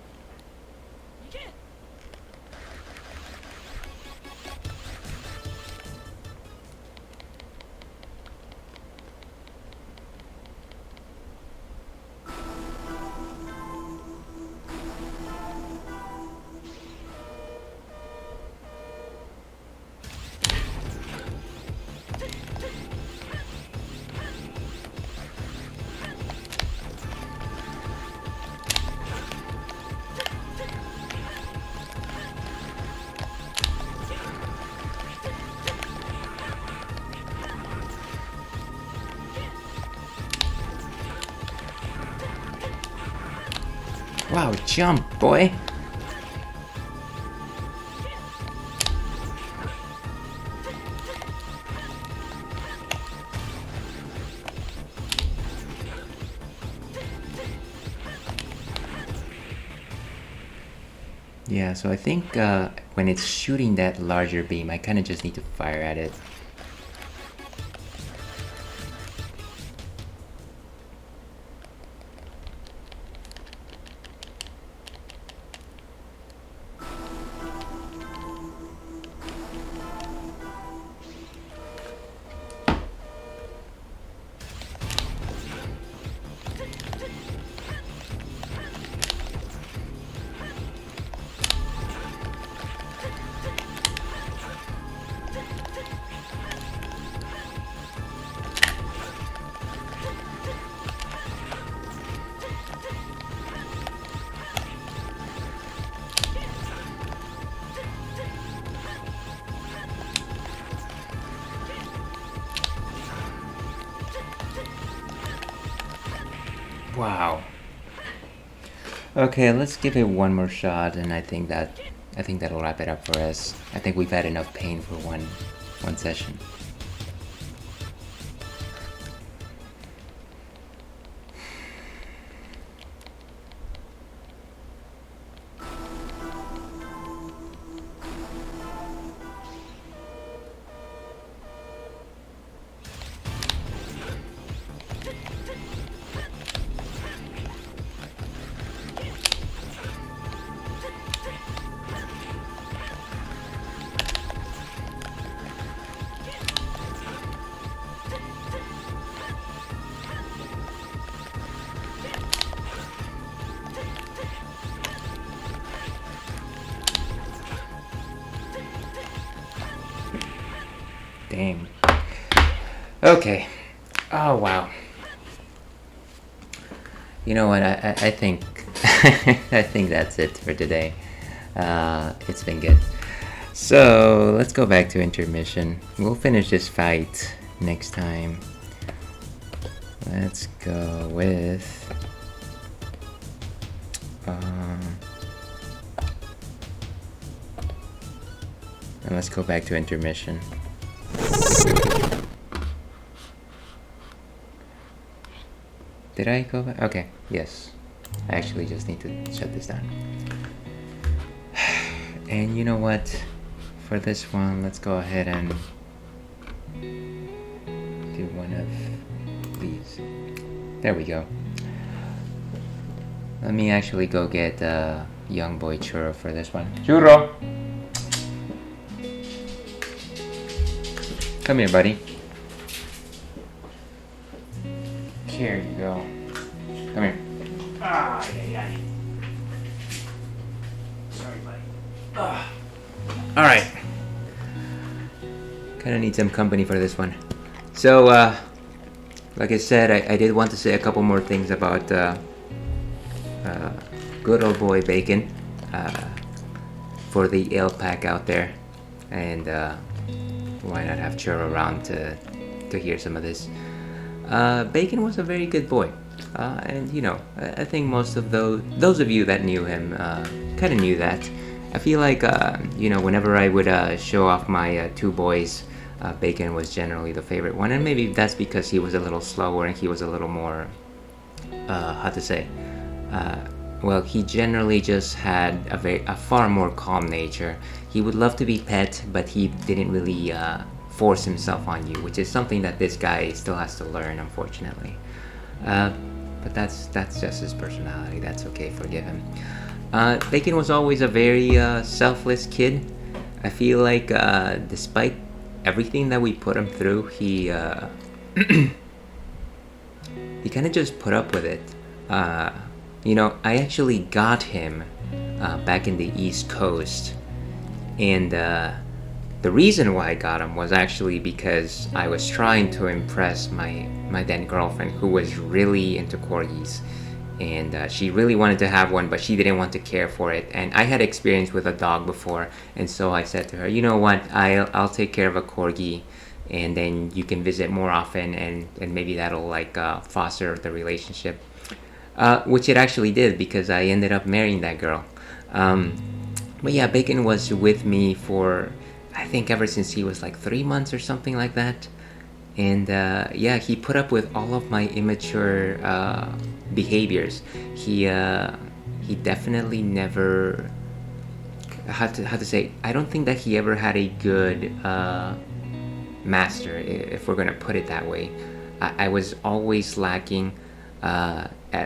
Wow, jump, boy! Yeah, so I think when it's shooting that larger beam, I kind of just need to fire at it. Wow. Okay, let's give it one more shot, and I think that'll wrap it up for us. I think we've had enough pain for one session. Dang. Okay. Oh, wow. You know what? I think I think that's it for today. It's been good. So let's go back to intermission. We'll finish this fight next time. Let's go with and let's go back to intermission. Did I go back? Okay, yes. I actually just need to shut this down. And you know what? For this one, let's go ahead and do one of these. There we go. Let me actually go get young boy Churro for this one. Churro! Come here, buddy. Here you go. Come here. Ah, yeah. Sorry, buddy. Alright. Kinda need some company for this one. So, like I said, I did want to say a couple more things about good old boy Bacon for the ale pack out there. And why not have Churro around to hear some of this. Bacon was a very good boy. And you know, I think most of those of you that knew him kind of knew that. I feel like you know, whenever I would show off my two boys, Bacon was generally the favorite one, and maybe that's because he was a little slower and he was a little more how to say, well, he generally just had a far more calm nature. He would love to be pet, but he didn't really force himself on you, which is something that this guy still has to learn, unfortunately. But that's just his personality. That's okay, forgive him. Bacon was always a very selfless kid. I feel like despite everything that we put him through, he he kind of just put up with it. You know, I actually got him back in the East Coast, and the reason why I got him was actually because I was trying to impress my then girlfriend, who was really into corgis, and she really wanted to have one, but she didn't want to care for it. And I had experience with a dog before, and so I said to her, you know what, I'll take care of a corgi, and then you can visit more often, and maybe that'll like foster the relationship, which it actually did, because I ended up marrying that girl. But yeah, Bacon was with me for, I think, ever since he was like 3 months or something like that. And yeah, he put up with all of my immature behaviors. He definitely never, how to say, I don't think that he ever had a good master, if we're gonna put it that way. I was always lacking.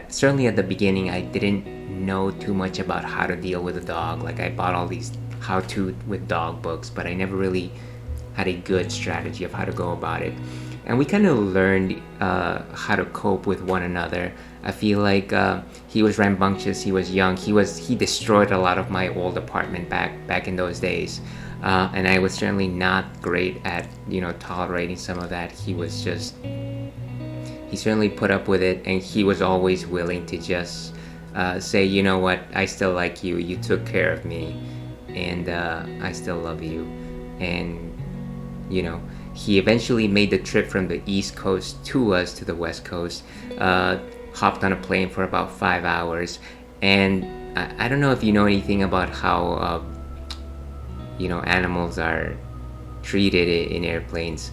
Certainly at the beginning, I didn't know too much about how to deal with a dog. Like, I bought all these how-to with dog books, but I never really had a good strategy of how to go about it. And we kind of learned how to cope with one another. I feel like he was rambunctious, he was young, he destroyed a lot of my old apartment back in those days. And I was certainly not great at, you know, tolerating some of that. He certainly put up with it, and he was always willing to just say, you know what, I still like you, you took care of me, and I still love you. And, you know, he eventually made the trip from the East Coast to us, to the West Coast, hopped on a plane for about 5 hours, and I don't know if you know anything about how, you know, animals are treated in airplanes.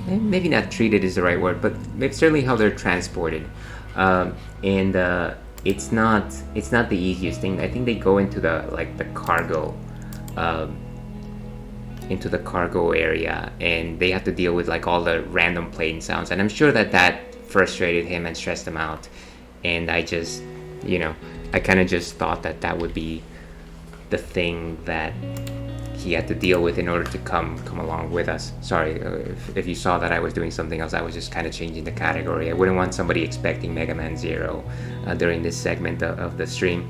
Maybe not treated is the right word, but certainly how they're transported. And it's not the easiest thing. I think they go into the cargo area, and they have to deal with like all the random plane sounds. And I'm sure that frustrated him and stressed him out. And I just, you know, I kind of just thought that would be the thing that he had to deal with in order to come along with us. Sorry if you saw that I was doing something else. I was just kind of changing the category. I wouldn't want somebody expecting Mega Man Zero during this segment of the stream.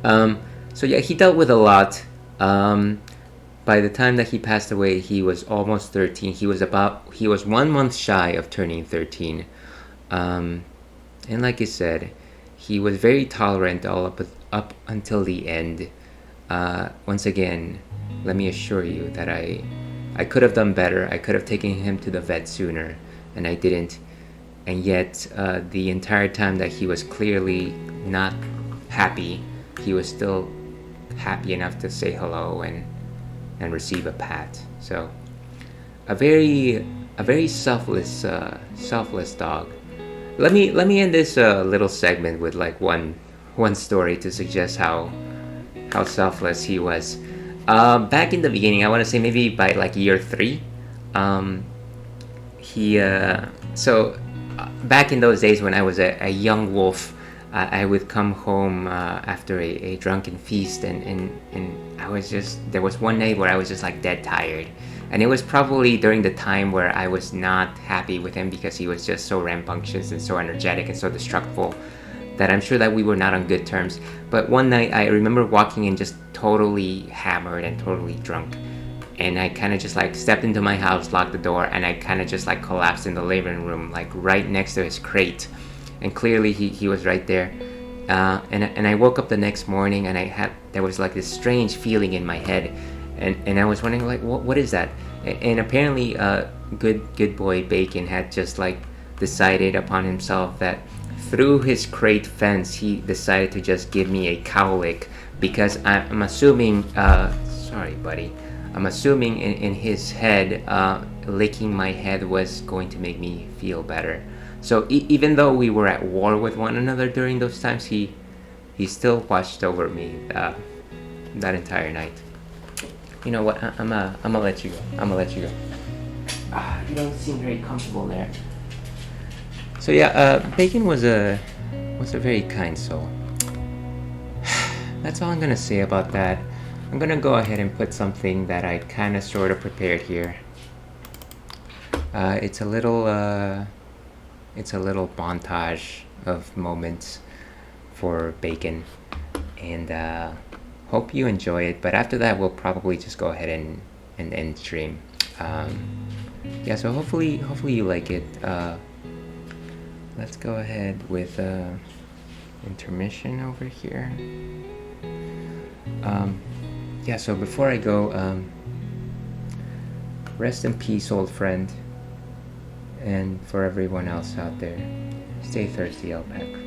So yeah, he dealt with a lot. By the time that he passed away, he was almost 13. He was 1 month shy of turning 13. And like I said, he was very tolerant all up until the end. Once again, let me assure you that I could have done better. I could have taken him to the vet sooner, and I didn't. and yet the entire time that he was clearly not happy, he was still happy enough to say hello and receive a pat. So a very selfless dog. Let me end this little segment with like one story to suggest how selfless he was. Back in the beginning, I want to say maybe by like year 3, he so back in those days when I was a young wolf, I would come home after a drunken feast, and I was just, there was one night where I was just like dead tired, and it was probably during the time where I was not happy with him because he was just so rambunctious and so energetic and so destructible that I'm sure that we were not on good terms. But one night I remember walking in just totally hammered and totally drunk, and I kind of just like stepped into my house, locked the door, and I kind of just like collapsed in the living room, like right next to his crate. And clearly he was right there. And I woke up the next morning, and there was like this strange feeling in my head, and I was wondering like what is that? And apparently good boy Bacon had just like decided upon himself that through his crate fence he decided to just give me a cowlick, because I'm assuming sorry buddy, I'm assuming in his head licking my head was going to make me feel better. So even though we were at war with one another during those times, he still watched over me that entire night. You know what? I'm gonna let you go. I'm gonna let you go. You don't seem very comfortable there. So yeah, Bacon was a very kind soul. That's all I'm gonna say about that. I'm gonna go ahead and put something that I kind of sort of prepared here. It's a little montage of moments for Bacon, and hope you enjoy it. But after that, we'll probably just go ahead and end stream. Yeah, so hopefully you like it. Let's go ahead with intermission over here. Yeah, so before I go, rest in peace, old friend. And for everyone else out there, stay thirsty, Alpac.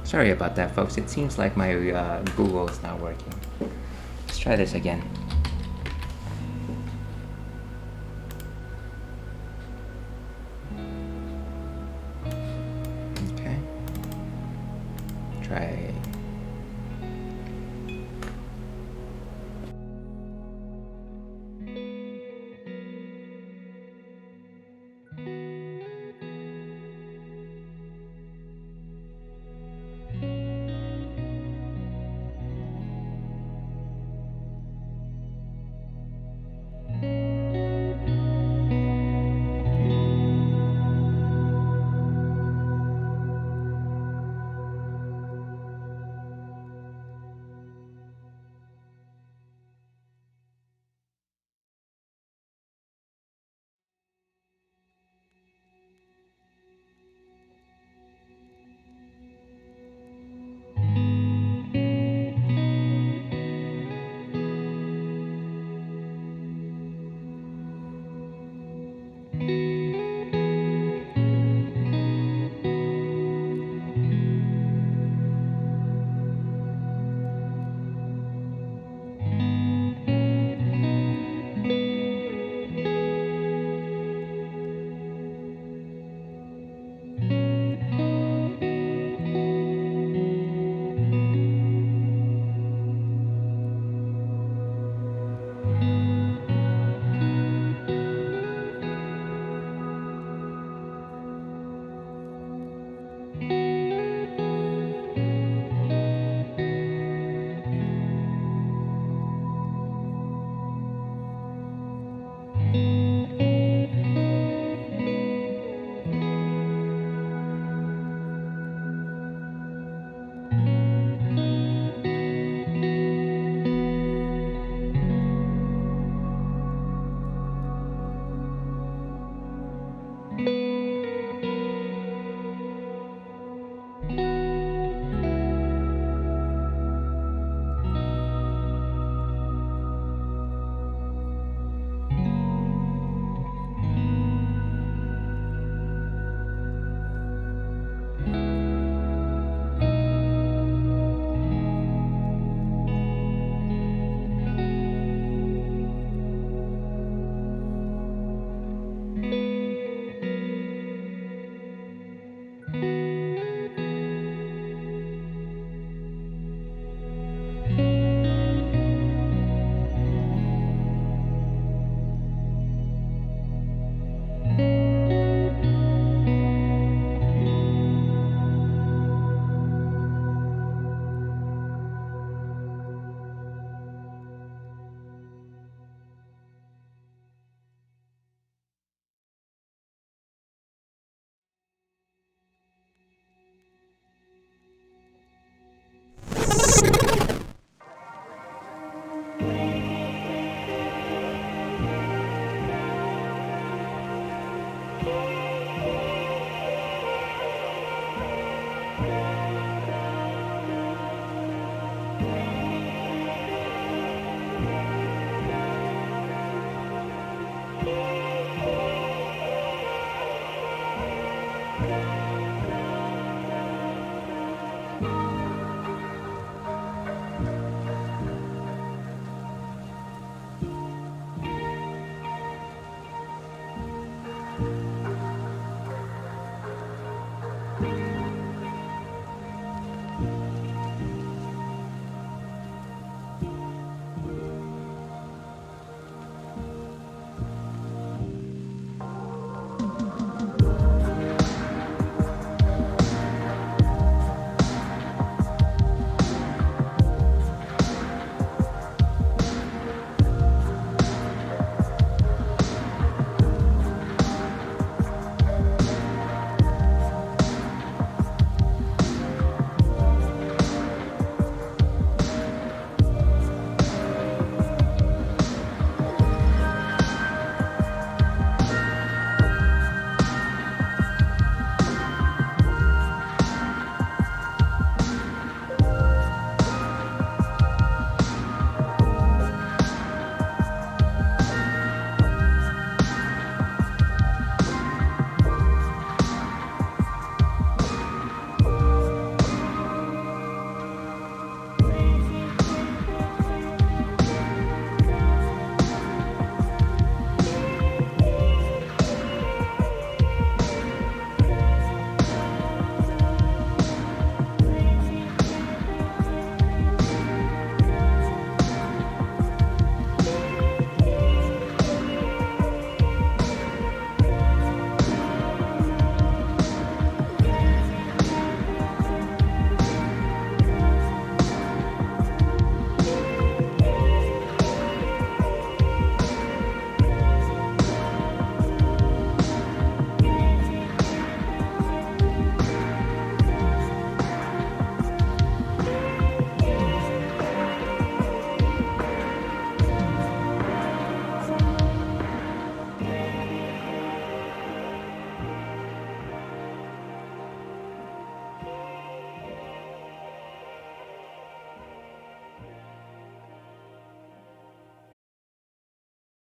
Sorry about that, folks. It seems like my Google is not working. Let's try this again. Okay. Try.